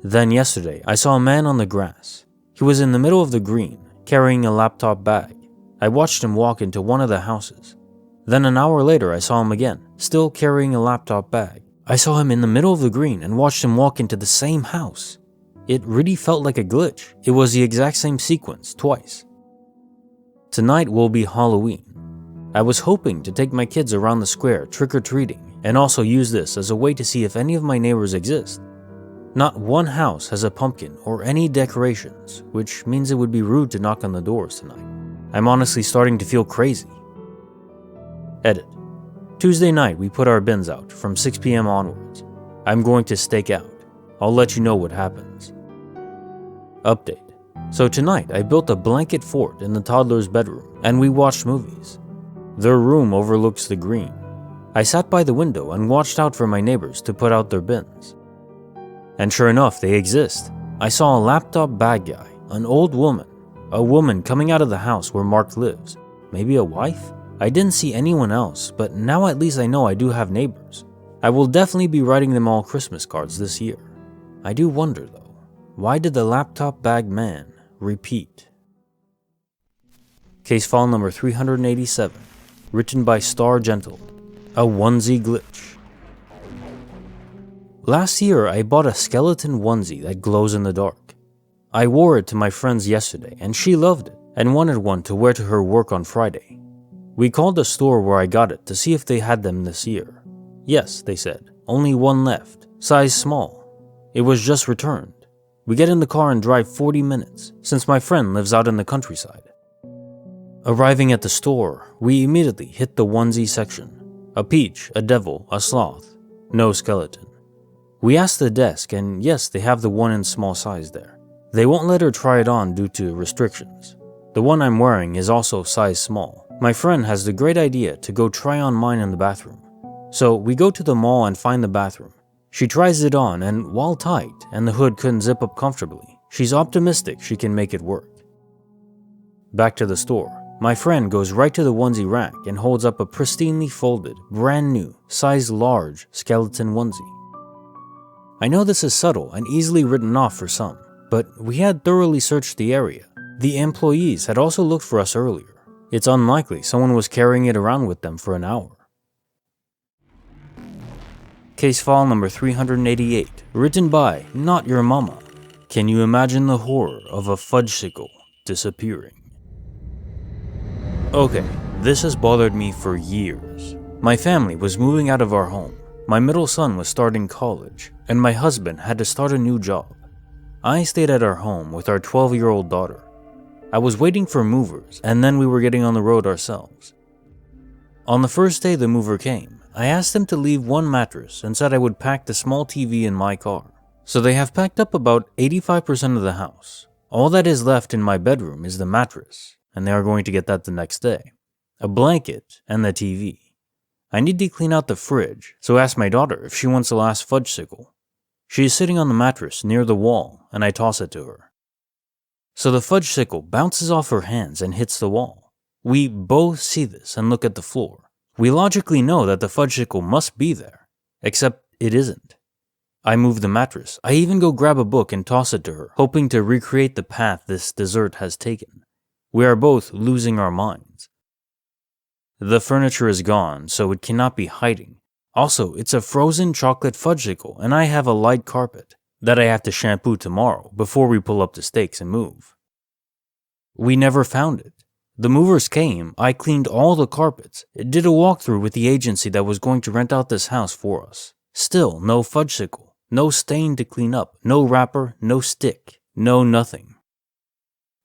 Speaker 1: Then yesterday, I saw a man on the grass. He was in the middle of the green, carrying a laptop bag. I watched him walk into one of the houses. Then an hour later, I saw him again, still carrying a laptop bag. I saw him in the middle of the green and watched him walk into the same house. It really felt like a glitch. It was the exact same sequence, twice. Tonight will be Halloween. I was hoping to take my kids around the square trick-or-treating and also use this as a way to see if any of my neighbors exist. Not one house has a pumpkin or any decorations, which means it would be rude to knock on the doors tonight. I'm honestly starting to feel crazy. Edit. Tuesday night we put our bins out from 6 p.m. onwards. I'm going to stake out. I'll let you know what happens. Update. So tonight I built a blanket fort in the toddler's bedroom and we watched movies. Their room overlooks the green. I sat by the window and watched out for my neighbors to put out their bins. And sure enough, they exist. I saw a laptop bag guy, an old woman, a woman coming out of the house where Mark lives. Maybe a wife? I didn't see anyone else, but now at least I know I do have neighbors. I will definitely be writing them all Christmas cards this year. I do wonder though, why did the laptop bag man repeat? Case file number 387, written by Star Gentle, a onesie glitch. Last year, I bought a skeleton onesie that glows in the dark. I wore it to my friends yesterday, and she loved it and wanted one to wear to her work on Friday. We called the store where I got it to see if they had them this year. Yes, they said, only one left, size small. It was just returned. We get in the car and drive 40 minutes, since my friend lives out in the countryside. Arriving at the store, we immediately hit the onesie section. A peach, a devil, a sloth, no skeleton. We asked the desk, and yes, they have the one in small size there. They won't let her try it on due to restrictions. The one I'm wearing is also size small. My friend has the great idea to go try on mine in the bathroom. So we go to the mall and find the bathroom. She tries it on, and while tight and the hood couldn't zip up comfortably, she's optimistic she can make it work. Back to the store. My friend goes right to the onesie rack and holds up a pristinely folded, brand new, size large skeleton onesie. I know this is subtle and easily written off for some, but we had thoroughly searched the area. The employees had also looked for us earlier. It's unlikely someone was carrying it around with them for an hour. Case file number 388, written by Not Your Mama. Can you imagine the horror of a Fudgesicle disappearing? Okay, this has bothered me for years. My family was moving out of our home. My middle son was starting college, and my husband had to start a new job. I stayed at our home with our 12-year-old daughter. I was waiting for movers, and then we were getting on the road ourselves. On the first day the mover came, I asked them to leave one mattress and said I would pack the small TV in my car. So they have packed up about 85% of the house. All that is left in my bedroom is the mattress, and they are going to get that the next day. A blanket and the TV. I need to clean out the fridge, so I asked my daughter if she wants the last Fudgesicle. She is sitting on the mattress near the wall, and I toss it to her. So the Fudgesicle bounces off her hands and hits the wall. We both see this and look at the floor. We logically know that the Fudgesicle must be there, except it isn't. I move the mattress. I even go grab a book and toss it to her, hoping to recreate the path this dessert has taken. We are both losing our minds. The furniture is gone, so it cannot be hiding. Also, it's a frozen chocolate Fudgesicle, and I have a light carpet that I have to shampoo tomorrow before we pull up the stakes and move. We never found it. The movers came, I cleaned all the carpets, did a walkthrough with the agency that was going to rent out this house for us. Still, no Fudgesicle, no stain to clean up, no wrapper, no stick, no nothing.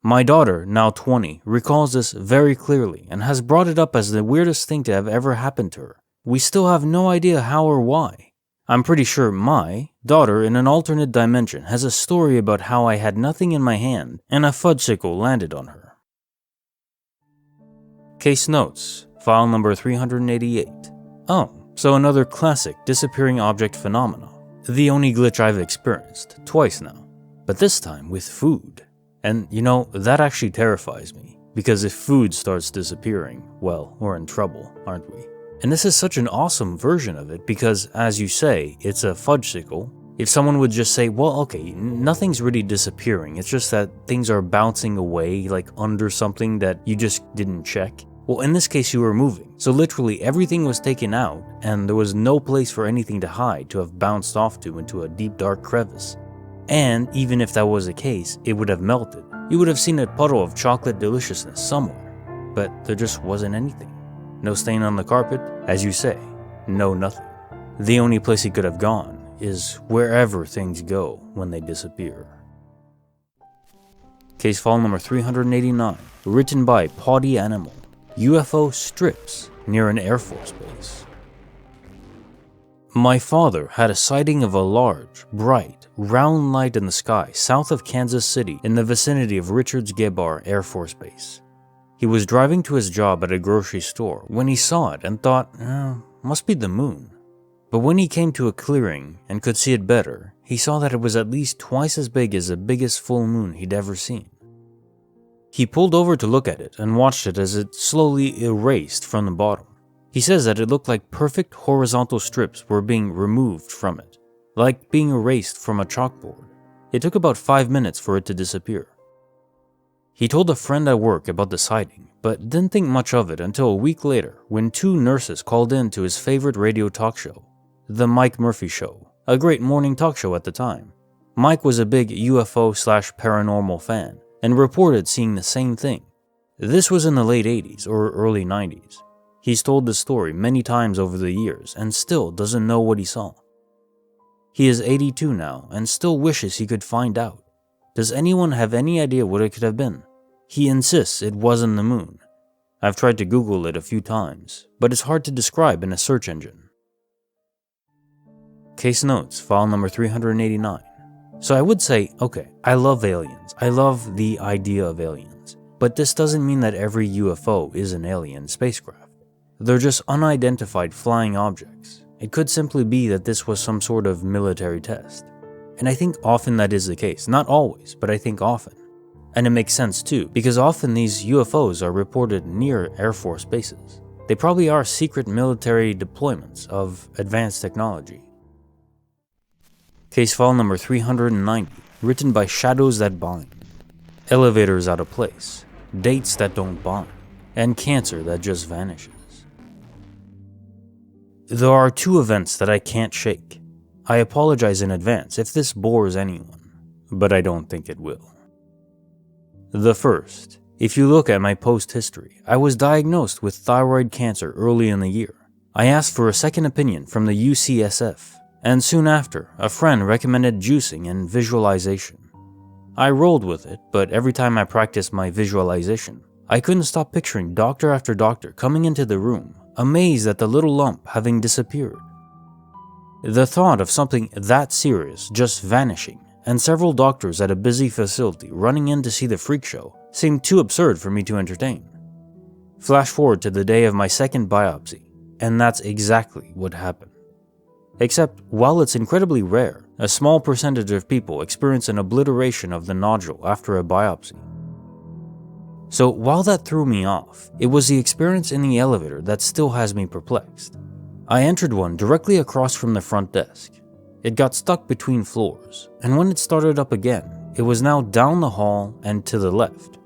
Speaker 1: My daughter, now 20, recalls this very clearly and has brought it up as the weirdest thing to have ever happened to her. We still have no idea how or why. I'm pretty sure my daughter in an alternate dimension has a story about how I had nothing in my hand and a Fudgesicle landed on her. Case notes, file number 388. Oh, so another classic disappearing object phenomena. The only glitch I've experienced, twice now, but this time with food. And that actually terrifies me, because if food starts disappearing, well, we're in trouble, aren't we? And this is such an awesome version of it because, as you say, it's a Fudgesicle. If someone would just say, well, okay, nothing's really disappearing, it's just that things are bouncing away, like under something that you just didn't check. Well, in this case, you were moving, so literally everything was taken out, and there was no place for anything to hide to have bounced off to into a deep dark crevice. And even if that was the case, it would have melted. You would have seen a puddle of chocolate deliciousness somewhere, but there just wasn't anything. No stain on the carpet, as you say, no nothing. The only place he could have gone is wherever things go when they disappear. Case file number 389, written by Potty Animal. UFO strips near an Air Force base. My father had a sighting of a large, bright, round light in the sky south of Kansas City in the vicinity of Richards-Gebar Air Force Base. He was driving to his job at a grocery store when he saw it and thought, must be the moon. But when he came to a clearing and could see it better, he saw that it was at least twice as big as the biggest full moon he'd ever seen. He pulled over to look at it and watched it as it slowly erased from the bottom. He says that it looked like perfect horizontal strips were being removed from it, like being erased from a chalkboard. It took about 5 minutes for it to disappear. He told a friend at work about the sighting, but didn't think much of it until a week later when 2 nurses called in to his favorite radio talk show, The Mike Murphy Show, a great morning talk show at the time. Mike was a big UFO/paranormal fan and reported seeing the same thing. This was in the late 80s or early 90s. He's told this story many times over the years and still doesn't know what he saw. He is 82 now and still wishes he could find out. Does anyone have any idea what it could have been? He insists it wasn't the moon. I've tried to Google it a few times, but it's hard to describe in a search engine. Case notes, file number 389. So I would say, okay, I love aliens. I love the idea of aliens. But this doesn't mean that every UFO is an alien spacecraft. They're just unidentified flying objects. It could simply be that this was some sort of military test. And I think often that is the case. Not always, but I think often. And it makes sense too, because often these UFOs are reported near Air Force bases. They probably are secret military deployments of advanced technology. Case file number 390, written by Shadows That Bind. Elevators out of place, dates that don't bind, and cancer that just vanishes. There are 2 events that I can't shake. I apologize in advance if this bores anyone, but I don't think it will. The first, if you look at my post history, I was diagnosed with thyroid cancer early in the year. I asked for a second opinion from the UCSF, and soon after, a friend recommended juicing and visualization. I rolled with it, but every time I practiced my visualization, I couldn't stop picturing doctor after doctor coming into the room, amazed at the little lump having disappeared. The thought of something that serious just vanishing, and several doctors at a busy facility running in to see the freak show, seemed too absurd for me to entertain. Flash forward to the day of my second biopsy, and that's exactly what happened. Except, while it's incredibly rare, a small percentage of people experience an obliteration of the nodule after a biopsy. So while that threw me off, it was the experience in the elevator that still has me perplexed. I entered one directly across from the front desk. It got stuck between floors, and when it started up again, it was now down the hall and to the left.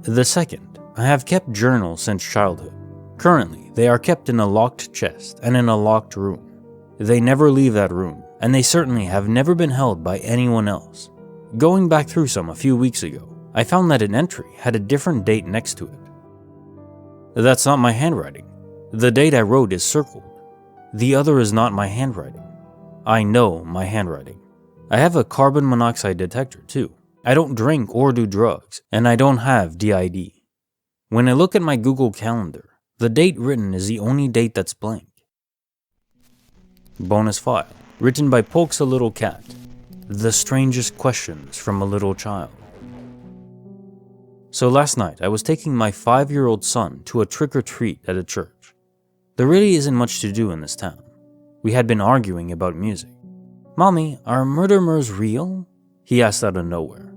Speaker 1: The second, I have kept journals since childhood. Currently, they are kept in a locked chest and in a locked room. They never leave that room, and they certainly have never been held by anyone else. Going back through some a few weeks ago, I found that an entry had a different date next to it. That's not my handwriting. The date I wrote is circled. The other is not my handwriting. I know my handwriting. I have a carbon monoxide detector too. I don't drink or do drugs, and I don't have DID. When I look at my Google Calendar, the date written is the only date that's blank. Bonus file, written by Pokes a Little Cat. The strangest questions from a little child. So last night, I was taking my 5-year-old son to a trick-or-treat at a church. There really isn't much to do in this town. We had been arguing about music. "Mommy, are murderers real?" he asked out of nowhere.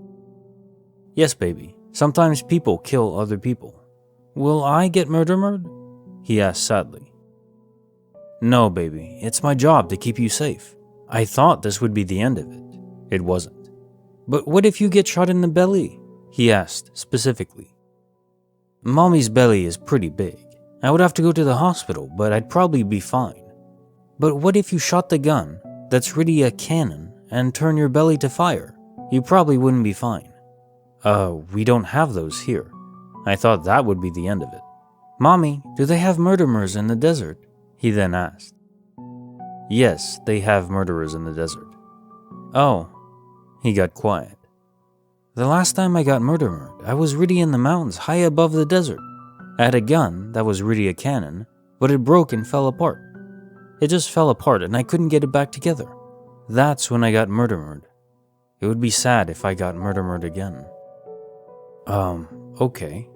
Speaker 1: "Yes, baby. Sometimes people kill other people." "Will I get murdered?" he asked sadly. "No, baby. It's my job to keep you safe. I thought this would be the end of it. It wasn't." "But what if you get shot in the belly?" he asked specifically. "Mommy's belly is pretty big. I would have to go to the hospital, but I'd probably be fine." "But what if you shot the gun, that's really a cannon, and turn your belly to fire? You probably wouldn't be fine." We don't have those here." I thought that would be the end of it. "Mommy, do they have murderers in the desert?" he then asked. "Yes, they have murderers in the desert." "Oh." He got quiet. "The last time I got murdered, I was really in the mountains high above the desert. I had a gun that was really a cannon, but it broke and fell apart. It just fell apart and I couldn't get it back together. That's when I got murdered. It would be sad if I got murdered again." Okay.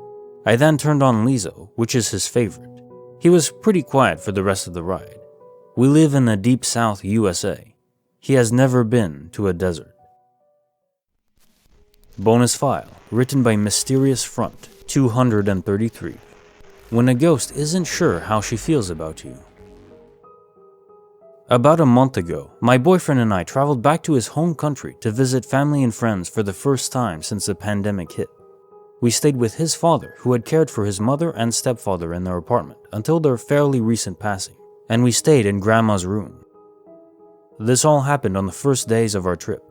Speaker 1: I then turned on Lizzo, which is his favorite. He was pretty quiet for the rest of the ride. We live in the deep south USA. He has never been to a desert. Bonus file, written by Mysterious Front 233. When a ghost isn't sure how she feels about you. About a month ago, my boyfriend and I traveled back to his home country to visit family and friends for the first time since the pandemic hit. We stayed with his father, who had cared for his mother and stepfather in their apartment until their fairly recent passing, and we stayed in Grandma's room. This all happened on the first days of our trip.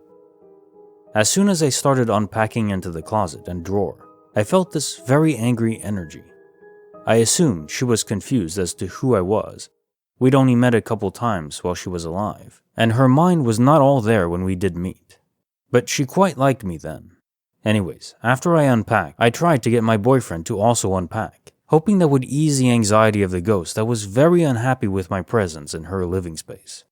Speaker 1: As soon as I started unpacking into the closet and drawer, I felt this very angry energy. I assumed she was confused as to who I was. We'd only met a couple times while she was alive, and her mind was not all there when we did meet. But she quite liked me then. Anyways, after I unpacked, I tried to get my boyfriend to also unpack, hoping that would ease the anxiety of the ghost that was very unhappy with my presence in her living space.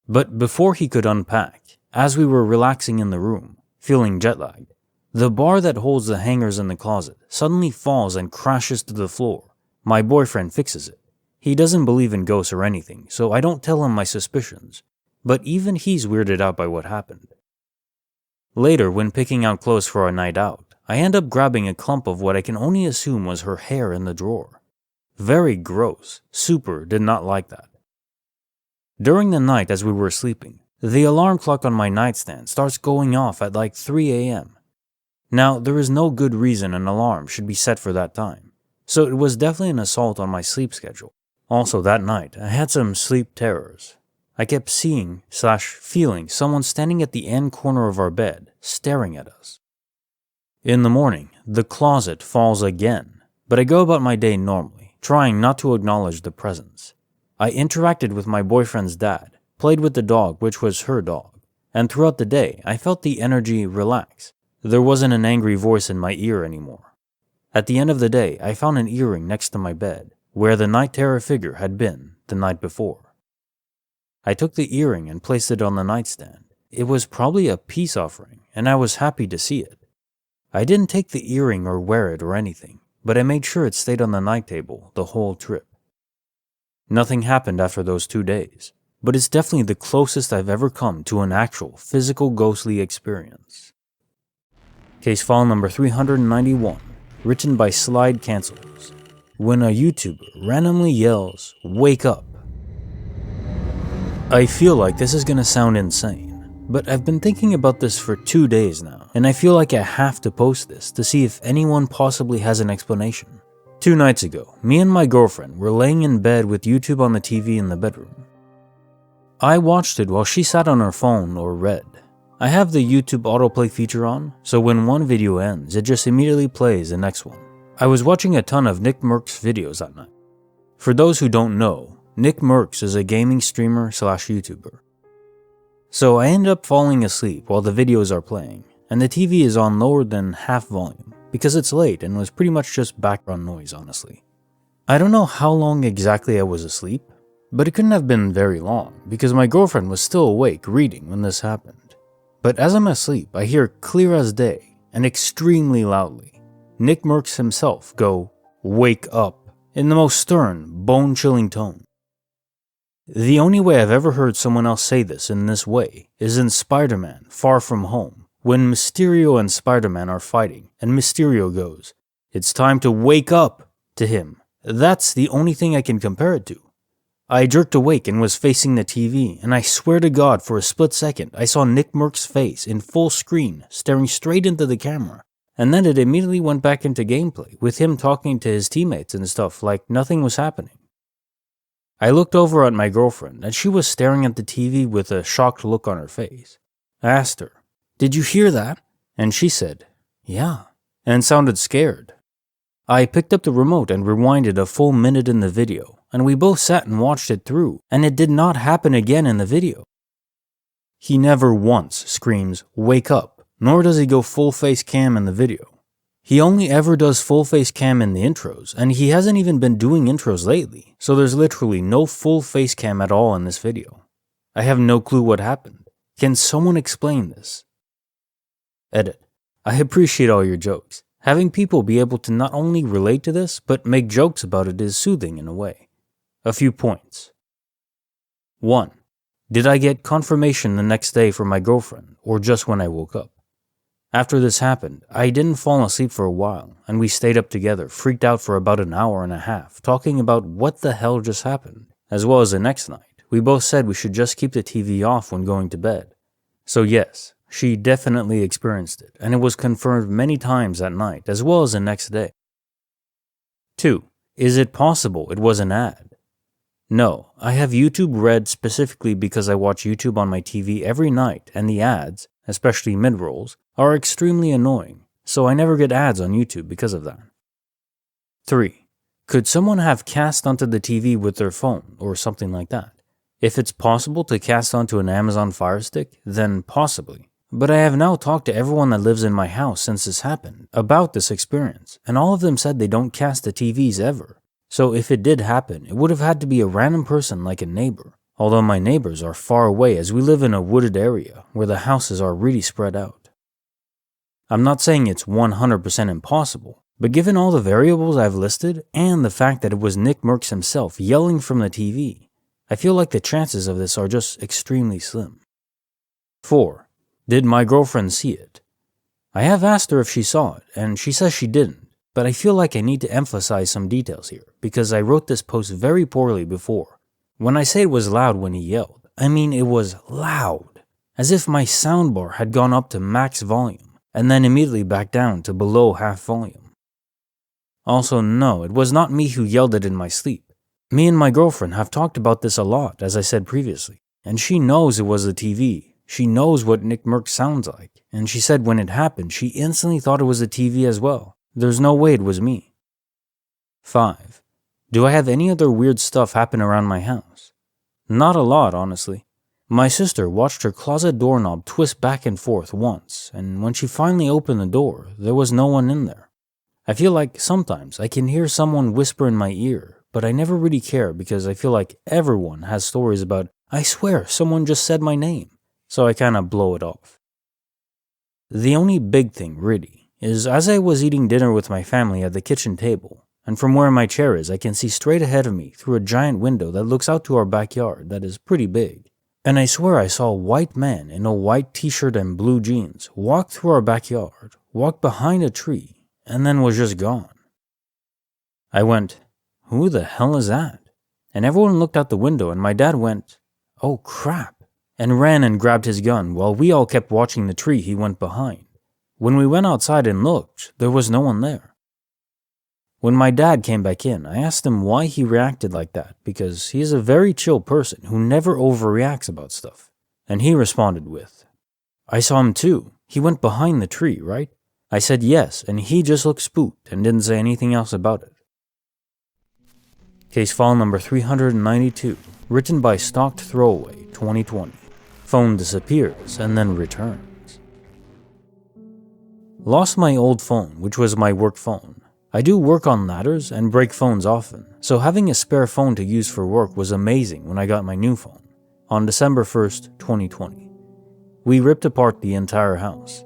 Speaker 1: But before he could unpack, as we were relaxing in the room, feeling jet-lagged, the bar that holds the hangers in the closet suddenly falls and crashes to the floor. My boyfriend fixes it. He doesn't believe in ghosts or anything, so I don't tell him my suspicions, but even he's weirded out by what happened. Later, when picking out clothes for our night out, I end up grabbing a clump of what I can only assume was her hair in the drawer. Very gross. Super did not like that. During the night as we were sleeping, the alarm clock on my nightstand starts going off at like 3 a.m. Now, there is no good reason an alarm should be set for that time, so it was definitely an assault on my sleep schedule. Also, that night, I had some sleep terrors. I kept seeing/feeling someone standing at the end corner of our bed, staring at us. In the morning, the closet falls again, but I go about my day normally, trying not to acknowledge the presence. I interacted with my boyfriend's dad, played with the dog, which was her dog. and throughout the day I felt the energy relax. There wasn't an angry voice in my ear anymore. At the end of the day, I found an earring next to my bed, where the night terror figure had been the night before. I took the earring and placed it on the nightstand. It was probably a peace offering, and I was happy to see it. I didn't take the earring or wear it or anything, but I made sure it stayed on the night table the whole trip. Nothing happened after those 2 days, but it's definitely the closest I've ever come to an actual physical ghostly experience. Case file number 391, written by Slide Cancels. When a YouTuber randomly yells, "Wake up." I feel like this is gonna sound insane, but I've been thinking about this for 2 days now, and I feel like I have to post this to see if anyone possibly has an explanation. 2 nights ago, me and my girlfriend were laying in bed with YouTube on the TV in the bedroom. I watched it while she sat on her phone or read. I have the YouTube autoplay feature on, so when one video ends, it just immediately plays the next one. I was watching a ton of Nick Merck's videos that night. For those who don't know, Nick Merckx is a gaming streamer / YouTuber. So I end up falling asleep while the videos are playing, and the TV is on lower than half volume, because it's late and was pretty much just background noise, honestly. I don't know how long exactly I was asleep, but it couldn't have been very long, because my girlfriend was still awake reading when this happened. But as I'm asleep, I hear clear as day, and extremely loudly, Nick Merckx himself go, "Wake up," in the most stern, bone-chilling tone. The only way I've ever heard someone else say this in this way is in Spider-Man Far From Home, when Mysterio and Spider-Man are fighting, and Mysterio goes, "It's time to wake up," to him. That's the only thing I can compare it to. I jerked awake and was facing the TV, and I swear to God for a split second I saw Nick Merck's face in full screen staring straight into the camera, and then it immediately went back into gameplay with him talking to his teammates and stuff like nothing was happening. I looked over at my girlfriend and she was staring at the TV with a shocked look on her face. I asked her, "Did you hear that?" And she said, "Yeah," and sounded scared. I picked up the remote and rewinded a full minute in the video, and we both sat and watched it through, and it did not happen again in the video. He never once screams, "Wake up," nor does he go full face cam in the video. He only ever does full face cam in the intros, and he hasn't even been doing intros lately, so there's literally no full face cam at all in this video. I have no clue what happened. Can someone explain this? Edit. I appreciate all your jokes. Having people be able to not only relate to this, but make jokes about it is soothing in a way. A few points. 1. Did I get confirmation the next day from my girlfriend, or just when I woke up? After this happened, I didn't fall asleep for a while, and we stayed up together, freaked out for about an hour and a half, talking about what the hell just happened. As well as the next night, we both said we should just keep the TV off when going to bed. So yes, she definitely experienced it, and it was confirmed many times that night, as well as the next day. 2. Is it possible it was an ad? No, I have YouTube Red specifically because I watch YouTube on my TV every night, and the ads, especially mid-rolls, are extremely annoying, so I never get ads on YouTube because of that. 3. Could someone have cast onto the TV with their phone, or something like that? If it's possible to cast onto an Amazon Fire Stick, then possibly. But I have now talked to everyone that lives in my house since this happened about this experience, and all of them said they don't cast the TVs ever. So if it did happen, it would have had to be a random person like a neighbor, although my neighbors are far away as we live in a wooded area where the houses are really spread out. I'm not saying it's 100% impossible, but given all the variables I've listed and the fact that it was Nick Merckx himself yelling from the TV, I feel like the chances of this are just extremely slim. 4. Did my girlfriend see it? I have asked her if she saw it, and she says she didn't, but I feel like I need to emphasize some details here, because I wrote this post very poorly before. When I say it was loud when he yelled, I mean it was loud, as if my soundbar had gone up to max volume, and then immediately back down to below half volume. Also, no, it was not me who yelled it in my sleep. Me and my girlfriend have talked about this a lot, as I said previously, and she knows it was the TV. She knows what Nick Merckx sounds like, and she said when it happened, she instantly thought it was the TV as well. There's no way it was me. 5. Do I have any other weird stuff happen around my house? Not a lot, honestly. My sister watched her closet doorknob twist back and forth once, and when she finally opened the door, there was no one in there. I feel like sometimes I can hear someone whisper in my ear, but I never really care because I feel like everyone has stories about, I swear someone just said my name, so I kinda blow it off. The only big thing, really, is as I was eating dinner with my family at the kitchen table, and from where my chair is, I can see straight ahead of me through a giant window that looks out to our backyard that is pretty big. And I swear I saw a white man in a white t-shirt and blue jeans walk through our backyard, walk behind a tree, and then was just gone. I went, "Who the hell is that?" And everyone looked out the window and my dad went, "Oh crap," and ran and grabbed his gun while we all kept watching the tree he went behind. When we went outside and looked, there was no one there. When my dad came back in, I asked him why he reacted like that because he is a very chill person who never overreacts about stuff. And he responded with, "I saw him too. He went behind the tree, right?" I said yes, and he just looked spooked and didn't say anything else about it. Case file number 392, written by Stalked Throwaway 2020. Phone disappears and then returns. Lost my old phone, which was my work phone. I do work on ladders and break phones often, so having a spare phone to use for work was amazing when I got my new phone, on December 1st, 2020. We ripped apart the entire house.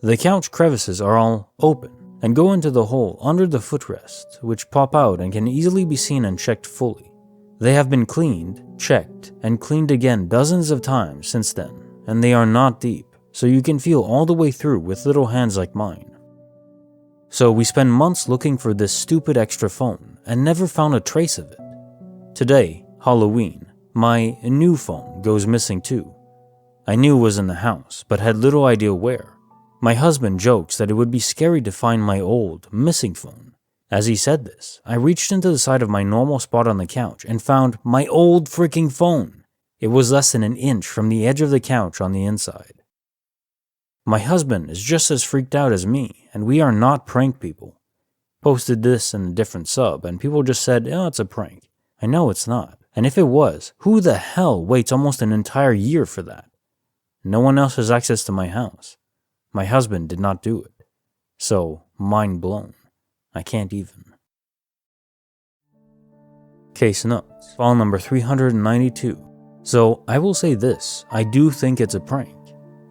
Speaker 1: The couch crevices are all open and go into the hole under the footrest, which pop out and can easily be seen and checked fully. They have been cleaned, checked, and cleaned again dozens of times since then, and they are not deep, so you can feel all the way through with little hands like mine. So we spent months looking for this stupid extra phone and never found a trace of it. Today, Halloween, my new phone goes missing too. I knew it was in the house, but had little idea where. My husband jokes that it would be scary to find my old, missing phone. As he said this, I reached into the side of my normal spot on the couch and found my old freaking phone. It was less than an inch from the edge of the couch on the inside. My husband is just as freaked out as me, and we are not prank people. Posted this in a different sub, and people just said, "Oh, it's a prank." I know it's not, and if it was, who the hell waits almost an entire year for that? No one else has access to my house. My husband did not do it. So, mind blown. I can't even. Case notes, file number 392. So, I will say this, I do think it's a prank.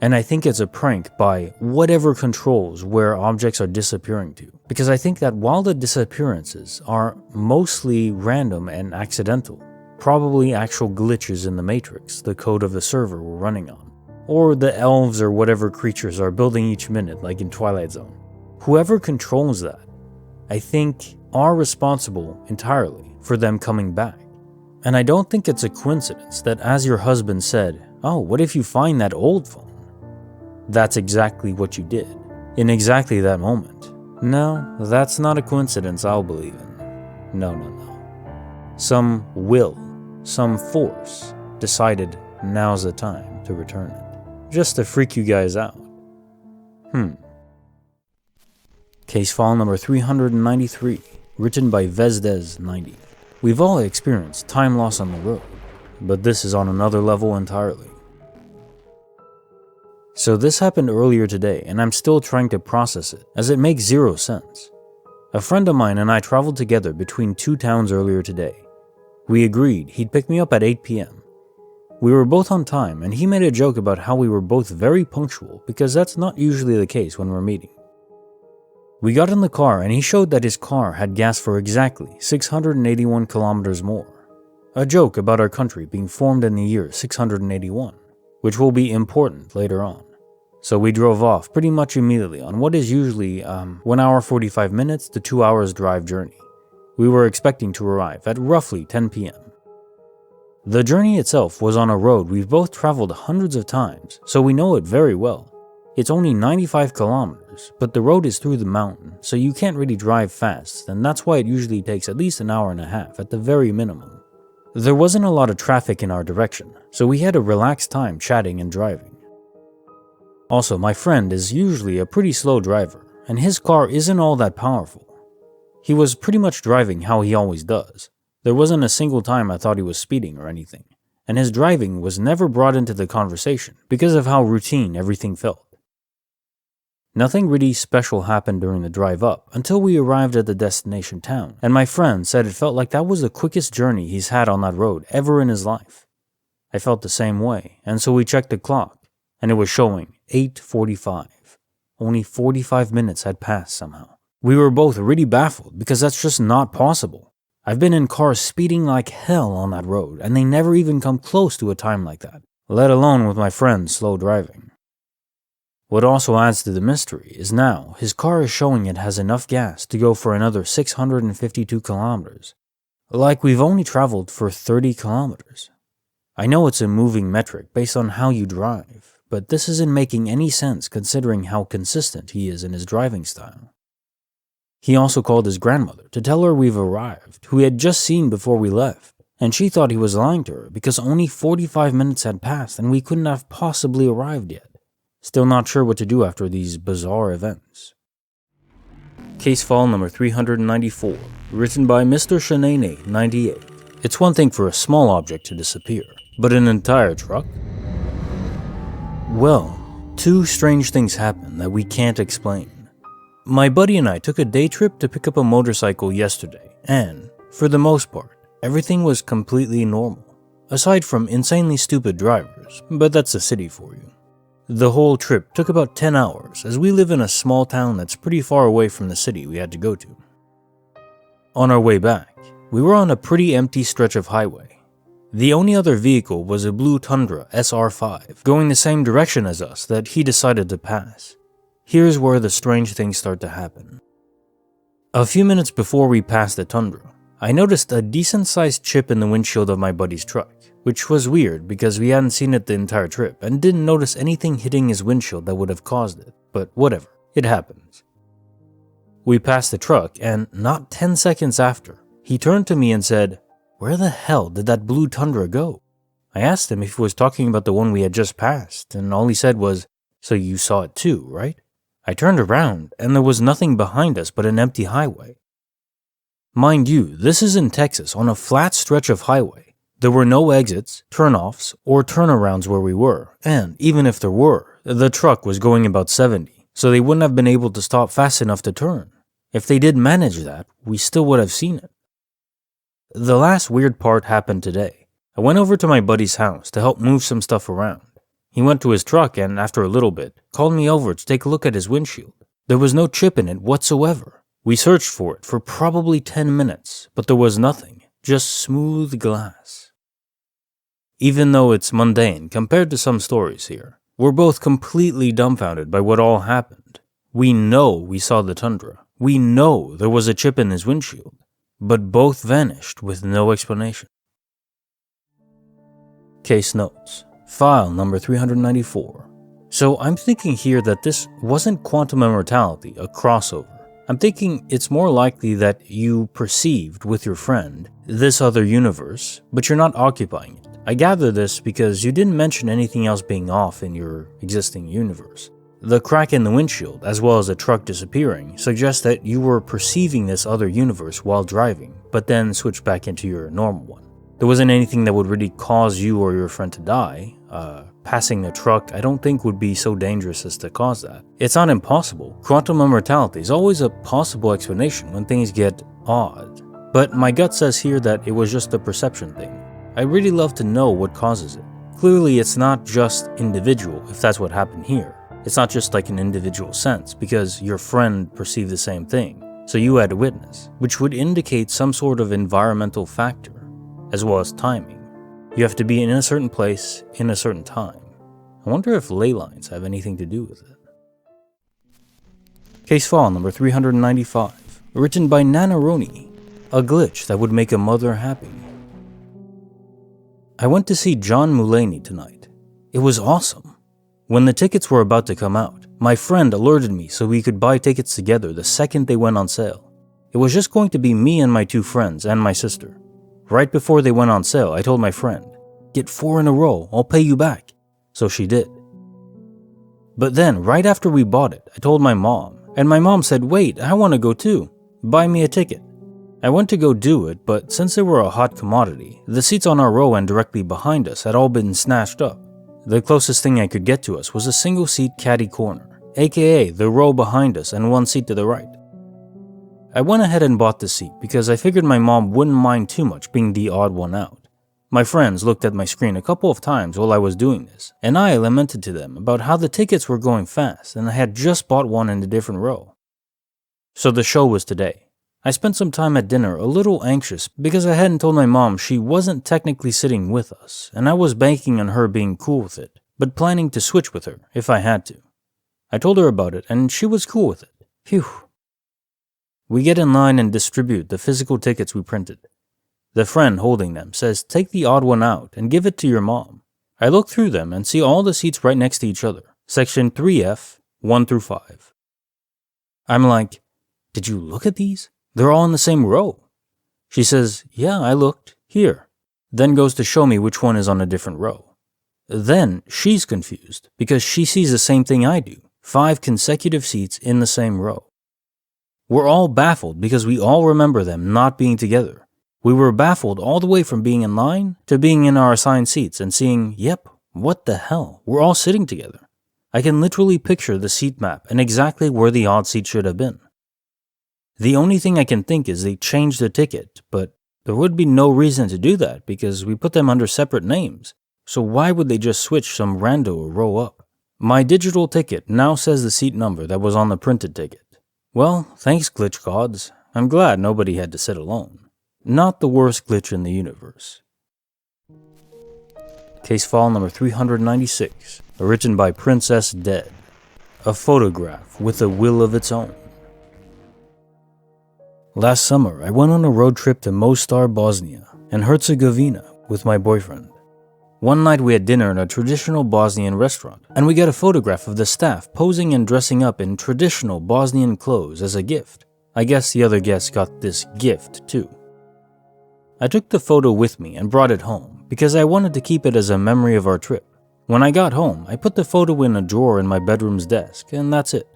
Speaker 1: And I think it's a prank by whatever controls where objects are disappearing to. Because I think that while the disappearances are mostly random and accidental, probably actual glitches in the matrix, the code of the server we're running on, or the elves or whatever creatures are building each minute like in Twilight Zone. Whoever controls that, I think, are responsible entirely for them coming back. And I don't think it's a coincidence that as your husband said, "Oh, what if you find that old phone?" That's exactly what you did, in exactly that moment. No, that's not a coincidence I'll believe in. No. Some will, some force, decided now's the time to return it. Just to freak you guys out. Case file number 393, written by Vezdez90. We've all experienced time loss on the road, but this is on another level entirely. So this happened earlier today, and I'm still trying to process it, as it makes zero sense. A friend of mine and I traveled together between two towns earlier today. We agreed he'd pick me up at 8 p.m. We were both on time, and he made a joke about how we were both very punctual because that's not usually the case when we're meeting. We got in the car and he showed that his car had gas for exactly 681 kilometers more. A joke about our country being formed in the year 681, which will be important later on. So we drove off pretty much immediately on what is usually 1 hour 45 minutes to 2 hours drive journey. We were expecting to arrive at roughly 10 p.m. The journey itself was on a road we've both traveled hundreds of times, so we know it very well. It's only 95 kilometers, but the road is through the mountain, so you can't really drive fast, and that's why it usually takes at least an hour and a half at the very minimum. There wasn't a lot of traffic in our direction, so we had a relaxed time chatting and driving. Also, my friend is usually a pretty slow driver, and his car isn't all that powerful. He was pretty much driving how he always does. There wasn't a single time I thought he was speeding or anything, and his driving was never brought into the conversation because of how routine everything felt. Nothing really special happened during the drive up until we arrived at the destination town, and my friend said it felt like that was the quickest journey he's had on that road ever in his life. I felt the same way, and so we checked the clock, and it was showing 8:45. Only 45 minutes had passed somehow. We were both really baffled because that's just not possible. I've been in cars speeding like hell on that road, and they never even come close to a time like that, let alone with my friend slow driving. What also adds to the mystery is now his car is showing it has enough gas to go for another 652 kilometers. Like we've only traveled for 30 kilometers. I know it's a moving metric based on how you drive, but this isn't making any sense considering how consistent he is in his driving style. He also called his grandmother to tell her we've arrived, who he had just seen before we left, and she thought he was lying to her because only 45 minutes had passed and we couldn't have possibly arrived yet. Still not sure what to do after these bizarre events. Case file number 394, written by Mr. Shanane 98. It's one thing for a small object to disappear, but an entire truck? Well, two strange things happened that we can't explain. My buddy and I took a day trip to pick up a motorcycle yesterday, and, for the most part, everything was completely normal, aside from insanely stupid drivers, but that's the city for you. The whole trip took about 10 hours, as we live in a small town that's pretty far away from the city we had to go to. On our way back, we were on a pretty empty stretch of highway. The only other vehicle was a blue Tundra SR5, going the same direction as us that he decided to pass. Here's where the strange things start to happen. A few minutes before we passed the Tundra, I noticed a decent-sized chip in the windshield of my buddy's truck, which was weird because we hadn't seen it the entire trip and didn't notice anything hitting his windshield that would have caused it, but whatever, it happens. We passed the truck and not 10 seconds after, he turned to me and said, "Where the hell did that blue Tundra go?" I asked him if he was talking about the one we had just passed, and all he said was, "So you saw it too, right?" I turned around and there was nothing behind us but an empty highway. Mind you, this is in Texas on a flat stretch of highway. There were no exits, turnoffs, or turnarounds where we were, and even if there were, the truck was going about 70, so they wouldn't have been able to stop fast enough to turn. If they did manage that, we still would have seen it. The last weird part happened today. I went over to my buddy's house to help move some stuff around. He went to his truck and, after a little bit, called me over to take a look at his windshield. There was no chip in it whatsoever. We searched for it for probably 10 minutes, but there was nothing, just smooth glass. Even though it's mundane compared to some stories here, we're both completely dumbfounded by what all happened. We know we saw the Tundra. We know there was a chip in his windshield, but both vanished with no explanation. Case notes. File number 394. So I'm thinking here that this wasn't quantum immortality, a crossover. I'm thinking it's more likely that you perceived with your friend this other universe, but you're not occupying it. I gather this because you didn't mention anything else being off in your existing universe. The crack in the windshield, as well as the truck disappearing, suggests that you were perceiving this other universe while driving, but then switched back into your normal one. There wasn't anything that would really cause you or your friend to die. Passing the truck I don't think would be so dangerous as to cause that. It's not impossible. Quantum immortality is always a possible explanation when things get odd. But my gut says here that it was just a perception thing. I'd really love to know what causes it. Clearly it's not just individual if that's what happened here. It's not just like an individual sense because your friend perceived the same thing. So you had a witness, which would indicate some sort of environmental factor, as well as timing. You have to be in a certain place, in a certain time. I wonder if ley lines have anything to do with it. Case file number 395, written by Nanaroni, a glitch that would make a mother happy. I went to see John Mulaney tonight. It was awesome. When the tickets were about to come out, my friend alerted me so we could buy tickets together the second they went on sale. It was just going to be me and my two friends and my sister. Right before they went on sale, I told my friend, "Get 4 in a row, I'll pay you back." So she did. But then, right after we bought it, I told my mom, and my mom said, "Wait, I want to go too. Buy me a ticket." I went to go do it, but since they were a hot commodity, the seats on our row and directly behind us had all been snatched up. The closest thing I could get to us was a single seat caddy corner, aka the row behind us and one seat to the right. I went ahead and bought the seat because I figured my mom wouldn't mind too much being the odd one out. My friends looked at my screen a couple of times while I was doing this, and I lamented to them about how the tickets were going fast and I had just bought one in a different row. So the show was today. I spent some time at dinner a little anxious because I hadn't told my mom she wasn't technically sitting with us, and I was banking on her being cool with it, but planning to switch with her if I had to. I told her about it, and she was cool with it. Phew. We get in line and distribute the physical tickets we printed. The friend holding them says, "Take the odd one out and give it to your mom." I look through them and see all the seats right next to each other, section 3F, 1 through 5. I'm like, "Did you look at these? They're all in the same row." She says, "Yeah, I looked. Here." Then goes to show me which one is on a different row. Then she's confused because she sees the same thing I do, 5 consecutive seats in the same row. We're all baffled because we all remember them not being together. We were baffled all the way from being in line to being in our assigned seats and seeing, yep, what the hell, we're all sitting together. I can literally picture the seat map and exactly where the odd seat should have been. The only thing I can think is they changed the ticket, but there would be no reason to do that because we put them under separate names. So why would they just switch some rando a row up? My digital ticket now says the seat number that was on the printed ticket. Well, thanks glitch gods. I'm glad nobody had to sit alone. Not the worst glitch in the universe. Case file number 396, written by Princess Dead. A photograph with a will of its own. Last summer, I went on a road trip to Mostar, Bosnia, and Herzegovina with my boyfriend. One night we had dinner in a traditional Bosnian restaurant, and we got a photograph of the staff posing and dressing up in traditional Bosnian clothes as a gift. I guess the other guests got this gift too. I took the photo with me and brought it home because I wanted to keep it as a memory of our trip. When I got home, I put the photo in a drawer in my bedroom's desk, and that's it.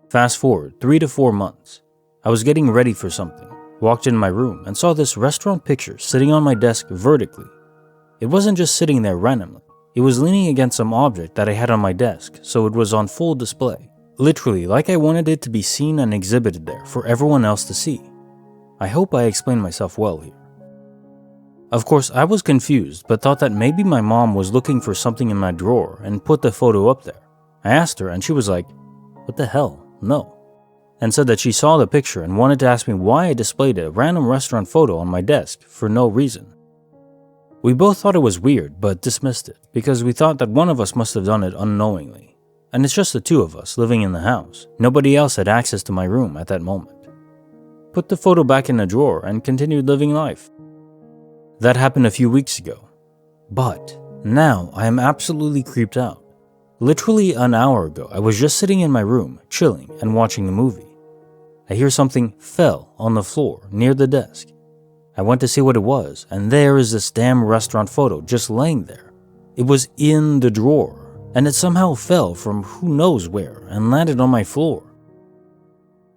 Speaker 1: Fast forward 3 to 4 months. I was getting ready for something, walked in my room, and saw this restaurant picture sitting on my desk vertically. It wasn't just sitting there randomly. It was leaning against some object that I had on my desk, so it was on full display. Literally, like I wanted it to be seen and exhibited there for everyone else to see. I hope I explained myself well here. Of course, I was confused, but thought that maybe my mom was looking for something in my drawer and put the photo up there. I asked her, and she was like, "What the hell? No." And said that she saw the picture and wanted to ask me why I displayed a random restaurant photo on my desk for no reason. We both thought it was weird, but dismissed it, because we thought that one of us must have done it unknowingly. And it's just the two of us living in the house. Nobody else had access to my room at that moment. Put the photo back in the drawer and continued living life. That happened a few weeks ago. But now I am absolutely creeped out. Literally an hour ago, I was just sitting in my room, chilling and watching a movie. I hear something fell on the floor near the desk. I went to see what it was, and there is this damn restaurant photo just laying there. It was in the drawer, and it somehow fell from who knows where and landed on my floor.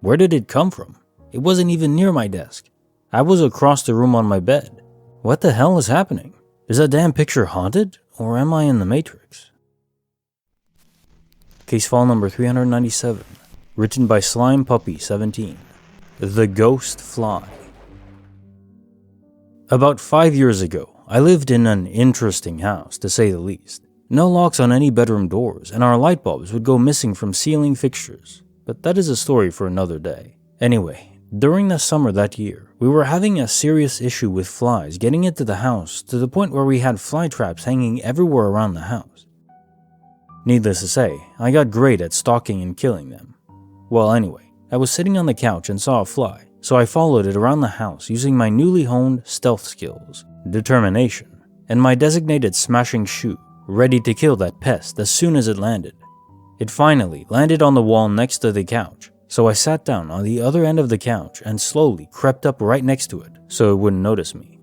Speaker 1: Where did it come from? It wasn't even near my desk. I was across the room on my bed. What the hell is happening? Is that damn picture haunted, or am I in the Matrix? Case file number 397, written by Slime Puppy 17. The Ghost Fly. About 5 years ago, I lived in an interesting house, to say the least. No locks on any bedroom doors, and our light bulbs would go missing from ceiling fixtures. But that is a story for another day. Anyway, during the summer that year, we were having a serious issue with flies getting into the house to the point where we had fly traps hanging everywhere around the house. Needless to say, I got great at stalking and killing them. Well, anyway, I was sitting on the couch and saw a fly, so I followed it around the house using my newly honed stealth skills, determination, and my designated smashing shoe, ready to kill that pest as soon as it landed. It finally landed on the wall next to the couch, so I sat down on the other end of the couch and slowly crept up right next to it so it wouldn't notice me.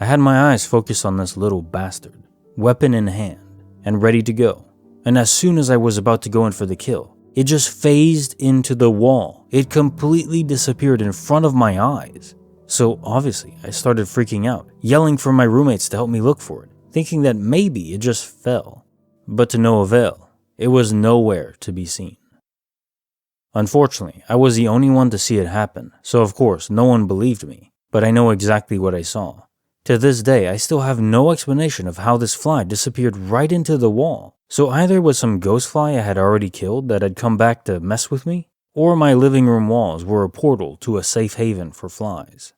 Speaker 1: I had my eyes focused on this little bastard, weapon in hand, and ready to go, and as soon as I was about to go in for the kill, It just phased into the wall. It completely disappeared in front of my eyes. So obviously, I started freaking out, yelling for my roommates to help me look for it, thinking that maybe it just fell. But to no avail, it was nowhere to be seen. Unfortunately, I was the only one to see it happen, so of course no one believed me, but I know exactly what I saw. To this day, I still have no explanation of how this fly disappeared right into the wall, so either it was some ghost fly I had already killed that had come back to mess with me, or my living room walls were a portal to a safe haven for flies.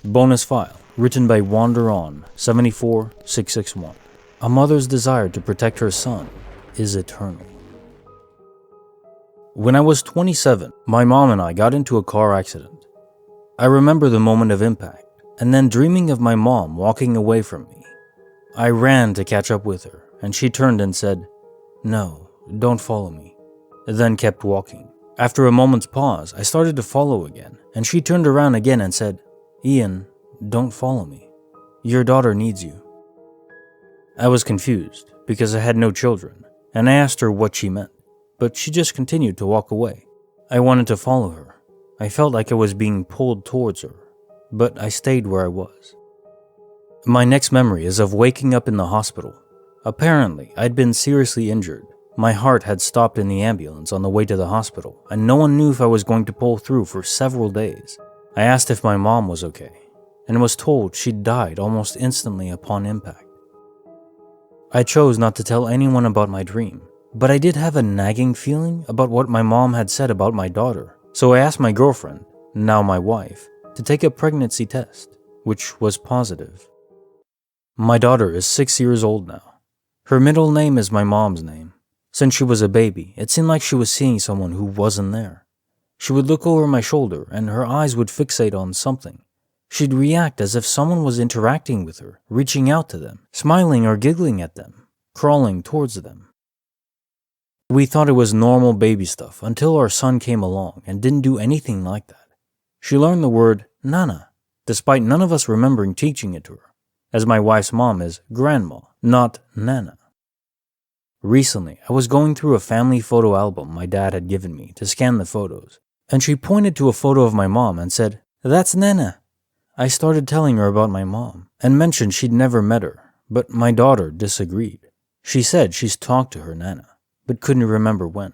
Speaker 1: Bonus file, written by Wander On 74661. A mother's desire to protect her son is eternal. When I was 27, my mom and I got into a car accident. I remember the moment of impact, and then dreaming of my mom walking away from me. I ran to catch up with her, and she turned and said, "No, don't follow me," then kept walking. After a moment's pause, I started to follow again, and she turned around again and said, "Ian, don't follow me. Your daughter needs you." I was confused because I had no children, and I asked her what she meant, but she just continued to walk away. I wanted to follow her. I felt like I was being pulled towards her, but I stayed where I was. My next memory is of waking up in the hospital. Apparently, I'd been seriously injured. My heart had stopped in the ambulance on the way to the hospital, and no one knew if I was going to pull through for several days. I asked if my mom was okay, and was told she'd died almost instantly upon impact. I chose not to tell anyone about my dream, but I did have a nagging feeling about what my mom had said about my daughter, so I asked my girlfriend, now my wife, to take a pregnancy test, which was positive. My daughter is 6 years old now. Her middle name is my mom's name. Since she was a baby, it seemed like she was seeing someone who wasn't there. She would look over my shoulder and her eyes would fixate on something. She'd react as if someone was interacting with her, reaching out to them, smiling or giggling at them, crawling towards them. We thought it was normal baby stuff until our son came along and didn't do anything like that. She learned the word Nana, despite none of us remembering teaching it to her, as my wife's mom is Grandma, not Nana. Recently, I was going through a family photo album my dad had given me to scan the photos, and she pointed to a photo of my mom and said, "That's Nana." I started telling her about my mom, and mentioned she'd never met her, but my daughter disagreed. She said she's talked to her Nana, but couldn't remember when.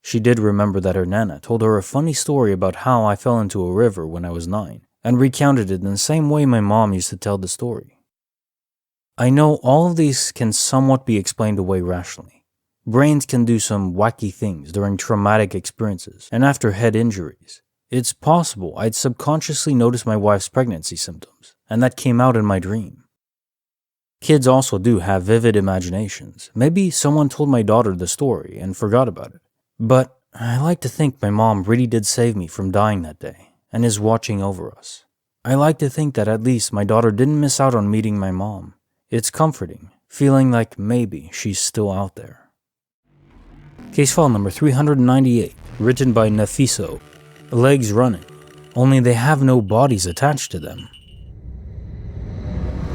Speaker 1: She did remember that her Nana told her a funny story about how I fell into a river when I was 9, and recounted it in the same way my mom used to tell the story. I know all of these can somewhat be explained away rationally. Brains can do some wacky things during traumatic experiences and after head injuries. It's possible I'd subconsciously noticed my wife's pregnancy symptoms, and that came out in my dream. Kids also do have vivid imaginations. Maybe someone told my daughter the story and forgot about it. But I like to think my mom really did save me from dying that day, and is watching over us. I like to think that at least my daughter didn't miss out on meeting my mom. It's comforting, feeling like maybe she's still out there. Case file number 398, written by Nafiso. Legs running, only they have no bodies attached to them.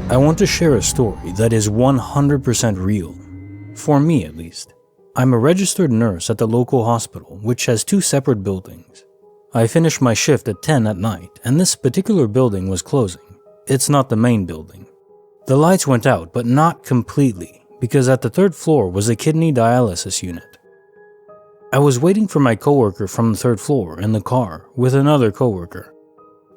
Speaker 1: I want to share a story that is 100% real, for me at least. I'm a registered nurse at the local hospital, which has 2 separate buildings. I finished my shift at 10 at night, and this particular building was closing. It's not the main building. The lights went out, but not completely, because at the 3rd floor was a kidney dialysis unit. I was waiting for my coworker from the 3rd floor in the car with another coworker.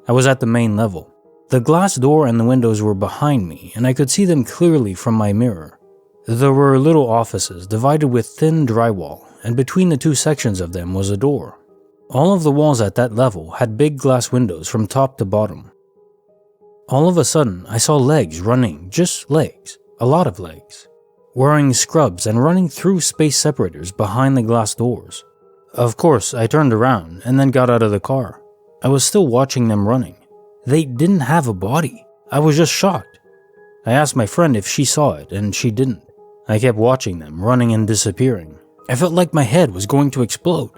Speaker 1: I was at the main level. The glass door and the windows were behind me, and I could see them clearly from my mirror. There were little offices divided with thin drywall, and between the 2 sections of them was a door. All of the walls at that level had big glass windows from top to bottom. All of a sudden, I saw legs running, just legs, a lot of legs, wearing scrubs and running through space separators behind the glass doors. Of course, I turned around and then got out of the car. I was still watching them running. They didn't have a body. I was just shocked. I asked my friend if she saw it, and she didn't. I kept watching them running and disappearing. I felt like my head was going to explode.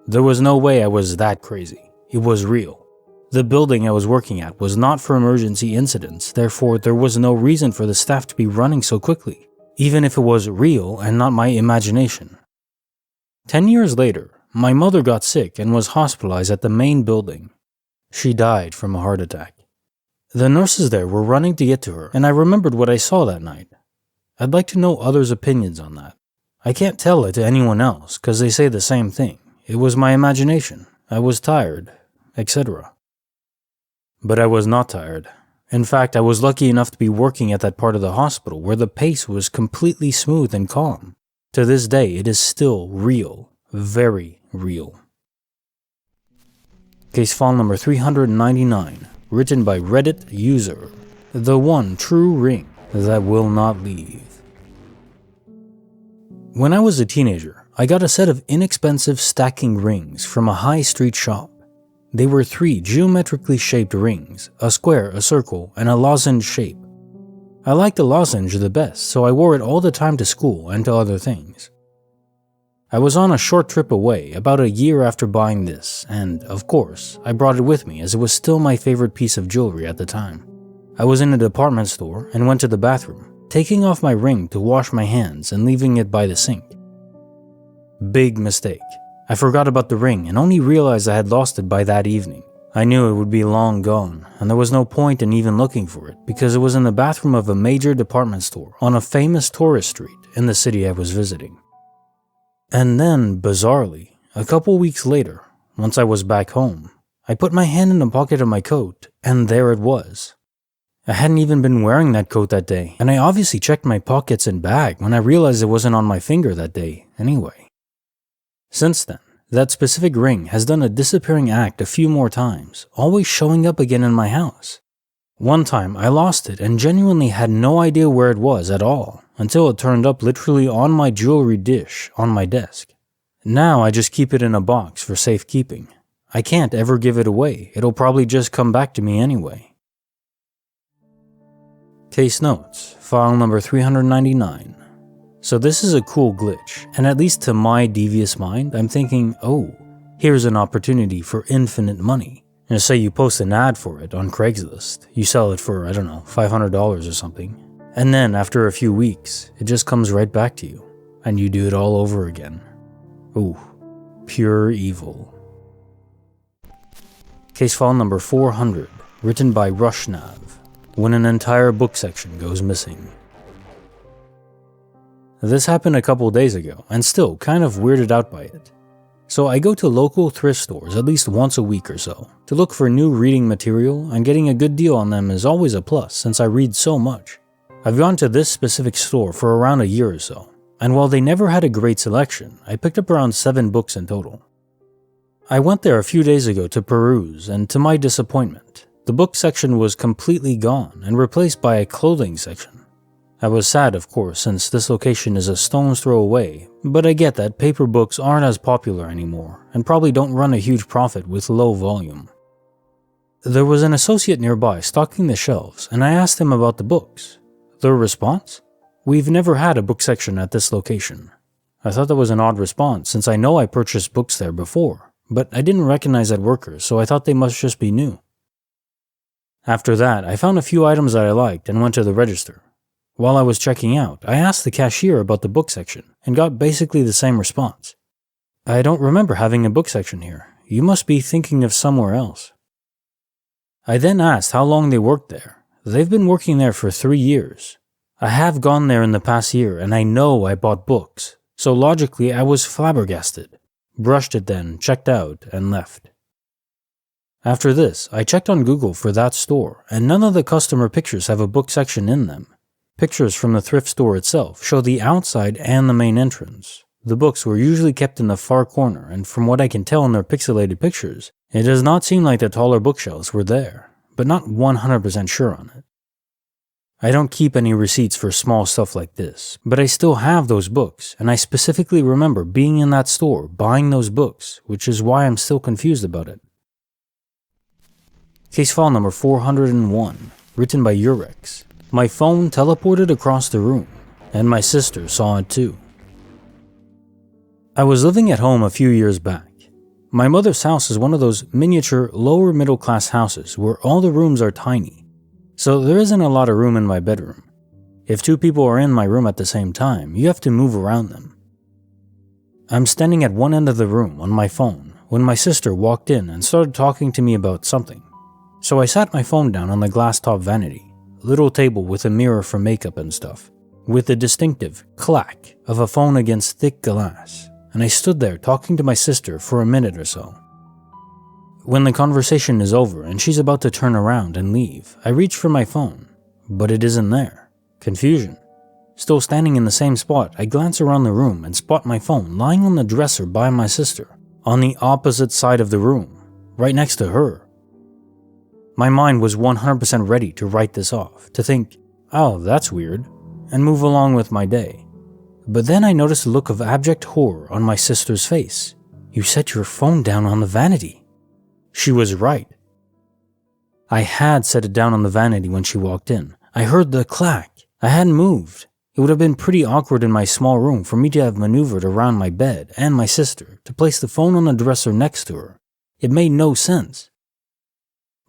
Speaker 1: There was no way I was that crazy. It was real. The building I was working at was not for emergency incidents, therefore there was no reason for the staff to be running so quickly. even if it was real and not my imagination. 10 years later, my mother got sick and was hospitalized at the main building. She died from a heart attack. The nurses there were running to get to her, and I remembered what I saw that night. I'd like to know others' opinions on that. I can't tell it to anyone else because they say the same thing. It was my imagination. I was tired, etc. But I was not tired. In fact, I was lucky enough to be working at that part of the hospital where the pace was completely smooth and calm. To this day, it is still real. Very real. Case file number 399, written by Reddit user, The One True Ring That Will Not Leave. When I was a teenager, I got a set of inexpensive stacking rings from a high street shop. They were 3 geometrically shaped rings, a square, a circle, and a lozenge shape. I liked the lozenge the best, so I wore it all the time to school and to other things. I was on a short trip away about a year after buying this, and, of course, I brought it with me as it was still my favorite piece of jewelry at the time. I was in a department store and went to the bathroom, taking off my ring to wash my hands and leaving it by the sink. Big mistake. I forgot about the ring and only realized I had lost it by that evening. I knew it would be long gone, and there was no point in even looking for it because it was in the bathroom of a major department store on a famous tourist street in the city I was visiting. And then, bizarrely, a couple weeks later, once I was back home, I put my hand in the pocket of my coat, and there it was. I hadn't even been wearing that coat that day, and I obviously checked my pockets and bag when I realized it wasn't on my finger that day anyway. Since then, that specific ring has done a disappearing act a few more times, always showing up again in my house. One time I lost it and genuinely had no idea where it was at all, until it turned up literally on my jewelry dish on my desk. Now I just keep it in a box for safekeeping. I can't ever give it away, it'll probably just come back to me anyway. Case notes, file number 399. So this is a cool glitch, and at least to my devious mind, I'm thinking, oh, here's an opportunity for infinite money. And say you post an ad for it on Craigslist, you sell it for, $500 or something. And then after a few weeks, it just comes right back to you, and you do it all over again. Ooh, pure evil. Case file number 400, written by Rushnav, when an entire book section goes missing. This happened a couple days ago, and still kind of weirded out by it. So I go to local thrift stores at least once a week or so, to look for new reading material, and getting a good deal on them is always a plus since I read so much. I've gone to this specific store for around a year or so, and while they never had a great selection, I picked up around 7 books in total. I went there a few days ago to peruse, and to my disappointment, the book section was completely gone and replaced by a clothing section. I was sad, of course, since this location is a stone's throw away, but I get that paper books aren't as popular anymore, and probably don't run a huge profit with low volume. There was an associate nearby stocking the shelves, and I asked him about the books. Their response? We've never had a book section at this location. I thought that was an odd response since I know I purchased books there before, but I didn't recognize that worker, so I thought they must just be new. After that, I found a few items that I liked and went to the register. While I was checking out, I asked the cashier about the book section and got basically the same response. I don't remember having a book section here. You must be thinking of somewhere else. I then asked how long they worked there. They've been working there for 3 years. I have gone there in the past year and I know I bought books, so logically I was flabbergasted. Brushed it then, checked out, and left. After this, I checked on Google for that store, and none of the customer pictures have a book section in them. Pictures from the thrift store itself show the outside and the main entrance. The books were usually kept in the far corner, and from what I can tell in their pixelated pictures, it does not seem like the taller bookshelves were there, but not 100% sure on it. I don't keep any receipts for small stuff like this, but I still have those books, and I specifically remember being in that store buying those books, which is why I'm still confused about it. Case file number 401, written by Urex. My phone teleported across the room, and my sister saw it too. I was living at home a few years back. My mother's house is one of those miniature, lower middle class houses where all the rooms are tiny, so there isn't a lot of room in my bedroom. If 2 people are in my room at the same time, you have to move around them. I'm standing at one end of the room on my phone when my sister walked in and started talking to me about something. So I sat my phone down on the glass-top vanity, little table with a mirror for makeup and stuff, with the distinctive clack of a phone against thick glass, and I stood there talking to my sister for a minute or so. When the conversation is over and she's about to turn around and leave, I reach for my phone, but it isn't there. Confusion. Still standing in the same spot, I glance around the room and spot my phone lying on the dresser by my sister, on the opposite side of the room, right next to her. My mind was 100% ready to write this off, to think, oh, that's weird, and move along with my day. But then I noticed a look of abject horror on my sister's face. You set your phone down on the vanity. She was right. I had set it down on the vanity when she walked in. I heard the clack. I hadn't moved. It would have been pretty awkward in my small room for me to have maneuvered around my bed and my sister to place the phone on the dresser next to her. It made no sense.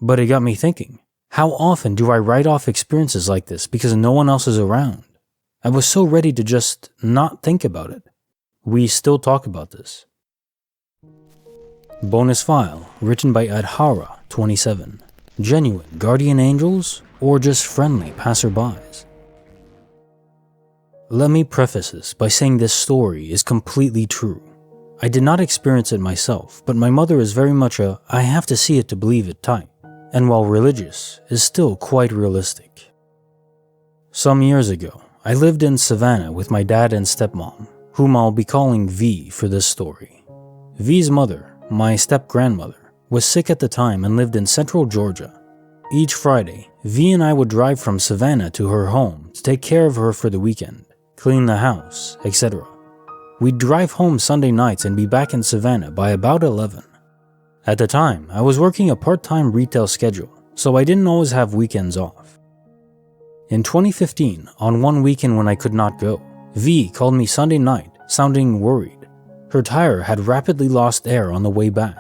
Speaker 1: But it got me thinking, how often do I write off experiences like this because no one else is around? I was so ready to just not think about it. We still talk about this. Bonus file, written by Adhara, 27. Genuine guardian angels or just friendly passerbys? Let me preface this by saying this story is completely true. I did not experience it myself, but my mother is very much a I have to see it to believe it type, and while religious, is still quite realistic. Some years ago, I lived in Savannah with my dad and stepmom, whom I'll be calling V for this story. V's mother, my step-grandmother, was sick at the time and lived in central Georgia. Each Friday, V and I would drive from Savannah to her home to take care of her for the weekend, clean the house, etc. We'd drive home Sunday nights and be back in Savannah by about 11. At the time, I was working a part-time retail schedule, so I didn't always have weekends off. In 2015, on one weekend when I could not go, V called me Sunday night, sounding worried. Her tire had rapidly lost air on the way back.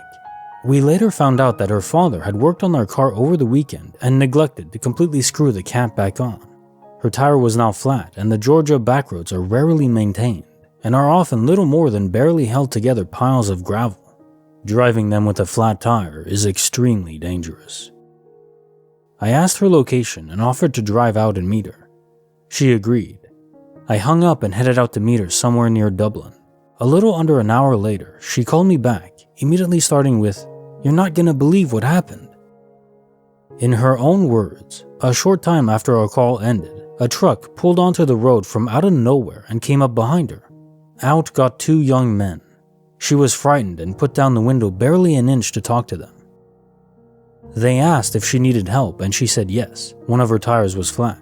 Speaker 1: We later found out that her father had worked on their car over the weekend and neglected to completely screw the cap back on. Her tire was now flat, and the Georgia backroads are rarely maintained and are often little more than barely held together piles of gravel. Driving them with a flat tire is extremely dangerous. I asked her location and offered to drive out and meet her. She agreed. I hung up and headed out to meet her somewhere near Dublin. A little under an hour later, she called me back, immediately starting with, "You're not gonna believe what happened." In her own words, a short time after our call ended, a truck pulled onto the road from out of nowhere and came up behind her. Out got 2 young men. She was frightened and put down the window barely an inch to talk to them. They asked if she needed help and she said yes, one of her tires was flat.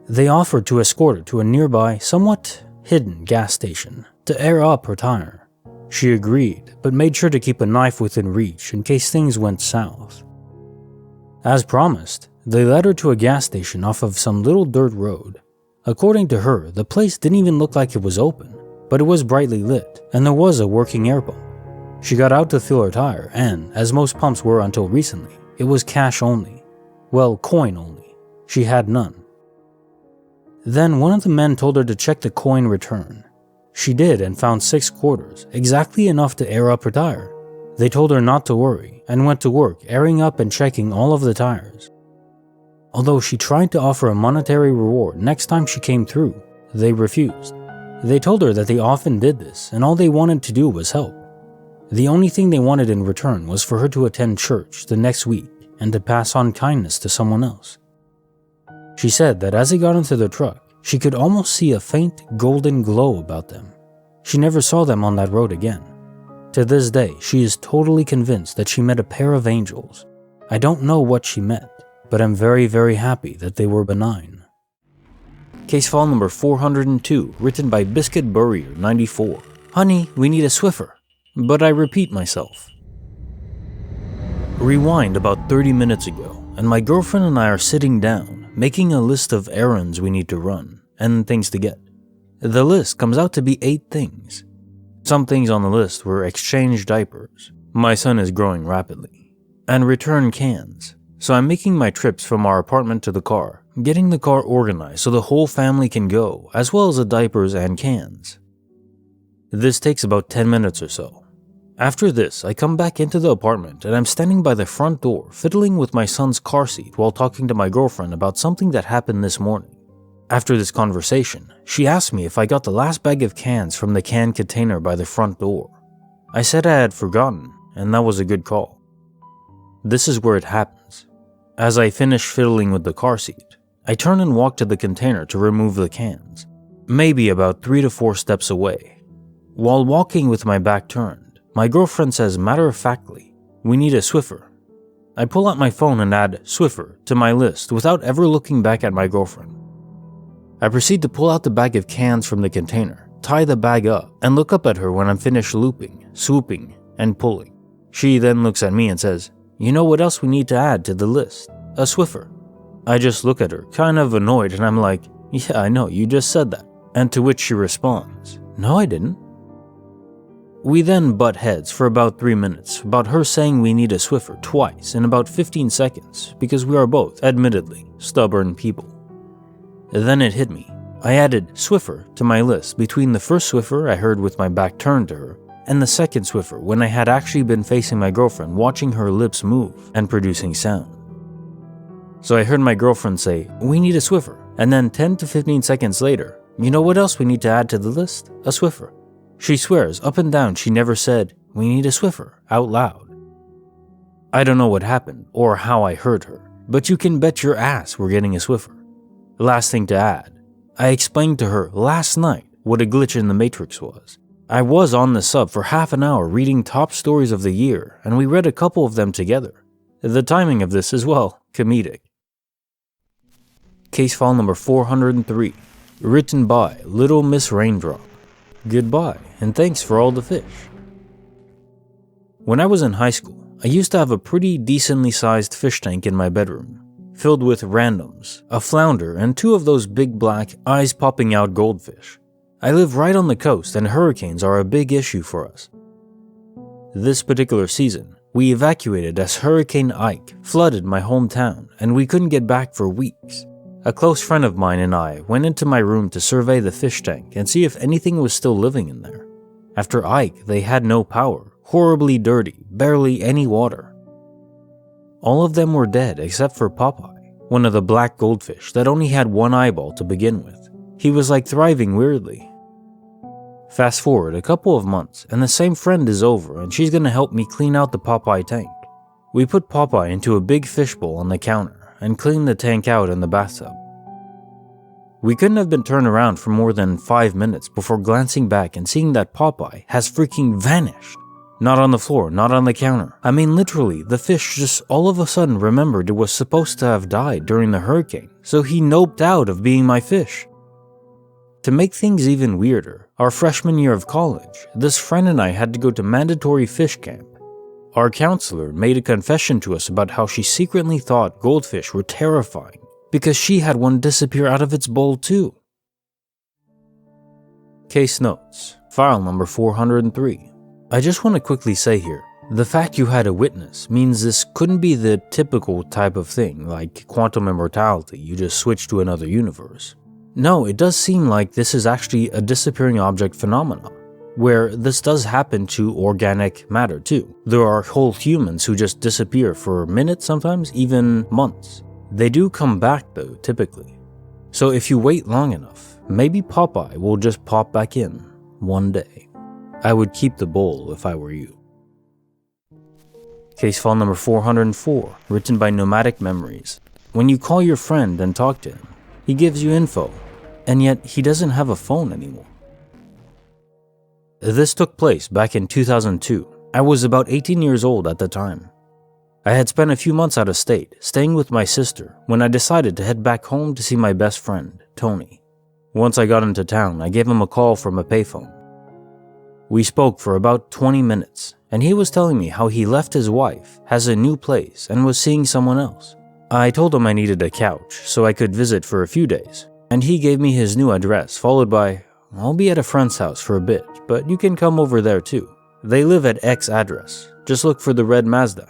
Speaker 1: They offered to escort her to a nearby, somewhat hidden gas station to air up her tire. She agreed, but made sure to keep a knife within reach in case things went south. As promised, they led her to a gas station off of some little dirt road. According to her, the place didn't even look like it was open, but it was brightly lit, and there was a working air pump. She got out to fill her tire, and, as most pumps were until recently, it was cash only. Well, coin only. She had none. Then one of the men told her to check the coin return. She did and found 6 quarters, exactly enough to air up her tire. They told her not to worry and went to work airing up and checking all of the tires. Although she tried to offer a monetary reward next time she came through, they refused. They told her that they often did this and all they wanted to do was help. The only thing they wanted in return was for her to attend church the next week and to pass on kindness to someone else. She said that as they got into the truck, she could almost see a faint golden glow about them. She never saw them on that road again. To this day, she is totally convinced that she met a pair of angels. I don't know what she met, but I'm very, very happy that they were benign. Case file number 402, written by Biscuit Burrier 94. Honey, we need a Swiffer. But I repeat myself. Rewind about 30 minutes ago, and my girlfriend and I are sitting down, making a list of errands we need to run, and things to get. The list comes out to be 8 things. Some things on the list were exchange diapers, my son is growing rapidly, and return cans, so I'm making my trips from our apartment to the car, getting the car organized so the whole family can go, as well as the diapers and cans. This takes about 10 minutes or so. After this, I come back into the apartment and I'm standing by the front door fiddling with my son's car seat while talking to my girlfriend about something that happened this morning. After this conversation, she asked me if I got the last bag of cans from the can container by the front door. I said I had forgotten, and that was a good call. This is where it happens. As I finish fiddling with the car seat, I turn and walk to the container to remove the cans, maybe about 3 to 4 steps away. While walking with my back turned, my girlfriend says matter-of-factly, "We need a Swiffer." I pull out my phone and add Swiffer to my list without ever looking back at my girlfriend. I proceed to pull out the bag of cans from the container, tie the bag up, and look up at her when I'm finished looping, swooping, and pulling. She then looks at me and says, "You know what else we need to add to the list? A Swiffer." I just look at her, kind of annoyed, and I'm like, "Yeah, I know, you just said that." And to which she responds, "No, I didn't." We then butt heads for about 3 minutes about her saying we need a Swiffer twice in about 15 seconds because we are both, admittedly, stubborn people. Then it hit me. I added Swiffer to my list between the first Swiffer I heard with my back turned to her and the second Swiffer when I had actually been facing my girlfriend, watching her lips move and producing sound. So I heard my girlfriend say, "We need a Swiffer," and then 10 to 15 seconds later, "You know what else we need to add to the list? A Swiffer." She swears up and down she never said, "We need a Swiffer," out loud. I don't know what happened or how I heard her, but you can bet your ass we're getting a Swiffer. Last thing to add, I explained to her last night what a glitch in the Matrix was. I was on the sub for half an hour reading top stories of the year, and we read a couple of them together. The timing of this is, well, comedic. Case file number 403, written by Little Miss Raindrop. Goodbye, and thanks for all the fish. When I was in high school, I used to have a pretty decently sized fish tank in my bedroom, filled with randoms, a flounder, and 2 of those big black, eyes-popping-out goldfish. I live right on the coast, and hurricanes are a big issue for us. This particular season, we evacuated as Hurricane Ike flooded my hometown, and we couldn't get back for weeks. A close friend of mine and I went into my room to survey the fish tank and see if anything was still living in there. After Ike, they had no power, horribly dirty, barely any water. All of them were dead except for Popeye, one of the black goldfish that only had one eyeball to begin with. He was like thriving weirdly. Fast forward a couple of months and the same friend is over and she's gonna help me clean out the Popeye tank. We put Popeye into a big fishbowl on the counter and cleaned the tank out in the bathtub. We couldn't have been turned around for more than 5 minutes before glancing back and seeing that Popeye has freaking vanished. Not on the floor, not on the counter. I mean literally, the fish just all of a sudden remembered it was supposed to have died during the hurricane, so he noped out of being my fish. To make things even weirder, our freshman year of college, this friend and I had to go to mandatory fish camp. Our counselor made a confession to us about how she secretly thought goldfish were terrifying because she had one disappear out of its bowl too. Case notes, file number 403. I just want to quickly say here, the fact you had a witness means this couldn't be the typical type of thing like quantum immortality, you just switch to another universe. No, it does seem like this is actually a disappearing object phenomenon, where this does happen to organic matter too. There are whole humans who just disappear for minutes, sometimes even months. They do come back though, typically. So if you wait long enough, maybe Popeye will just pop back in one day. I would keep the bowl if I were you. Case file number 404, written by Nomadic Memories. When you call your friend and talk to him, he gives you info, and yet he doesn't have a phone anymore. This took place back in 2002. I was about 18 years old at the time. I had spent a few months out of state, staying with my sister, when I decided to head back home to see my best friend, Tony. Once I got into town, I gave him a call from a payphone. We spoke for about 20 minutes, and he was telling me how he left his wife, has a new place, and was seeing someone else. I told him I needed a couch, so I could visit for a few days, and he gave me his new address, followed by, "I'll be at a friend's house for a bit, but you can come over there too. They live at X address, just look for the red Mazda."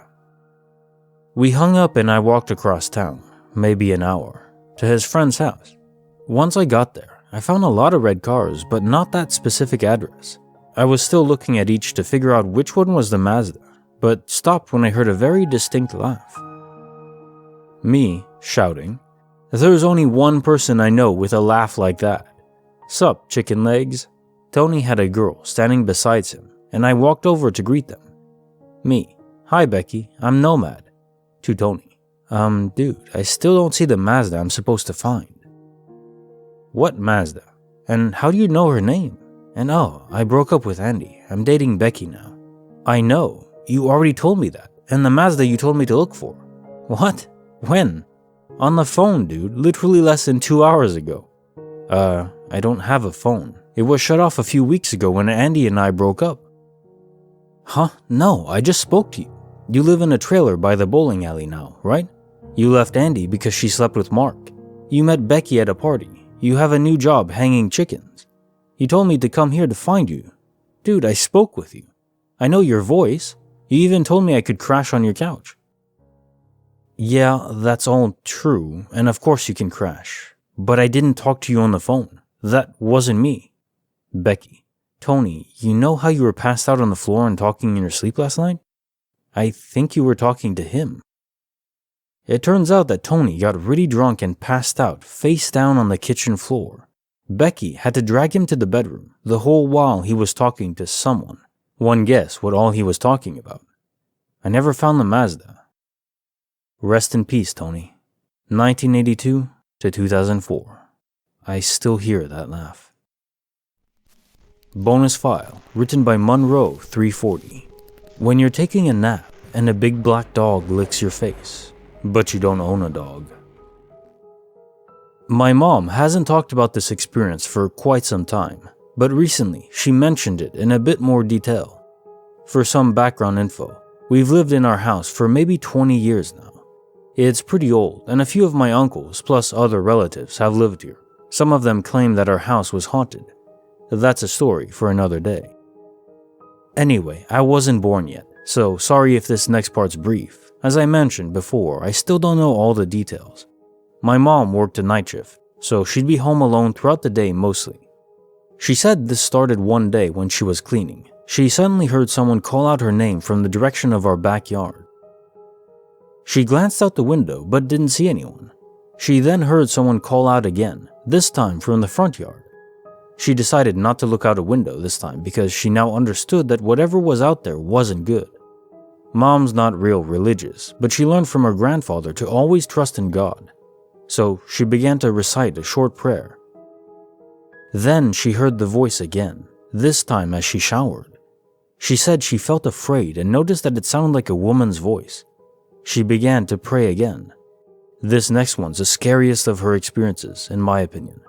Speaker 1: We hung up and I walked across town, maybe an hour. to his friend's house. Once I got there, I found a lot of red cars, but not that specific address. I was still looking at each to figure out which one was the Mazda, but stopped when I heard a very distinct laugh. Me, shouting, "There's only one person I know with a laugh like that. Sup, chicken legs?" Tony had a girl standing beside him, and I walked over to greet them. Me, "Hi Becky, I'm Nomad." To Tony, dude, I still don't see the Mazda I'm supposed to find." "What Mazda? And how do you know her name?" "And oh, I broke up with Andy. I'm dating Becky now." "I know, you already told me that, and the Mazda you told me to look for." "What? When?" "On the phone, dude, literally less than 2 hours ago." I don't have a phone. It was shut off a few weeks ago when Andy and I broke up." "Huh? No, I just spoke to you. You live in a trailer by the bowling alley now, right? You left Andy because she slept with Mark. You met Becky at a party. You have a new job hanging chickens. You told me to come here to find you. Dude, I spoke with you. I know your voice. You even told me I could crash on your couch." "Yeah, that's all true, and of course you can crash. But I didn't talk to you on the phone. That wasn't me." Becky, "Tony, you know how you were passed out on the floor and talking in your sleep last night? I think you were talking to him." It turns out that Tony got really drunk and passed out face down on the kitchen floor. Becky had to drag him to the bedroom the whole while he was talking to someone. One guess what all he was talking about. I never found the Mazda. Rest in peace, Tony. 1982 to 2004. I still hear that laugh. Bonus file, written by Monroe 340. When you're taking a nap and a big black dog licks your face, but you don't own a dog. My mom hasn't talked about this experience for quite some time, but recently she mentioned it in a bit more detail. For some background info, we've lived in our house for maybe 20 years now. It's pretty old, and a few of my uncles plus other relatives have lived here. Some of them claim that our house was haunted. That's a story for another day. Anyway, I wasn't born yet, so sorry if this next part's brief. As I mentioned before, I still don't know all the details. My mom worked a night shift, so she'd be home alone throughout the day mostly. She said this started one day when she was cleaning. She suddenly heard someone call out her name from the direction of our backyard. She glanced out the window but didn't see anyone. She then heard someone call out again, this time from the front yard. She decided not to look out a window this time because she now understood that whatever was out there wasn't good. Mom's not real religious, but she learned from her grandfather to always trust in God. So she began to recite a short prayer. Then she heard the voice again, this time as she showered. She said she felt afraid and noticed that it sounded like a woman's voice. She began to pray again. This next one's the scariest of her experiences, in my opinion.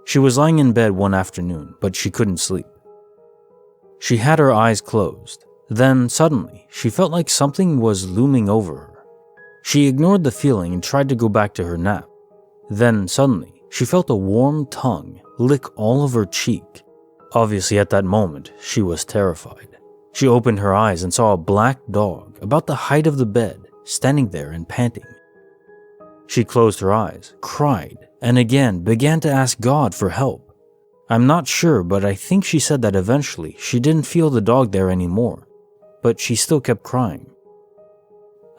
Speaker 1: She was lying in bed one afternoon, but she couldn't sleep. She had her eyes closed. Then, suddenly, she felt like something was looming over her. She ignored the feeling and tried to go back to her nap. Then, suddenly, she felt a warm tongue lick all of her cheek. Obviously, at that moment, she was terrified. She opened her eyes and saw a black dog about the height of the bed, standing there and panting. She closed her eyes, cried, and again began to ask God for help. I'm not sure, but I think she said that eventually she didn't feel the dog there anymore, but she still kept crying.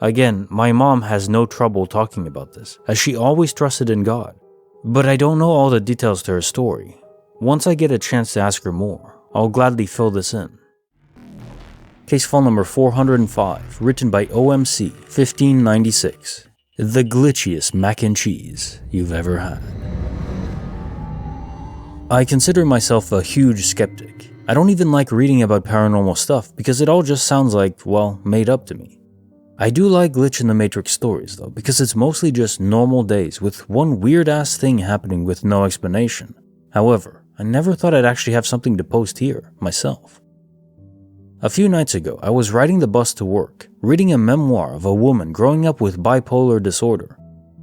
Speaker 1: Again, my mom has no trouble talking about this, as she always trusted in God, but I don't know all the details to her story. Once I get a chance to ask her more, I'll gladly fill this in. Case file number 405, written by OMC 1596. The glitchiest mac and cheese you've ever had. I consider myself a huge skeptic. I don't even like reading about paranormal stuff because it all just sounds like, well, made up to me. I do like Glitch in the Matrix stories though, because it's mostly just normal days with one weird ass thing happening with no explanation. However, I never thought I'd actually have something to post here, myself. A few nights ago, I was riding the bus to work, reading a memoir of a woman growing up with bipolar disorder.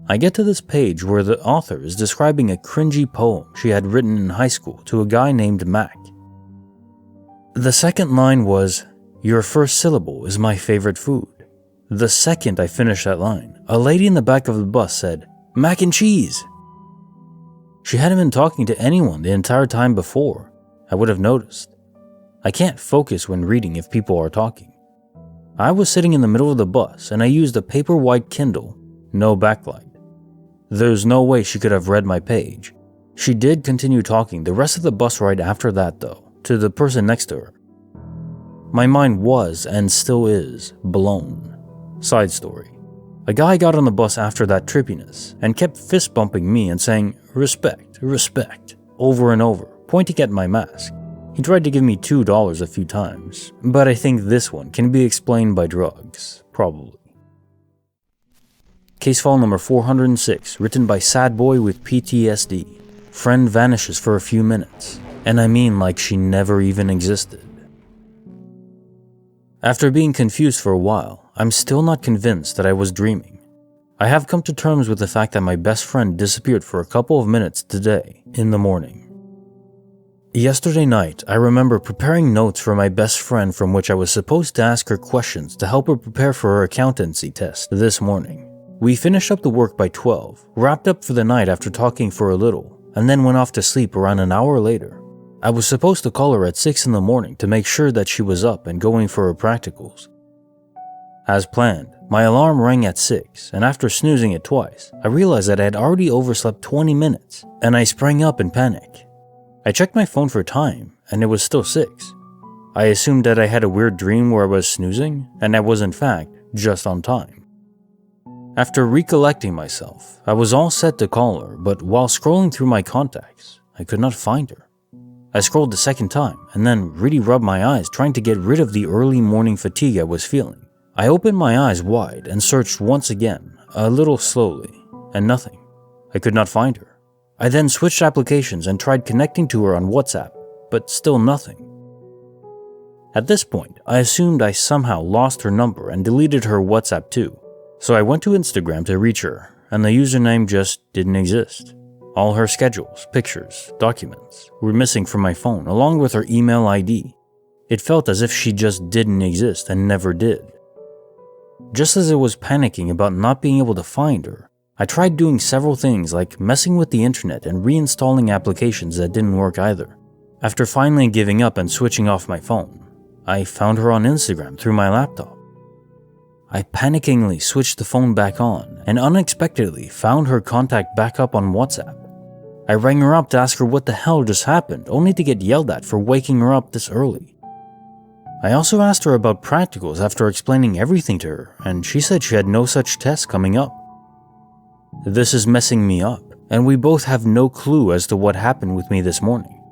Speaker 1: I get to this page where the author is describing a cringy poem she had written in high school to a guy named Mac. The second line was, "Your first syllable is my favorite food." The second I finished that line, a lady in the back of the bus said, "Mac and cheese." She hadn't been talking to anyone the entire time before. I would have noticed. I can't focus when reading if people are talking. I was sitting in the middle of the bus and I used a paper white Kindle, no backlight. There's no way she could have read my page. She did continue talking the rest of the bus ride after that though, to the person next to her. My mind was, and still is, blown. Side story. A guy got on the bus after that trippiness and kept fist bumping me and saying, "Respect, respect," over and over, pointing at my mask. He tried to give me $2 a few times, but I think this one can be explained by drugs, probably. Case file number 406, written by Sad Boy with PTSD. Friend vanishes for a few minutes, and I mean like she never even existed. After being confused for a while, I'm still not convinced that I was dreaming. I have come to terms with the fact that my best friend disappeared for a couple of minutes today, in the morning. Yesterday night, I remember preparing notes for my best friend from which I was supposed to ask her questions to help her prepare for her accountancy test this morning. We finished up the work by 12, wrapped up for the night after talking for a little, and then went off to sleep around an hour later. I was supposed to call her at 6 in the morning to make sure that she was up and going for her practicals. As planned, my alarm rang at 6, and after snoozing it twice, I realized that I had already overslept 20 minutes, and I sprang up in panic. I checked my phone for time, and it was still 6. I assumed that I had a weird dream where I was snoozing, and I was in fact just on time. After recollecting myself, I was all set to call her, but while scrolling through my contacts, I could not find her. I scrolled the second time, and then really rubbed my eyes trying to get rid of the early morning fatigue I was feeling. I opened my eyes wide and searched once again, a little slowly, and nothing. I could not find her. I then switched applications and tried connecting to her on WhatsApp, but still nothing. At this point, I assumed I somehow lost her number and deleted her WhatsApp too, so I went to Instagram to reach her, and the username just didn't exist. All her schedules, pictures, documents were missing from my phone along with her email ID. It felt as if she just didn't exist and never did. Just as I was panicking about not being able to find her, I tried doing several things like messing with the internet and reinstalling applications that didn't work either. After finally giving up and switching off my phone, I found her on Instagram through my laptop. I panickingly switched the phone back on and unexpectedly found her contact back up on WhatsApp. I rang her up to ask her what the hell just happened, only to get yelled at for waking her up this early. I also asked her about practicals after explaining everything to her, and she said she had no such tests coming up. This is messing me up, and we both have no clue as to what happened with me this morning.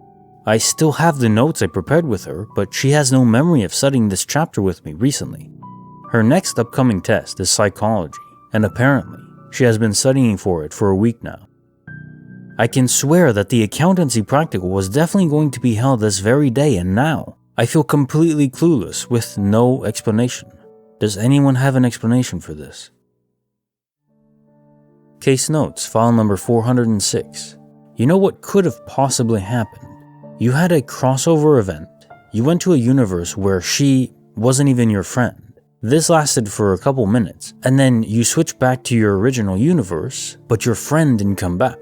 Speaker 1: I still have the notes I prepared with her, but she has no memory of studying this chapter with me recently. Her next upcoming test is psychology, and apparently, she has been studying for it for a week now. I can swear that the accountancy practical was definitely going to be held this very day, and now I feel completely clueless with no explanation. Does anyone have an explanation for this? Case notes, file number 406. You know what could have possibly happened? You had a crossover event. You went to a universe where she wasn't even your friend. This lasted for a couple minutes, and then you switched back to your original universe, but your friend didn't come back.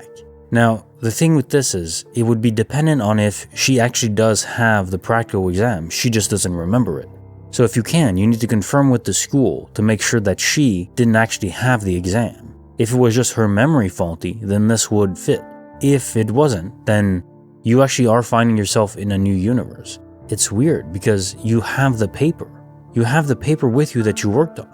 Speaker 1: Now, the thing with this is, it would be dependent on if she actually does have the practical exam, she just doesn't remember it. So if you can, you need to confirm with the school to make sure that she didn't actually have the exam. If it was just her memory faulty, then this would fit. If it wasn't, then you actually are finding yourself in a new universe. It's weird because you have the paper. You have the paper with you that you worked on.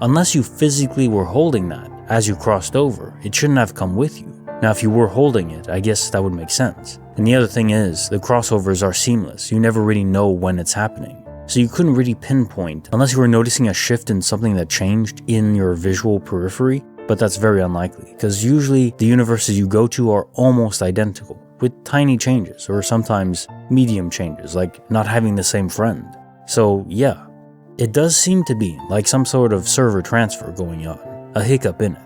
Speaker 1: Unless you physically were holding that as you crossed over, it shouldn't have come with you. Now, if you were holding it, I guess that would make sense. And the other thing is, the crossovers are seamless. You never really know when it's happening. So you couldn't really pinpoint, unless you were noticing a shift in something that changed in your visual periphery, but that's very unlikely, because usually the universes you go to are almost identical, with tiny changes, or sometimes medium changes, like not having the same friend. So yeah, it does seem to be like some sort of server transfer going on, a hiccup in it,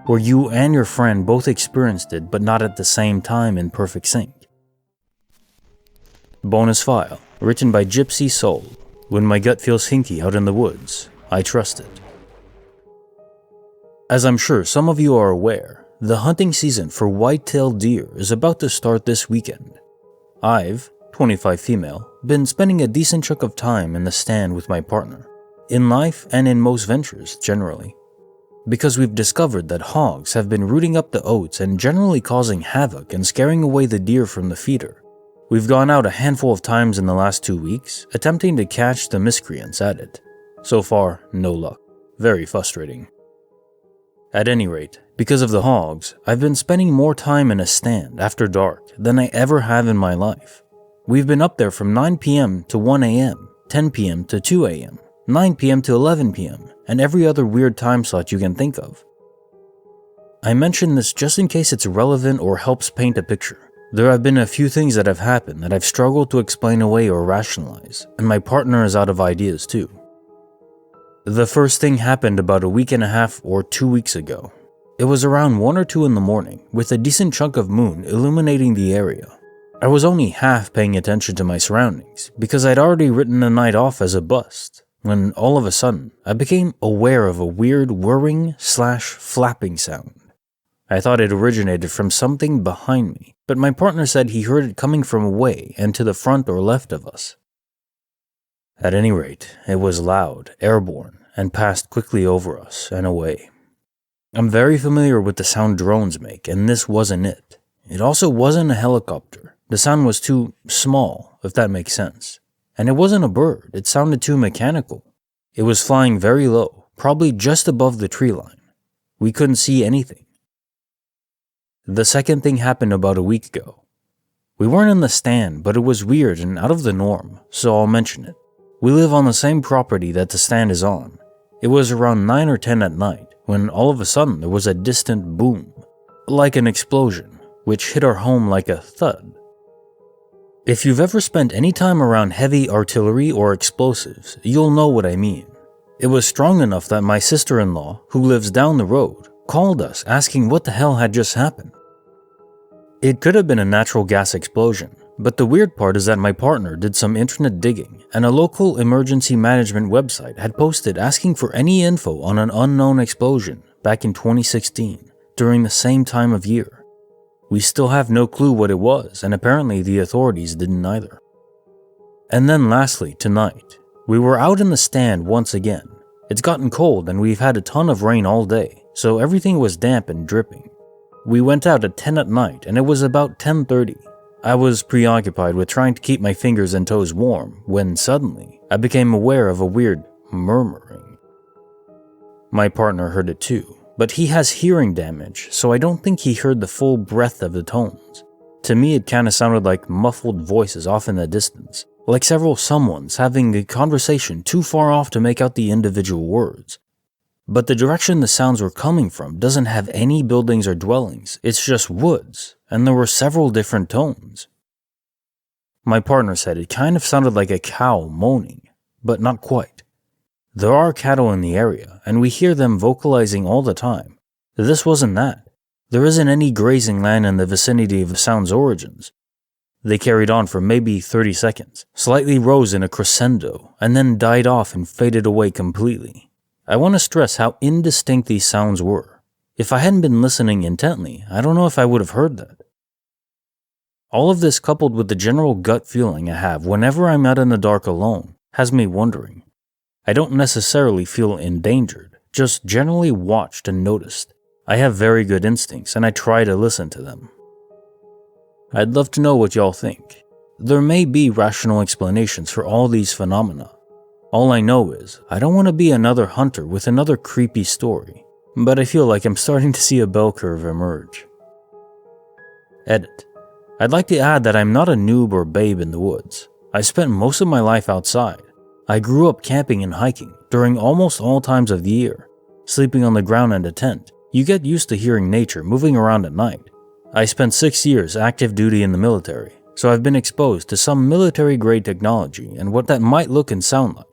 Speaker 1: where you and your friend both experienced it but not at the same time in perfect sync. Bonus file, written by Gypsy Soul. When my gut feels hinky out in the woods, I trust it. As I'm sure some of you are aware, The hunting season for white-tailed deer is about to start this weekend. I've, 25 female, been spending a decent chunk of time in the stand with my partner, in life and in most ventures generally, because we've discovered that hogs have been rooting up the oats and generally causing havoc and scaring away the deer from the feeder. We've gone out a handful of times in the last 2 weeks, attempting to catch the miscreants at it. So far, no luck. Very frustrating. At any rate, because of the hogs, I've been spending more time in a stand after dark than I ever have in my life. We've been up there from 9 p.m. to 1 a.m., 10 p.m. to 2 a.m., 9 p.m. to 11 p.m., and every other weird time slot you can think of. I mention this just in case it's relevant or helps paint a picture. There have been a few things that have happened that I've struggled to explain away or rationalize, and my partner is out of ideas too. The first thing happened about a week and a half or 2 weeks ago. It was around 1 or 2 in the morning, with a decent chunk of moon illuminating the area. I was only half paying attention to my surroundings, because I'd already written the night off as a bust, when all of a sudden, I became aware of a weird whirring/flapping sound. I thought it originated from something behind me, but my partner said he heard it coming from away and to the front or left of us. At any rate, it was loud, airborne, and passed quickly over us and away. I'm very familiar with the sound drones make, and this wasn't it. It also wasn't a helicopter. The sound was too small, if that makes sense. And it wasn't a bird, it sounded too mechanical. It was flying very low, probably just above the tree line. We couldn't see anything. The second thing happened about a week ago. We weren't in the stand, but it was weird and out of the norm, so I'll mention it. We live on the same property that the stand is on. It was around 9 or 10 at night when all of a sudden there was a distant boom, like an explosion, which hit our home like a thud. If you've ever spent any time around heavy artillery or explosives, you'll know what I mean. It was strong enough that my sister-in-law, who lives down the road, called us asking what the hell had just happened. It could have been a natural gas explosion, but the weird part is that my partner did some internet digging, and a local emergency management website had posted asking for any info on an unknown explosion back in 2016, during the same time of year. We still have no clue what it was, and apparently the authorities didn't either. And then lastly, tonight, we were out in the stand once again. It's gotten cold and we've had a ton of rain all day, so everything was damp and dripping. We went out at 10 at night and it was about 10:30. I was preoccupied with trying to keep my fingers and toes warm when suddenly I became aware of a weird murmuring. My partner heard it too, but he has hearing damage, so I don't think he heard the full breadth of the tones. To me, it kinda sounded like muffled voices off in the distance, like several someones having a conversation too far off to make out the individual words. But the direction the sounds were coming from doesn't have any buildings or dwellings, it's just woods, and there were several different tones. My partner said it kind of sounded like a cow moaning, but not quite. There are cattle in the area, and we hear them vocalizing all the time. This wasn't that. There isn't any grazing land in the vicinity of the sound's origins. They carried on for maybe 30 seconds, slightly rose in a crescendo, and then died off and faded away completely. I want to stress how indistinct these sounds were. If I hadn't been listening intently, I don't know if I would have heard that. All of this, coupled with the general gut feeling I have whenever I'm out in the dark alone, has me wondering. I don't necessarily feel endangered, just generally watched and noticed. I have very good instincts and I try to listen to them. I'd love to know what y'all think. There may be rational explanations for all these phenomena. All I know is, I don't want to be another hunter with another creepy story, but I feel like I'm starting to see a bell curve emerge. Edit. I'd like to add that I'm not a noob or babe in the woods. I spent most of my life outside. I grew up camping and hiking during almost all times of the year. Sleeping on the ground in a tent, you get used to hearing nature moving around at night. I spent 6 years active duty in the military, so I've been exposed to some military-grade technology and what that might look and sound like.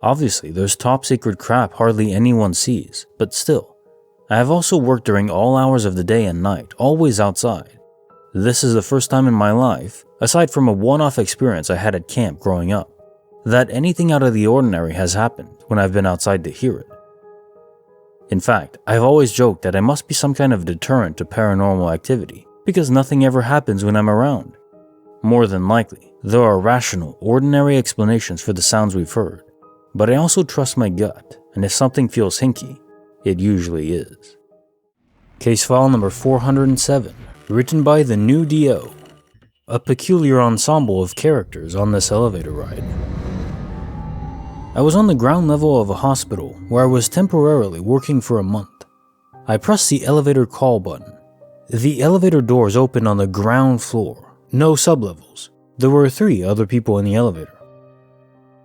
Speaker 1: Obviously, there's top-secret crap hardly anyone sees, but still. I have also worked during all hours of the day and night, always outside. This is the first time in my life, aside from a one-off experience I had at camp growing up, that anything out of the ordinary has happened when I've been outside to hear it. In fact, I've always joked that I must be some kind of deterrent to paranormal activity, because nothing ever happens when I'm around. More than likely, there are rational, ordinary explanations for the sounds we've heard, but I also trust my gut, and if something feels hinky, it usually is. Case file number 407, written by the New D.O., a peculiar ensemble of characters on this elevator ride. I was on the ground level of a hospital where I was temporarily working for a month. I pressed the elevator call button. The elevator doors opened on the ground floor, no sublevels. There were 3 other people in the elevator.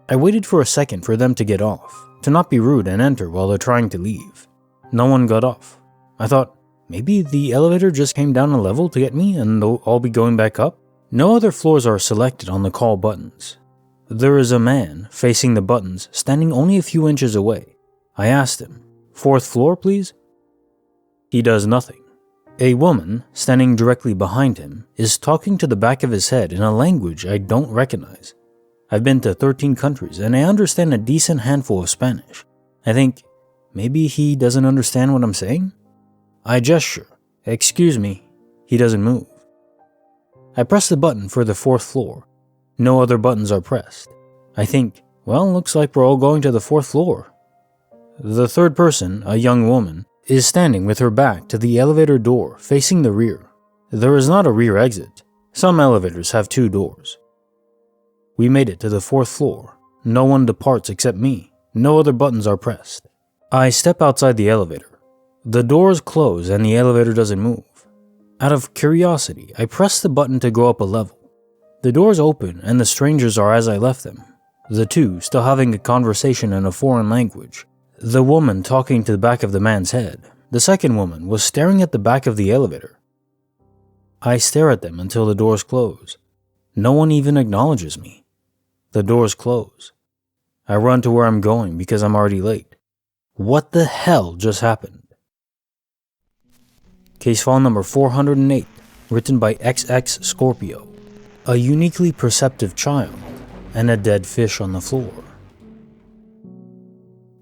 Speaker 1: I waited for a second for them to get off, to not be rude and enter while they're trying to leave. No one got off. I thought, maybe the elevator just came down a level to get me and they'll all be going back up? No other floors are selected on the call buttons. There is a man facing the buttons standing only a few inches away. I asked him, 4th floor please? He does nothing. A woman, standing directly behind him, is talking to the back of his head in a language I don't recognize. I've been to 13 countries and I understand a decent handful of Spanish. I think, maybe he doesn't understand what I'm saying? I gesture, excuse me. He doesn't move. I press the button for the 4th floor. No other buttons are pressed. I think, well, looks like we're all going to the 4th floor. The 3rd person, a young woman, is standing with her back to the elevator door facing the rear. There is not a rear exit. Some elevators have 2 doors. We made it to the 4th floor. No one departs except me. No other buttons are pressed. I step outside the elevator. The doors close and the elevator doesn't move. Out of curiosity, I press the button to go up a level. The doors open and the strangers are as I left them. The 2 still having a conversation in a foreign language. The woman talking to the back of the man's head. The 2nd woman was staring at the back of the elevator. I stare at them until the doors close. No one even acknowledges me. The doors close. I run to where I'm going because I'm already late. What the hell just happened? Case file number 408, written by XX Scorpio. A uniquely perceptive child, and a dead fish on the floor.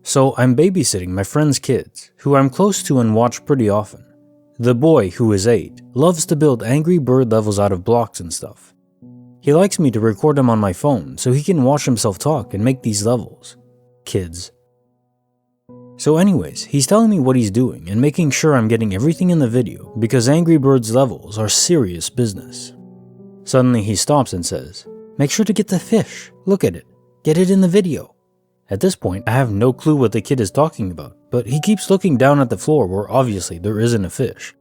Speaker 1: So I'm babysitting my friend's kids, who I'm close to and watch pretty often. The boy, who is 8, loves to build Angry Bird levels out of blocks and stuff. He likes me to record him on my phone so he can watch himself talk and make these levels. Kids. So anyways, he's telling me what he's doing and making sure I'm getting everything in the video because Angry Bird's levels are serious business. Suddenly he stops and says, "Make sure to get the fish. Look at it. Get it in the video." At this point, I have no clue what the kid is talking about, but he keeps looking down at the floor where obviously there isn't a fish.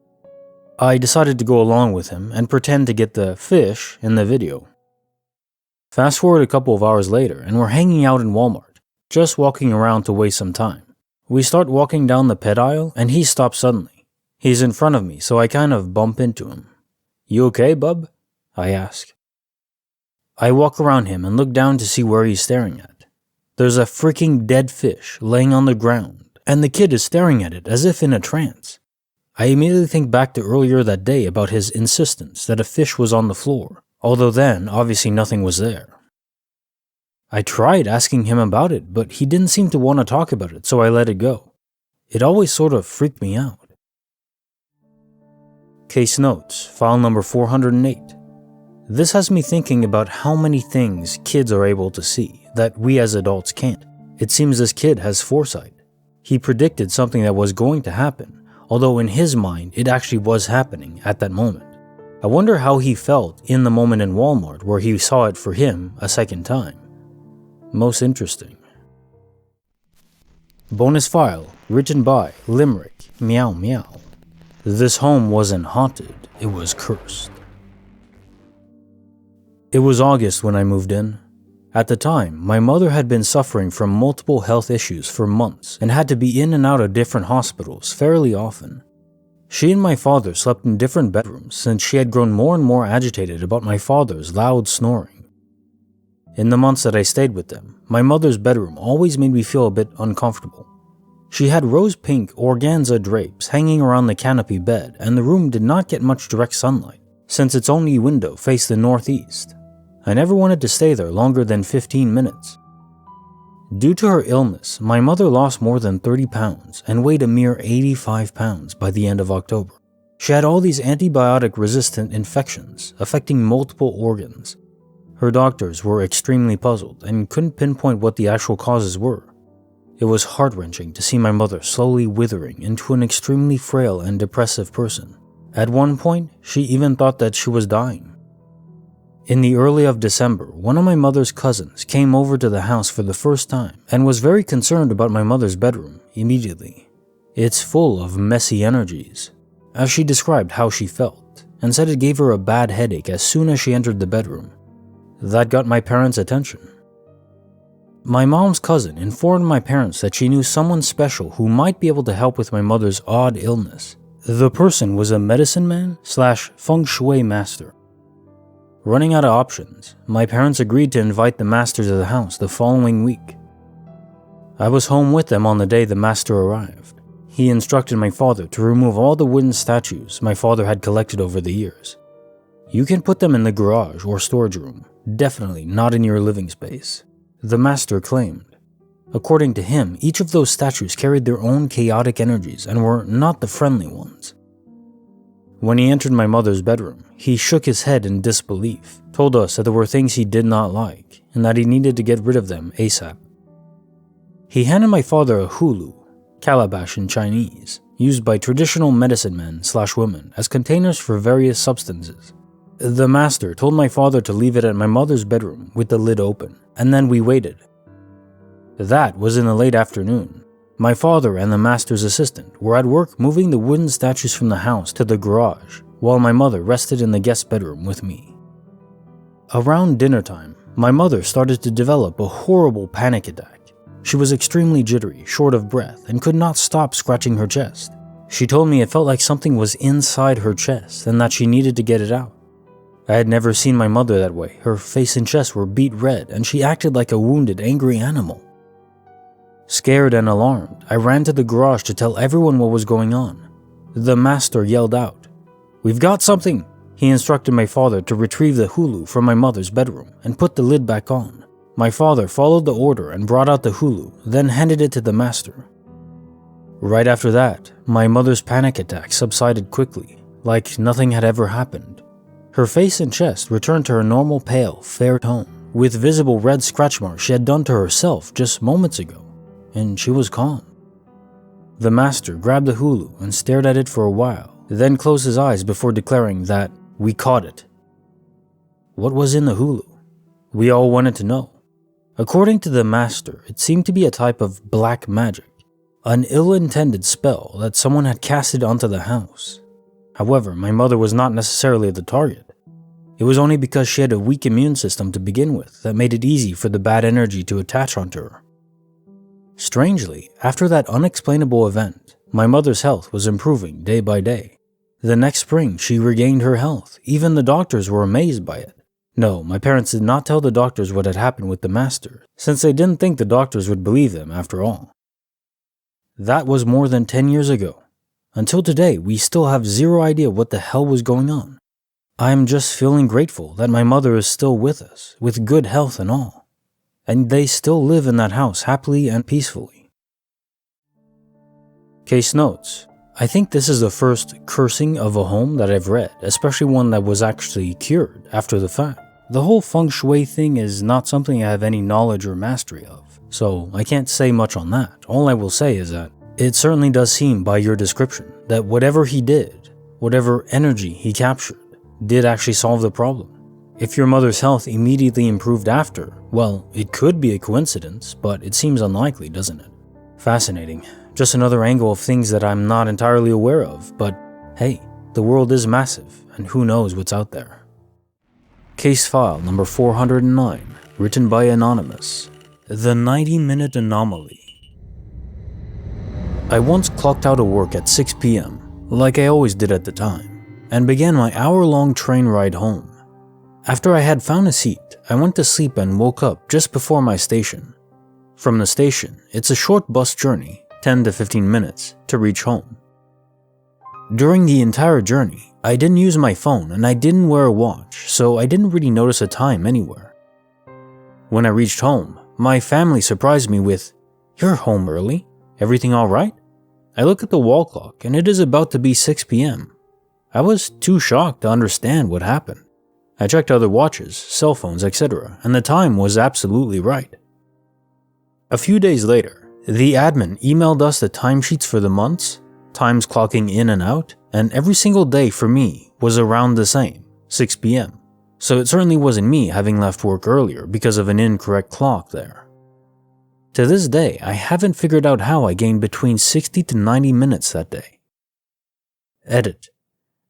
Speaker 1: I decided to go along with him and pretend to get the fish in the video. Fast forward a couple of hours later and we're hanging out in Walmart, just walking around to waste some time. We start walking down the pet aisle and he stops suddenly. He's in front of me, so I kind of bump into him. "You okay, bub?" I ask. I walk around him and look down to see where he's staring at. There's a freaking dead fish laying on the ground, and the kid is staring at it as if in a trance. I immediately think back to earlier that day about his insistence that a fish was on the floor, although then obviously nothing was there. I tried asking him about it, but he didn't seem to want to talk about it, so I let it go. It always sort of freaked me out. Case notes, file number 408. This has me thinking about how many things kids are able to see that we as adults can't. It seems this kid has foresight. He predicted something that was going to happen, although in his mind it actually was happening at that moment. I wonder how he felt in the moment in Walmart where he saw it for him a second time. Most interesting. Bonus file, written by Limerick, meow meow. This home wasn't haunted, it was cursed. It was August when I moved in. At the time, my mother had been suffering from multiple health issues for months and had to be in and out of different hospitals fairly often. She and my father slept in different bedrooms since she had grown more and more agitated about my father's loud snoring. In the months that I stayed with them, my mother's bedroom always made me feel a bit uncomfortable. She had rose-pink organza drapes hanging around the canopy bed, and the room did not get much direct sunlight, since its only window faced the northeast. I never wanted to stay there longer than 15 minutes. Due to her illness, my mother lost more than 30 pounds and weighed a mere 85 pounds by the end of October. She had all these antibiotic-resistant infections affecting multiple organs. Her doctors were extremely puzzled and couldn't pinpoint what the actual causes were. It was heart-wrenching to see my mother slowly withering into an extremely frail and depressive person. At one point, she even thought that she was dying. In the early of December, one of my mother's cousins came over to the house for the first time and was very concerned about my mother's bedroom immediately. It's full of messy energies, as she described how she felt, and said it gave her a bad headache as soon as she entered the bedroom. That got my parents' attention. My mom's cousin informed my parents that she knew someone special who might be able to help with my mother's odd illness. The person was a medicine man / feng shui master. Running out of options, my parents agreed to invite the master to the house the following week. I was home with them on the day the master arrived. He instructed my father to remove all the wooden statues my father had collected over the years. You can put them in the garage or storage room, definitely not in your living space, the master claimed. According to him, each of those statues carried their own chaotic energies and were not the friendly ones. When he entered my mother's bedroom, he shook his head in disbelief, told us that there were things he did not like, and that he needed to get rid of them ASAP. He handed my father a hulu, calabash in Chinese, used by traditional medicine men / women as containers for various substances. The master told my father to leave it at my mother's bedroom with the lid open, and then we waited. That was in the late afternoon. My father and the master's assistant were at work moving the wooden statues from the house to the garage, while my mother rested in the guest bedroom with me. Around dinner time, my mother started to develop a horrible panic attack. She was extremely jittery, short of breath, and could not stop scratching her chest. She told me it felt like something was inside her chest and that she needed to get it out. I had never seen my mother that way. Her face and chest were beet red, and she acted like a wounded, angry animal. Scared and alarmed, I ran to the garage to tell everyone what was going on. The master yelled out, "We've got something!" He instructed my father to retrieve the hulu from my mother's bedroom and put the lid back on. My father followed the order and brought out the hulu, then handed it to the master. Right after that, my mother's panic attack subsided quickly, like nothing had ever happened. Her face and chest returned to her normal pale, fair tone, with visible red scratch marks she had done to herself just moments ago, and she was calm. The master grabbed the hulu and stared at it for a while, then closed his eyes before declaring that we caught it. What was in the hulu? We all wanted to know. According to the master, it seemed to be a type of black magic, an ill-intended spell that someone had casted onto the house. However, my mother was not necessarily the target. It was only because she had a weak immune system to begin with that made it easy for the bad energy to attach onto her. Strangely, after that unexplainable event, my mother's health was improving day by day. The next spring, she regained her health. Even the doctors were amazed by it. No, my parents did not tell the doctors what had happened with the master, since they didn't think the doctors would believe them after all. That was more than 10 years ago. Until today, we still have zero idea what the hell was going on. I am just feeling grateful that my mother is still with us, with good health and all. And they still live in that house happily and peacefully. Case notes. I think this is the first cursing of a home that I've read, especially one that was actually cured after the fact. The whole feng shui thing is not something I have any knowledge or mastery of, so I can't say much on that. All I will say is that it certainly does seem by your description that whatever he did, whatever energy he captured, did actually solve the problem. If your mother's health immediately improved after, well, it could be a coincidence, but it seems unlikely, doesn't it? Fascinating. Just another angle of things that I'm not entirely aware of, but hey, the world is massive, and who knows what's out there. Case file number 409, written by Anonymous. The 90-minute anomaly. I once clocked out of work at 6 p.m., like I always did at the time, and began my hour-long train ride home. After I had found a seat, I went to sleep and woke up just before my station. From the station, it's a short bus journey, 10 to 15 minutes, to reach home. During the entire journey, I didn't use my phone and I didn't wear a watch, so I didn't really notice a time anywhere. When I reached home, My family surprised me with, "You're home early. Everything alright?" I look at the wall clock and it is about to be 6 p.m. I was too shocked to understand what happened. I checked other watches, cell phones, etc., and the time was absolutely right. A few days later, the admin emailed us the timesheets for the months, times clocking in and out, and every single day for me was around the same, 6 p.m. So it certainly wasn't me having left work earlier because of an incorrect clock there. To this day, I haven't figured out how I gained between 60 to 90 minutes that day. Edit.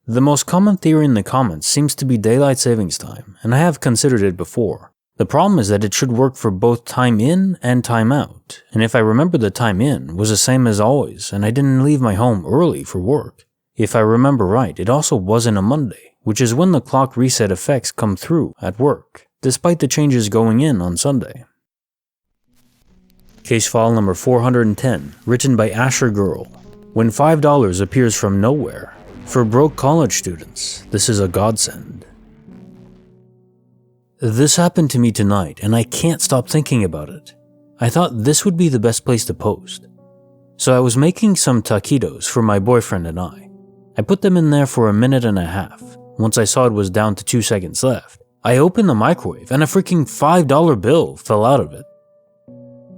Speaker 1: The most common theory in the comments seems to be daylight savings time, and I have considered it before. The problem is that it should work for both time in and time out, and if I remember the time in was the same as always and I didn't leave my home early for work. If I remember right, it also wasn't a Monday, which is when the clock reset effects come through at work, despite the changes going in on Sunday. Case file number 410, written by Asher Girl. When $5 appears from nowhere. For broke college students, this is a godsend. This happened to me tonight and I can't stop thinking about it. I thought this would be the best place to post. So I was making some taquitos for my boyfriend and I. I put them in there for a minute and a half. Once I saw it was down to 2 seconds left, I opened the microwave and a freaking $5 bill fell out of it.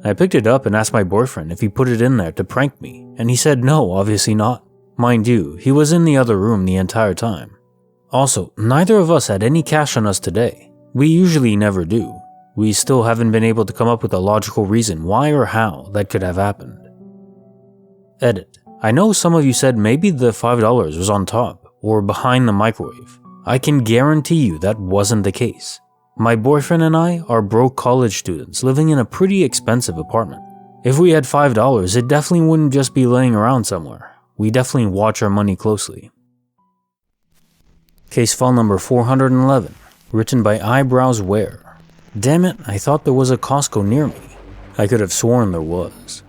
Speaker 1: I picked it up and asked my boyfriend if he put it in there to prank me, and he said no, obviously not. Mind you, he was in the other room the entire time. Also, neither of us had any cash on us today. We usually never do. We still haven't been able to come up with a logical reason why or how that could have happened. Edit. I know some of you said maybe the $5 was on top or behind the microwave. I can guarantee you that wasn't the case. My boyfriend and I are broke college students living in a pretty expensive apartment. If we had $5, it definitely wouldn't just be laying around somewhere. We definitely watch our money closely. Case file number 411, written by Eyebrows Wear. Damn it, I thought there was a Costco near me. I could have sworn there was.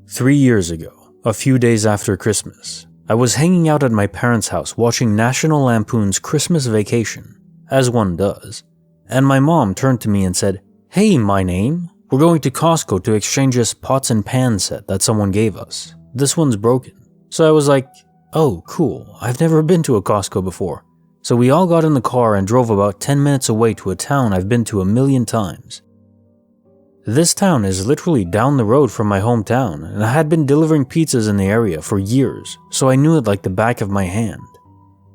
Speaker 1: 3 years ago, a few days after Christmas, I was hanging out at my parents' house watching National Lampoon's Christmas Vacation, as one does, and my mom turned to me and said, "Hey, my name, we're going to Costco to exchange this pots and pans set that someone gave us. This one's broken." So I was like, "Oh, cool, I've never been to a Costco before." So we all got in the car and drove about 10 minutes away to a town I've been to a million times. This town is literally down the road from my hometown, and I had been delivering pizzas in the area for years, so I knew it like the back of my hand.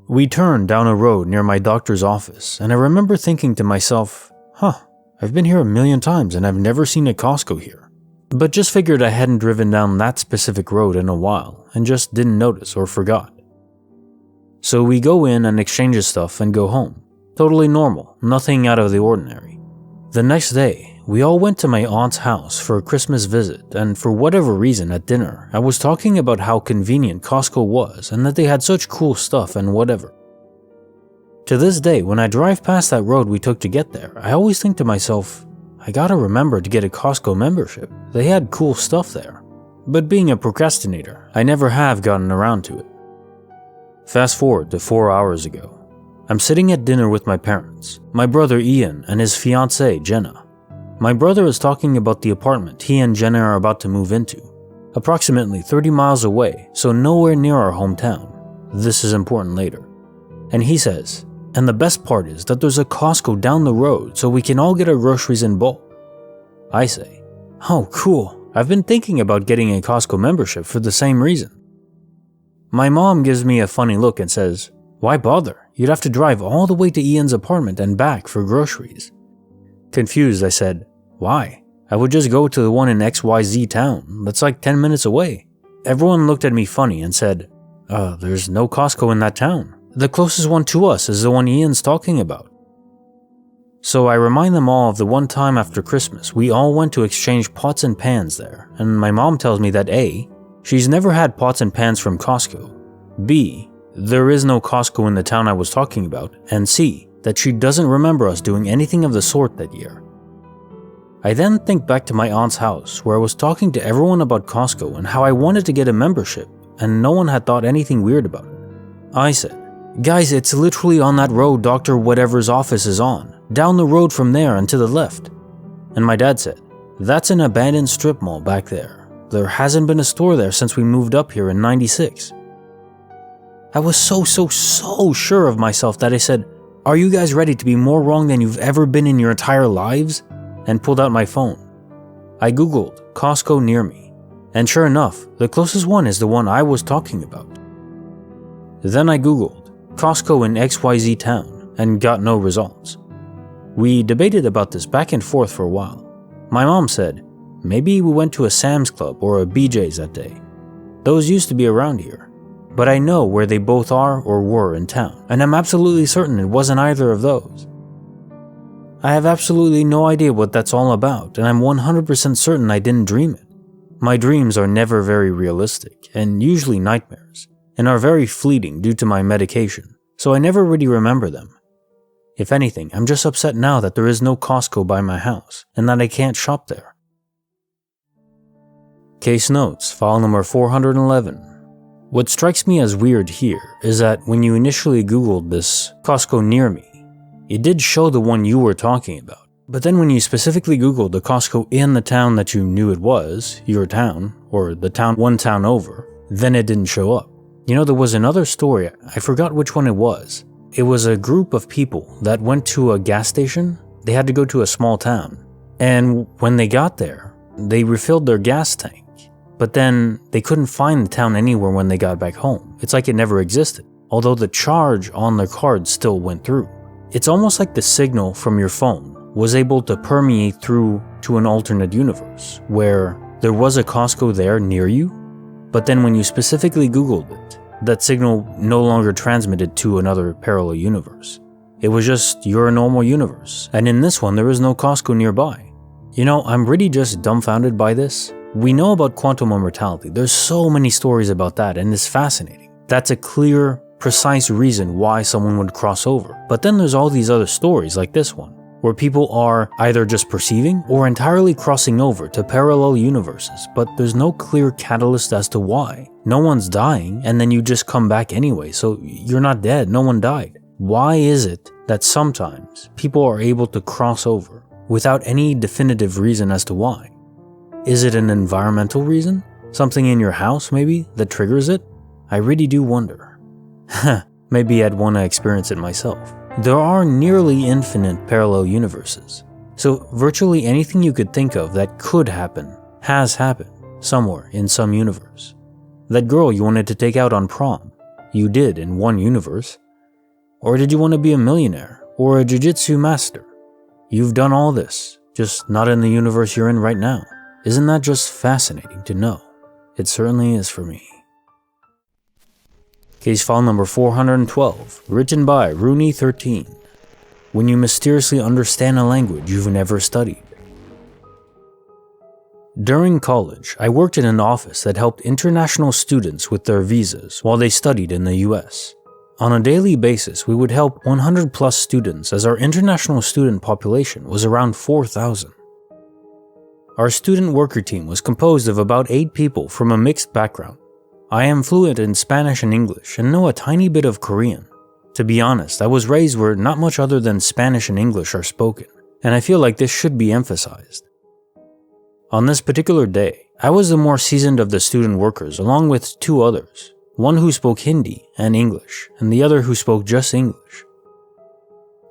Speaker 1: We turned down a road near my doctor's office, and I remember thinking to myself, I've been here a million times and I've never seen a Costco here. But just figured I hadn't driven down that specific road in a while and just didn't notice or forgot. So we go in and exchange his stuff and go home. Totally normal, nothing out of the ordinary. The next day, we all went to my aunt's house for a Christmas visit, and for whatever reason at dinner, I was talking about how convenient Costco was and that they had such cool stuff and whatever. To this day, when I drive past that road we took to get there, I always think to myself, I gotta remember to get a Costco membership. They had cool stuff there. But being a procrastinator, I never have gotten around to it. Fast forward to 4 hours ago. I'm sitting at dinner with my parents, my brother Ian and his fiancée Jenna. My brother is talking about the apartment he and Jenna are about to move into, approximately 30 miles away, so nowhere near our hometown. This is important later. And he says, and the best part is that there's a Costco down the road so we can all get our groceries in bulk. I say, oh cool, I've been thinking about getting a Costco membership for the same reason. My mom gives me a funny look and says, why bother? You'd have to drive all the way to Ian's apartment and back for groceries. Confused, I said, why? I would just go to the one in XYZ town, that's like 10 minutes away. Everyone looked at me funny and said, there's no Costco in that town. The closest one to us is the one Ian's talking about. So I remind them all of the one time after Christmas we all went to exchange pots and pans there, and my mom tells me that A, she's never had pots and pans from Costco, B, there is no Costco in the town I was talking about, and C, that she doesn't remember us doing anything of the sort that year. I then think back to my aunt's house where I was talking to everyone about Costco and how I wanted to get a membership and no one had thought anything weird about it. I said, guys, it's literally on that road Dr. Whatever's office is on, down the road from there and to the left. And my dad said, "That's an abandoned strip mall back there. There hasn't been a store there since we moved up here in '96. I was so sure of myself that I said, "Are you guys ready to be more wrong than you've ever been in your entire lives?" And pulled out my phone. I googled Costco near me, and sure enough, the closest one is the one I was talking about. Then I googled Costco in XYZ town and got no results. We debated about this back and forth for a while. My mom said, maybe we went to a Sam's Club or a BJ's that day. Those used to be around here, but I know where they both are or were in town, and I'm absolutely certain it wasn't either of those. I have absolutely no idea what that's all about, and I'm 100% certain I didn't dream it. My dreams are never very realistic, and usually nightmares, and are very fleeting due to my medication, so I never really remember them. If anything, I'm just upset now that there is no Costco by my house, and that I can't shop there. Case notes, file number 411. What strikes me as weird here is that when you initially googled this Costco near me, it did show the one you were talking about. But then when you specifically googled the Costco in the town that you knew it was, your town, or the town one town over, then it didn't show up. You know, there was another story, I forgot which one it was. It was a group of people that went to a gas station. They had to go to a small town. And when they got there, they refilled their gas tank. But then they couldn't find the town anywhere when they got back home. It's like it never existed, although the charge on their card still went through. It's almost like the signal from your phone was able to permeate through to an alternate universe, where there was a Costco there near you, but then when you specifically googled it, that signal no longer transmitted to another parallel universe. It was just your normal universe, and in this one there is no Costco nearby. You know, I'm really just dumbfounded by this. We know about quantum immortality. There's so many stories about that, and it's fascinating. That's a clear, precise reason why someone would cross over. But then there's all these other stories like this one, where people are either just perceiving or entirely crossing over to parallel universes, but there's no clear catalyst as to why. No one's dying, and then you just come back anyway, so you're not dead, no one died. Why is it that sometimes people are able to cross over without any definitive reason as to why? Is it an environmental reason? Something in your house, maybe, that triggers it? I really do wonder. Maybe I'd want to experience it myself. There are nearly infinite parallel universes, so virtually anything you could think of that could happen has happened somewhere in some universe. That girl you wanted to take out on prom, you did in one universe. Or did you want to be a millionaire or a jiu-jitsu master? You've done all this, just not in the universe you're in right now. Isn't that just fascinating to know? It certainly is for me. Case file number 412, written by Rooney13. When you mysteriously understand a language you've never studied. During college, I worked in an office that helped international students with their visas while they studied in the US. On a daily basis, we would help 100 plus students as our international student population was around 4,000. Our student worker team was composed of about 8 people from a mixed background. I am fluent in Spanish and English and know a tiny bit of Korean. To be honest, I was raised where not much other than Spanish and English are spoken, and I feel like this should be emphasized. On this particular day, I was the more seasoned of the student workers along with 2 others, one who spoke Hindi and English, and the other who spoke just English.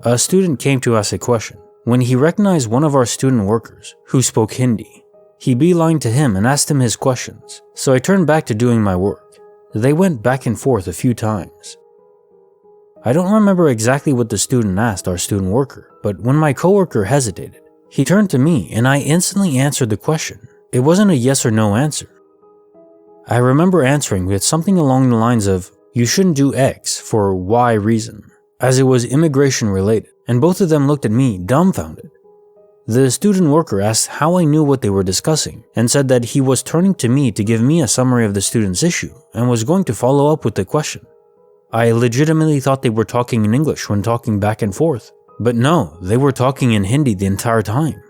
Speaker 1: A student came to ask a question. When he recognized one of our student workers, who spoke Hindi, he beelined to him and asked him his questions, so I turned back to doing my work. They went back and forth a few times. I don't remember exactly what the student asked our student worker, but when my coworker hesitated, he turned to me and I instantly answered the question. It wasn't a yes or no answer. I remember answering with something along the lines of, "You shouldn't do X for Y reason," as it was immigration related, and both of them looked at me dumbfounded. The student worker asked how I knew what they were discussing and said that he was turning to me to give me a summary of the student's issue and was going to follow up with the question. I legitimately thought they were talking in English when talking back and forth, but no, they were talking in Hindi the entire time.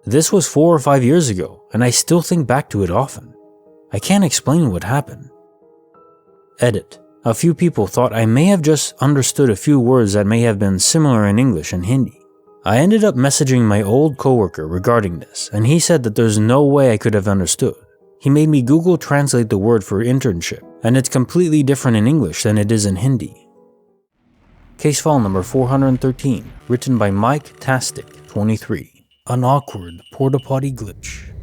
Speaker 1: This was 4 or 5 years ago, and I still think back to it often. I can't explain what happened. Edit. A few people thought I may have just understood a few words that may have been similar in English and Hindi. I ended up messaging my old coworker regarding this, and he said that there's no way I could have understood. He made me Google translate the word for internship, and it's completely different in English than it is in Hindi. Case file number 413, written by Mike Tastic, 23. An awkward porta potty glitch.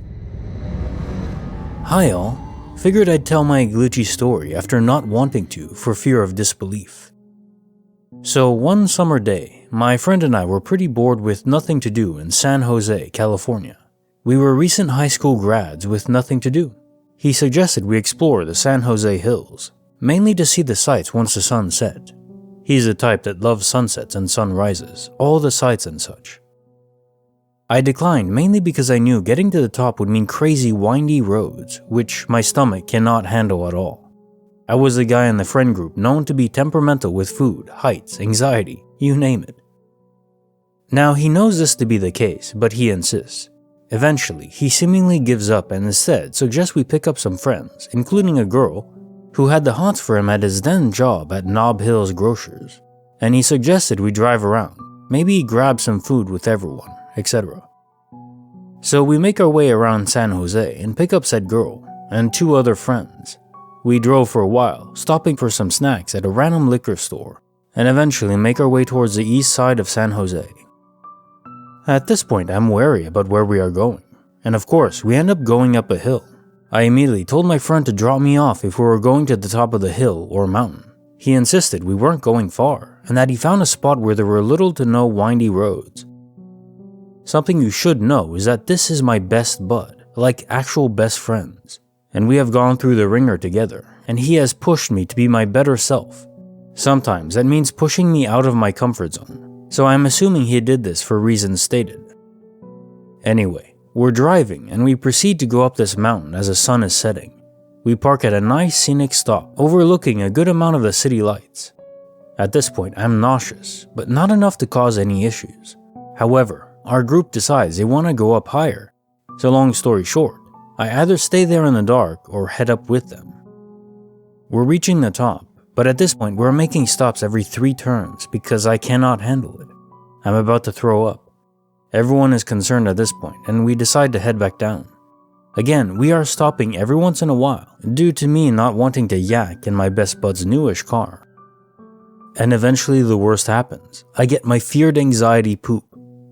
Speaker 1: Hi all. Figured I'd tell my glitchy story after not wanting to for fear of disbelief. So one summer day, my friend and I were pretty bored with nothing to do in San Jose, California. We were recent high school grads with nothing to do. He suggested we explore the San Jose hills, mainly to see the sights once the sun set. He's the type that loves sunsets and sunrises, all the sights and such. I declined mainly because I knew getting to the top would mean crazy windy roads, which my stomach cannot handle at all. I was the guy in the friend group known to be temperamental with food, heights, anxiety, you name it. Now he knows this to be the case, but he insists. Eventually, he seemingly gives up and instead suggests we pick up some friends, including a girl who had the hots for him at his then job at Nob Hill's Grocers, and he suggested we drive around, maybe grab some food with everyone, etc. So we make our way around San Jose and pick up said girl and 2 other friends. We drove for a while, stopping for some snacks at a random liquor store, and eventually make our way towards the east side of San Jose. At this point, I'm wary about where we are going, and of course, we end up going up a hill. I immediately told my friend to drop me off if we were going to the top of the hill or mountain. He insisted we weren't going far, and that he found a spot where there were little to no windy roads. Something you should know is that this is my best bud, like actual best friends, and we have gone through the ringer together, and he has pushed me to be my better self. Sometimes that means pushing me out of my comfort zone, so I'm assuming he did this for reasons stated. Anyway, we're driving and we proceed to go up this mountain as the sun is setting. We park at a nice scenic stop overlooking a good amount of the city lights. At this point, I'm nauseous, but not enough to cause any issues. However, our group decides they want to go up higher, so long story short, I either stay there in the dark or head up with them. We're reaching the top, but at this point we're making stops every 3 turns because I cannot handle it. I'm about to throw up. Everyone is concerned at this point, and we decide to head back down. Again, we are stopping every once in a while, due to me not wanting to yak in my best bud's newish car. And eventually the worst happens. I get my feared anxiety poop.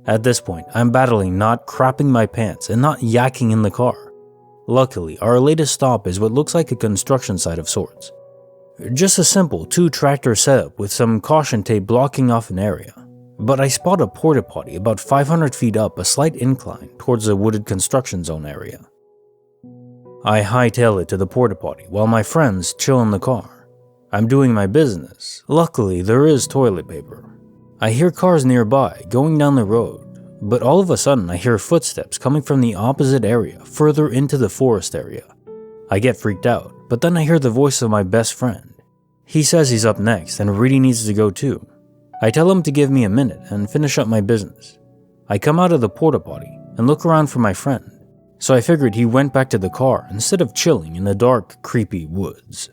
Speaker 1: At this point, I'm battling not crapping my pants and not yakking in the car. Luckily, our latest stop is what looks like a construction site of sorts. Just a simple 2-tractor setup with some caution tape blocking off an area. But I spot a porta potty about 500 feet up a slight incline towards the wooded construction zone area. I hightail it to the porta potty while my friends chill in the car. I'm doing my business. Luckily, there is toilet paper. I hear cars nearby going down the road, but all of a sudden I hear footsteps coming from the opposite area, further into the forest area. I get freaked out, but then I hear the voice of my best friend. He says he's up next and really needs to go too. I tell him to give me a minute and finish up my business. I come out of the porta potty and look around for my friend, so I figured he went back to the car instead of chilling in the dark, creepy woods.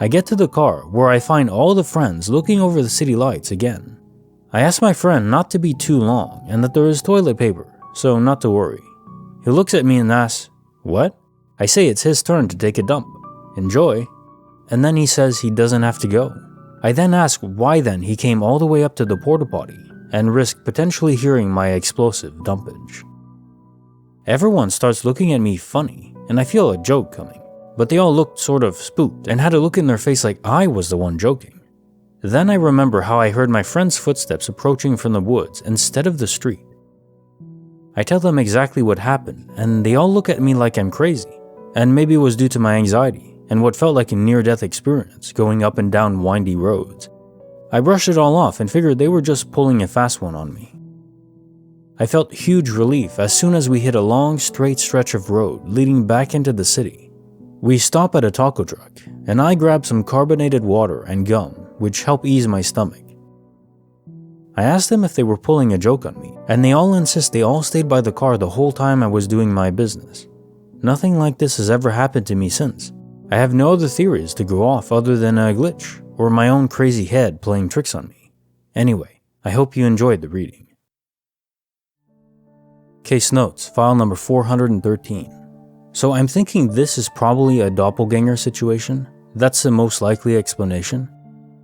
Speaker 1: I get to the car where I find all the friends looking over the city lights again. I ask my friend not to be too long and that there is toilet paper, so not to worry. He looks at me and asks, "What?" I say it's his turn to take a dump. Enjoy. And then he says he doesn't have to go. I then ask why then he came all the way up to the porta potty and risked potentially hearing my explosive dumpage. Everyone starts looking at me funny, and I feel a joke coming, but they all looked sort of spooked and had a look in their face like I was the one joking. Then I remember how I heard my friend's footsteps approaching from the woods instead of the street. I tell them exactly what happened, and they all look at me like I'm crazy, and maybe it was due to my anxiety and what felt like a near-death experience going up and down windy roads. I brushed it all off and figured they were just pulling a fast one on me. I felt huge relief as soon as we hit a long, straight stretch of road leading back into the city. We stop at a taco truck, and I grab some carbonated water and gum, which help ease my stomach. I asked them if they were pulling a joke on me, and they all insist they all stayed by the car the whole time I was doing my business. Nothing like this has ever happened to me since. I have no other theories to go off other than a glitch, or my own crazy head playing tricks on me. Anyway, I hope you enjoyed the reading. Case notes, file number 413. So I'm thinking this is probably a doppelganger situation. That's the most likely explanation.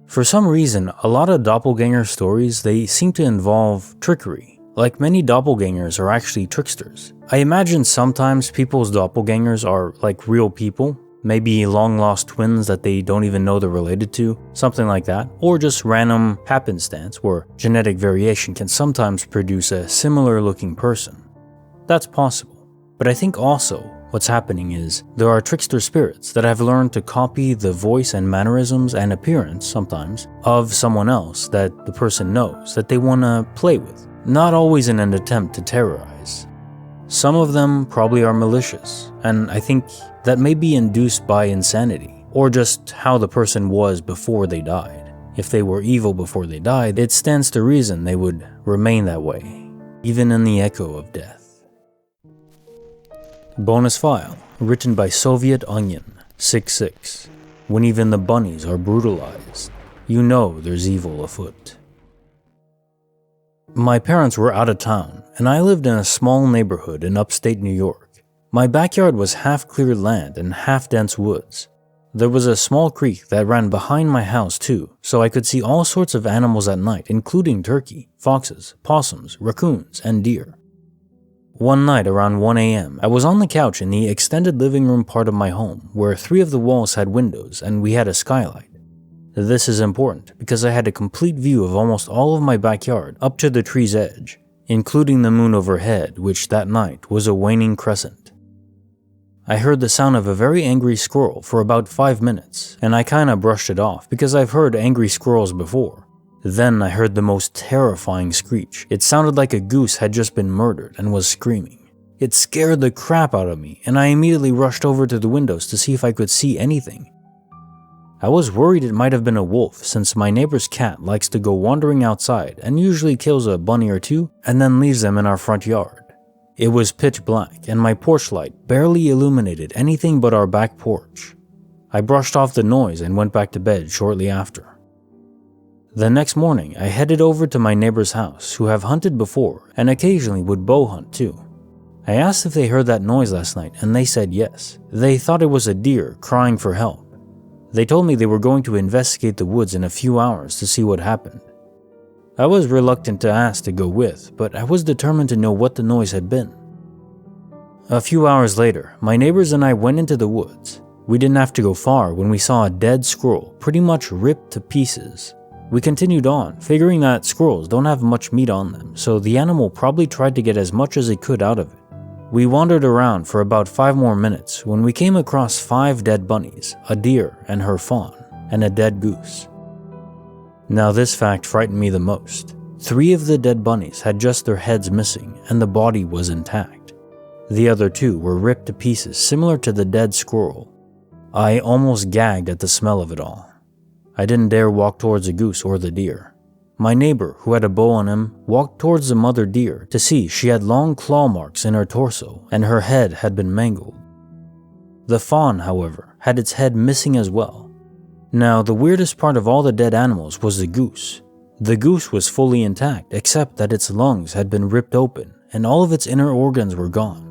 Speaker 1: For some reason, a lot of doppelganger stories, they seem to involve trickery. Like many doppelgangers are actually tricksters. I imagine sometimes people's doppelgangers are like real people, maybe long-lost twins that they don't even know they're related to, something like that, or just random happenstance where genetic variation can sometimes produce a similar-looking person. That's possible, but I think also what's happening is there are trickster spirits that have learned to copy the voice and mannerisms and appearance, sometimes, of someone else that the person knows that they want to play with, not always in an attempt to terrorize. Some of them probably are malicious, and I think that may be induced by insanity, or just how the person was before they died. If they were evil before they died, it stands to reason they would remain that way, even in the echo of death. Bonus file, written by Soviet Onion, 6-6. When even the bunnies are brutalized, you know there's evil afoot. My parents were out of town, and I lived in a small neighborhood in upstate New York. My backyard was half cleared land and half dense woods. There was a small creek that ran behind my house too, so I could see all sorts of animals at night, including turkey, foxes, possums, raccoons, and deer. One night around 1 a.m., I was on the couch in the extended living room part of my home, where 3 of the walls had windows and we had a skylight. This is important because I had a complete view of almost all of my backyard up to the tree's edge, including the moon overhead, which that night was a waning crescent. I heard the sound of a very angry squirrel for about 5 minutes, and I kinda brushed it off because I've heard angry squirrels before. Then I heard the most terrifying screech. It sounded like a goose had just been murdered and was screaming. It scared the crap out of me, and I immediately rushed over to the windows to see if I could see anything. I was worried it might have been a wolf, since my neighbor's cat likes to go wandering outside and usually kills a bunny or two and then leaves them in our front yard. It was pitch black, and my porch light barely illuminated anything but our back porch. I brushed off the noise and went back to bed shortly after. The next morning, I headed over to my neighbor's house, who have hunted before and occasionally would bow hunt too. I asked if they heard that noise last night, and they said yes. They thought it was a deer crying for help. They told me they were going to investigate the woods in a few hours to see what happened. I was reluctant to ask to go with, but I was determined to know what the noise had been. A few hours later, my neighbors and I went into the woods. We didn't have to go far when we saw a dead squirrel, pretty much ripped to pieces. We continued on, figuring that squirrels don't have much meat on them, so the animal probably tried to get as much as it could out of it. We wandered around for about 5 more minutes when we came across 5 dead bunnies, a deer and her fawn, and a dead goose. Now this fact frightened me the most. 3 of the dead bunnies had just their heads missing and the body was intact. The other 2 were ripped to pieces similar to the dead squirrel. I almost gagged at the smell of it all. I didn't dare walk towards the goose or the deer. My neighbor, who had a bow on him, walked towards the mother deer to see she had long claw marks in her torso and her head had been mangled. The fawn, however, had its head missing as well. Now, the weirdest part of all the dead animals was the goose. The goose was fully intact, except that its lungs had been ripped open and all of its inner organs were gone.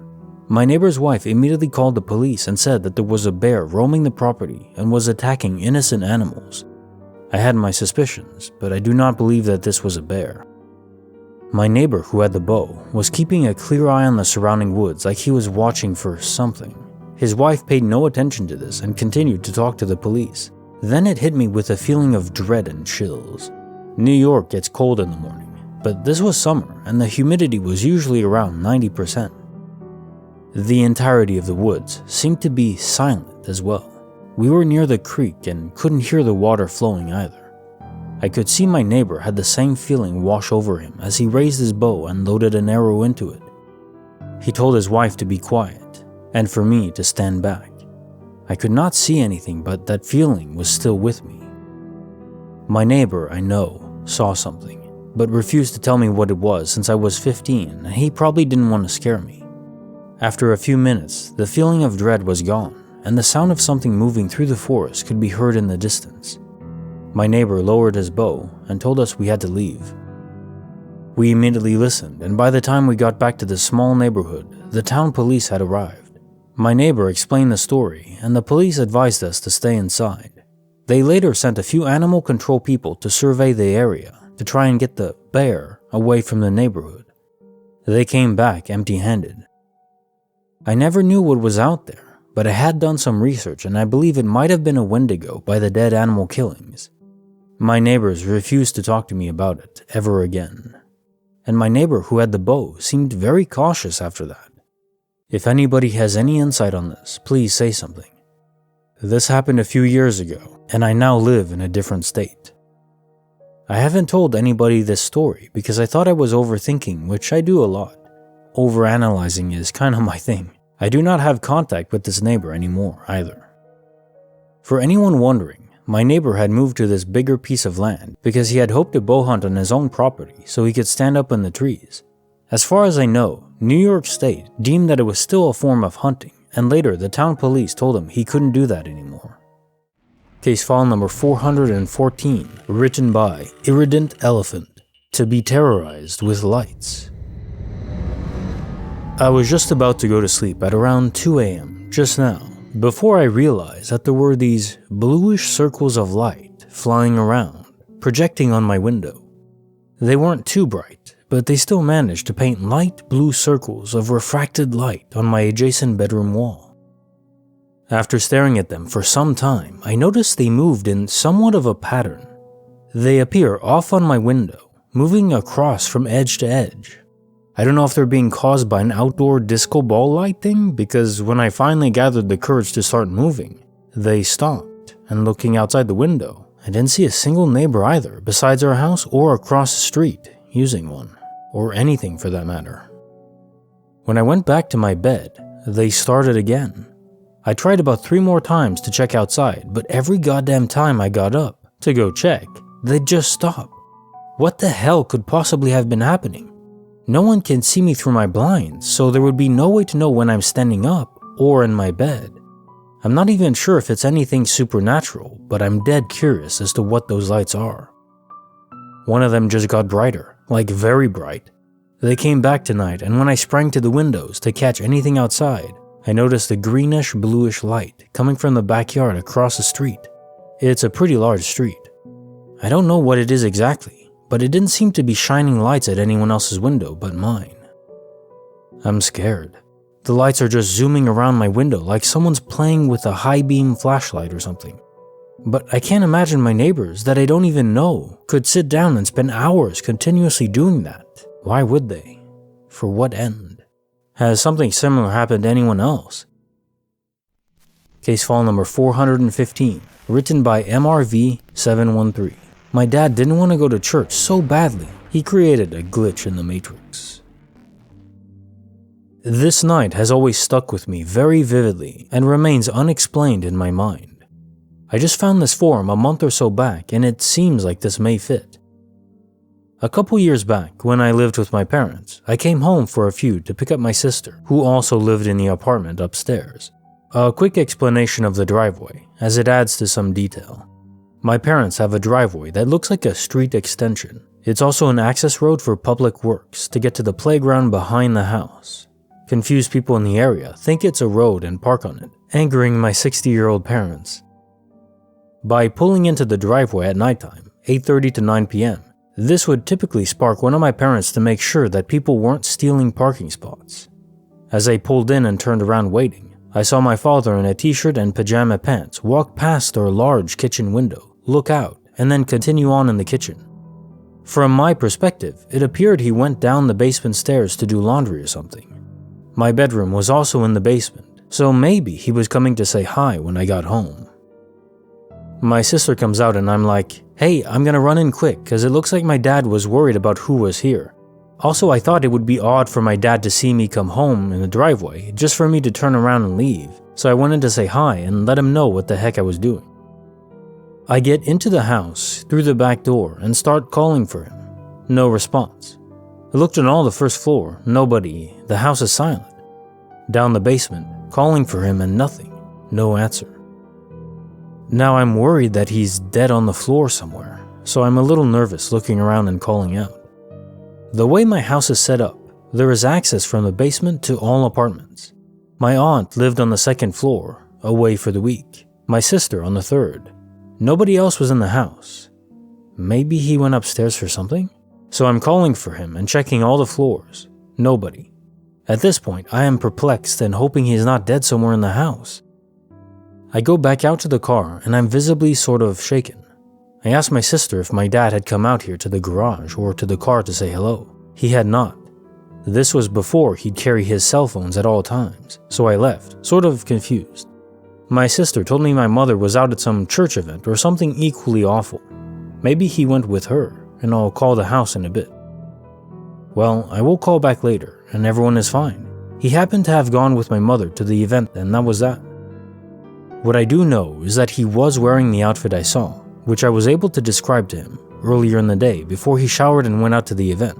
Speaker 1: My neighbor's wife immediately called the police and said that there was a bear roaming the property and was attacking innocent animals. I had my suspicions, but I do not believe that this was a bear. My neighbor, who had the bow, was keeping a clear eye on the surrounding woods like he was watching for something. His wife paid no attention to this and continued to talk to the police. Then it hit me with a feeling of dread and chills. New York gets cold in the morning, but this was summer and the humidity was usually around 90%. The entirety of the woods seemed to be silent as well. We were near the creek and couldn't hear the water flowing either. I could see my neighbor had the same feeling wash over him as he raised his bow and loaded an arrow into it. He told his wife to be quiet and for me to stand back. I could not see anything, but that feeling was still with me. My neighbor, I know, saw something, but refused to tell me what it was since I was 15 and he probably didn't want to scare me. After a few minutes, the feeling of dread was gone, and the sound of something moving through the forest could be heard in the distance. My neighbor lowered his bow and told us we had to leave. We immediately listened, and by the time we got back to the small neighborhood, the town police had arrived. My neighbor explained the story, and the police advised us to stay inside. They later sent a few animal control people to survey the area to try and get the bear away from the neighborhood. They came back empty-handed. I never knew what was out there, but I had done some research and I believe it might have been a Wendigo by the dead animal killings. My neighbors refused to talk to me about it ever again. And my neighbor who had the bow seemed very cautious after that. If anybody has any insight on this, please say something. This happened a few years ago, and I now live in a different state. I haven't told anybody this story because I thought I was overthinking, which I do a lot. Overanalyzing is kind of my thing. I do not have contact with this neighbor anymore either. For anyone wondering, my neighbor had moved to this bigger piece of land because he had hoped to bow hunt on his own property so he could stand up in the trees. As far as I know, New York State deemed that it was still a form of hunting, and later the town police told him he couldn't do that anymore. Case file number 414, written by Irident Elephant, to be terrorized with lights. I was just about to go to sleep at around 2 a.m. just now, before I realized that there were these bluish circles of light flying around, projecting on my window. They weren't too bright, but they still managed to paint light blue circles of refracted light on my adjacent bedroom wall. After staring at them for some time, I noticed they moved in somewhat of a pattern. They appear off on my window, moving across from edge to edge. I don't know if they're being caused by an outdoor disco ball light thing, because when I finally gathered the courage to start moving, they stopped, and looking outside the window, I didn't see a single neighbor either besides our house or across the street using one, or anything for that matter. When I went back to my bed, they started again. I tried about 3 more times to check outside, but every goddamn time I got up to go check, they'd just stop. What the hell could possibly have been happening? No one can see me through my blinds, so there would be no way to know when I'm standing up or in my bed. I'm not even sure if it's anything supernatural, but I'm dead curious as to what those lights are. One of them just got brighter, like very bright. They came back tonight, and when I sprang to the windows to catch anything outside, I noticed a greenish-bluish light coming from the backyard across the street. It's a pretty large street. I don't know what it is exactly, but it didn't seem to be shining lights at anyone else's window but mine. I'm scared. The lights are just zooming around my window like someone's playing with a high-beam flashlight or something. But I can't imagine my neighbors that I don't even know could sit down and spend hours continuously doing that. Why would they? For what end? Has something similar happened to anyone else? Case file number 415, written by MRV713. My dad didn't want to go to church so badly, he created a glitch in the Matrix. This night has always stuck with me very vividly and remains unexplained in my mind. I just found this forum a month or so back and it seems like this may fit. A couple years back, when I lived with my parents, I came home for a few to pick up my sister, who also lived in the apartment upstairs. A quick explanation of the driveway, as it adds to some detail. My parents have a driveway that looks like a street extension. It's also an access road for public works to get to the playground behind the house. Confused people in the area think it's a road and park on it, angering my 60-year-old parents. By pulling into the driveway at nighttime, 8:30 to 9 p.m., this would typically spark one of my parents to make sure that people weren't stealing parking spots. As I pulled in and turned around waiting, I saw my father in a t-shirt and pajama pants walk past our large kitchen window, look out, and then continue on in the kitchen. From my perspective, it appeared he went down the basement stairs to do laundry or something. My bedroom was also in the basement, so maybe he was coming to say hi when I got home. My sister comes out and I'm like, hey, I'm gonna run in quick because it looks like my dad was worried about who was here. Also, I thought it would be odd for my dad to see me come home in the driveway just for me to turn around and leave, so I went in to say hi and let him know what the heck I was doing. I get into the house through the back door and start calling for him. No response. I looked on all the first floor, nobody, the house is silent. Down the basement, calling for him and nothing, no answer. Now I'm worried that he's dead on the floor somewhere, so I'm a little nervous looking around and calling out. The way my house is set up, there is access from the basement to all apartments. My aunt lived on the second floor, away for the week. My sister on the third. Nobody else was in the house. Maybe he went upstairs for something? So I'm calling for him and checking all the floors. Nobody. At this point, I am perplexed and hoping he's not dead somewhere in the house. I go back out to the car and I'm visibly sort of shaken. I asked my sister if my dad had come out here to the garage or to the car to say hello. He had not. This was before he'd carry his cell phones at all times, so I left, sort of confused. My sister told me my mother was out at some church event or something equally awful. Maybe he went with her, and I'll call the house in a bit. Well, I will call back later, and everyone is fine. He happened to have gone with my mother to the event, and that was that. What I do know is that he was wearing the outfit I saw, which I was able to describe to him earlier in the day before he showered and went out to the event.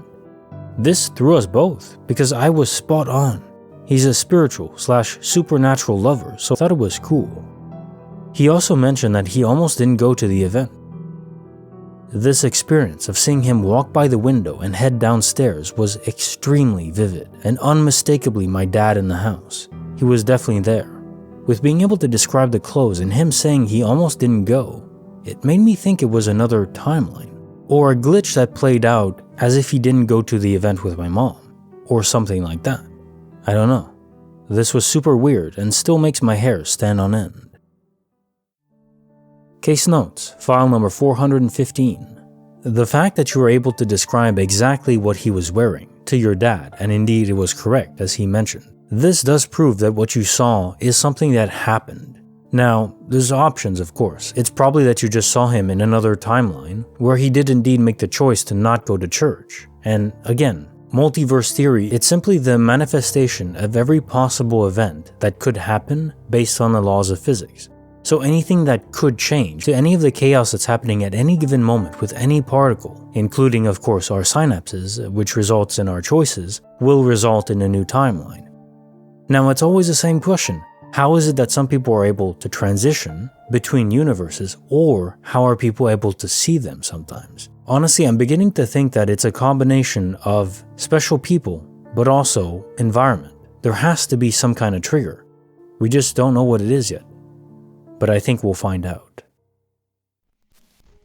Speaker 1: This threw us both, because I was spot on. He's a spiritual/supernatural lover, so I thought it was cool. He also mentioned that he almost didn't go to the event. This experience of seeing him walk by the window and head downstairs was extremely vivid and unmistakably my dad in the house. He was definitely there. With being able to describe the clothes and him saying he almost didn't go, it made me think it was another timeline, or a glitch that played out as if he didn't go to the event with my mom, or something like that. I don't know. This was super weird and still makes my hair stand on end. Case notes, file number 415. The fact that you were able to describe exactly what he was wearing to your dad, and indeed it was correct as he mentioned, this does prove that what you saw is something that happened. Now, there's options of course. It's probably that you just saw him in another timeline where he did indeed make the choice to not go to church. And again, multiverse theory, it's simply the manifestation of every possible event that could happen based on the laws of physics. So anything that could change to any of the chaos that's happening at any given moment with any particle, including of course our synapses, which results in our choices, will result in a new timeline. Now it's always the same question. How is it that some people are able to transition between universes, or how are people able to see them sometimes? Honestly, I'm beginning to think that it's a combination of special people, but also environment. There has to be some kind of trigger. We just don't know what it is yet. But I think we'll find out.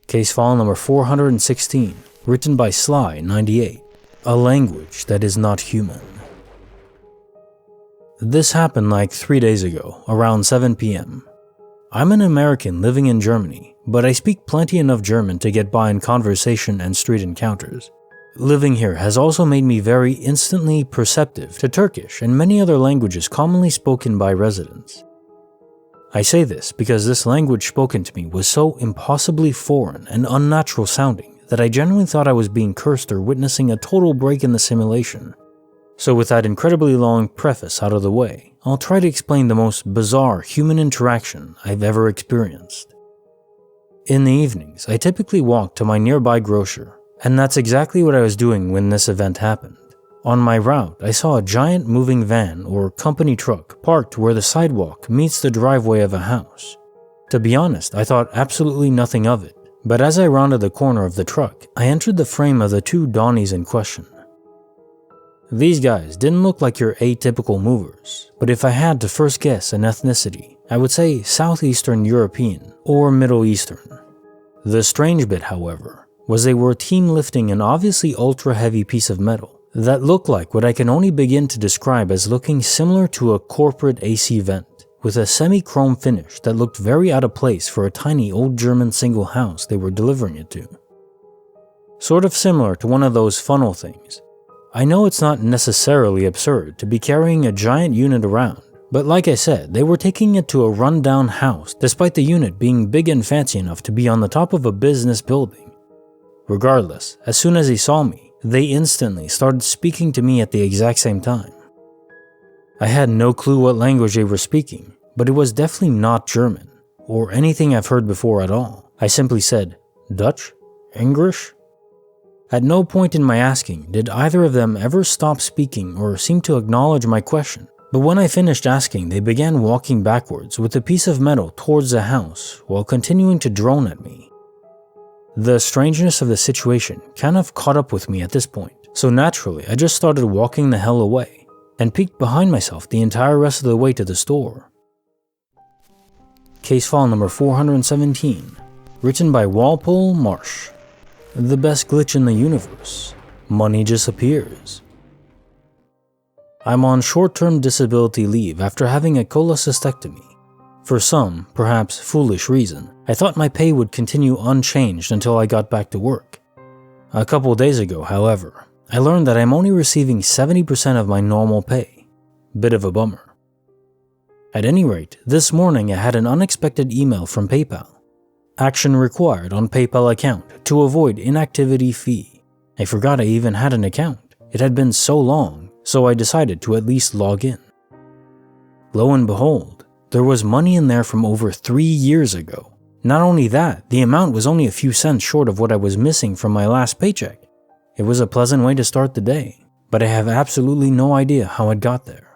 Speaker 1: Case file number 416, written by Sly98, a language that is not human. This happened like 3 days ago, around 7 p.m. I'm an American living in Germany, but I speak plenty enough German to get by in conversation and street encounters. Living here has also made me very instantly perceptive to Turkish and many other languages commonly spoken by residents. I say this because this language spoken to me was so impossibly foreign and unnatural sounding that I genuinely thought I was being cursed or witnessing a total break in the simulation. So with that incredibly long preface out of the way, I'll try to explain the most bizarre human interaction I've ever experienced. In the evenings, I typically walk to my nearby grocer, and that's exactly what I was doing when this event happened. On my route, I saw a giant moving van or company truck parked where the sidewalk meets the driveway of a house. To be honest, I thought absolutely nothing of it, but as I rounded the corner of the truck, I entered the frame of the two Donnies in question. These guys didn't look like your atypical movers, but if I had to first guess an ethnicity, I would say Southeastern European or Middle Eastern. The strange bit, however, was they were team lifting an obviously ultra-heavy piece of metal that looked like what I can only begin to describe as looking similar to a corporate AC vent, with a semi-chrome finish that looked very out of place for a tiny old German single house they were delivering it to. Sort of similar to one of those funnel things. I know it's not necessarily absurd to be carrying a giant unit around, but like I said, they were taking it to a rundown house despite the unit being big and fancy enough to be on the top of a business building. Regardless, as soon as they saw me, they instantly started speaking to me at the exact same time. I had no clue what language they were speaking, but it was definitely not German, or anything I've heard before at all. I simply said, "Dutch? English?" At no point in my asking did either of them ever stop speaking or seem to acknowledge my question, but when I finished asking, they began walking backwards with a piece of metal towards the house while continuing to drone at me. The strangeness of the situation kind of caught up with me at this point, so naturally I just started walking the hell away and peeked behind myself the entire rest of the way to the store. Case file number 417, written by Walpole Marsh. The best glitch in the universe. Money just appears. I'm on short-term disability leave after having a cholecystectomy. For some, perhaps foolish reason, I thought my pay would continue unchanged until I got back to work. A couple days ago, however, I learned that I'm only receiving 70% of my normal pay. Bit of a bummer. At any rate, this morning I had an unexpected email from PayPal. Action required on PayPal account to avoid inactivity fee. I forgot I even had an account. It had been so long, so I decided to at least log in. Lo and behold, there was money in there from over 3 years ago. Not only that, the amount was only a few cents short of what I was missing from my last paycheck. It was a pleasant way to start the day, but I have absolutely no idea how it got there.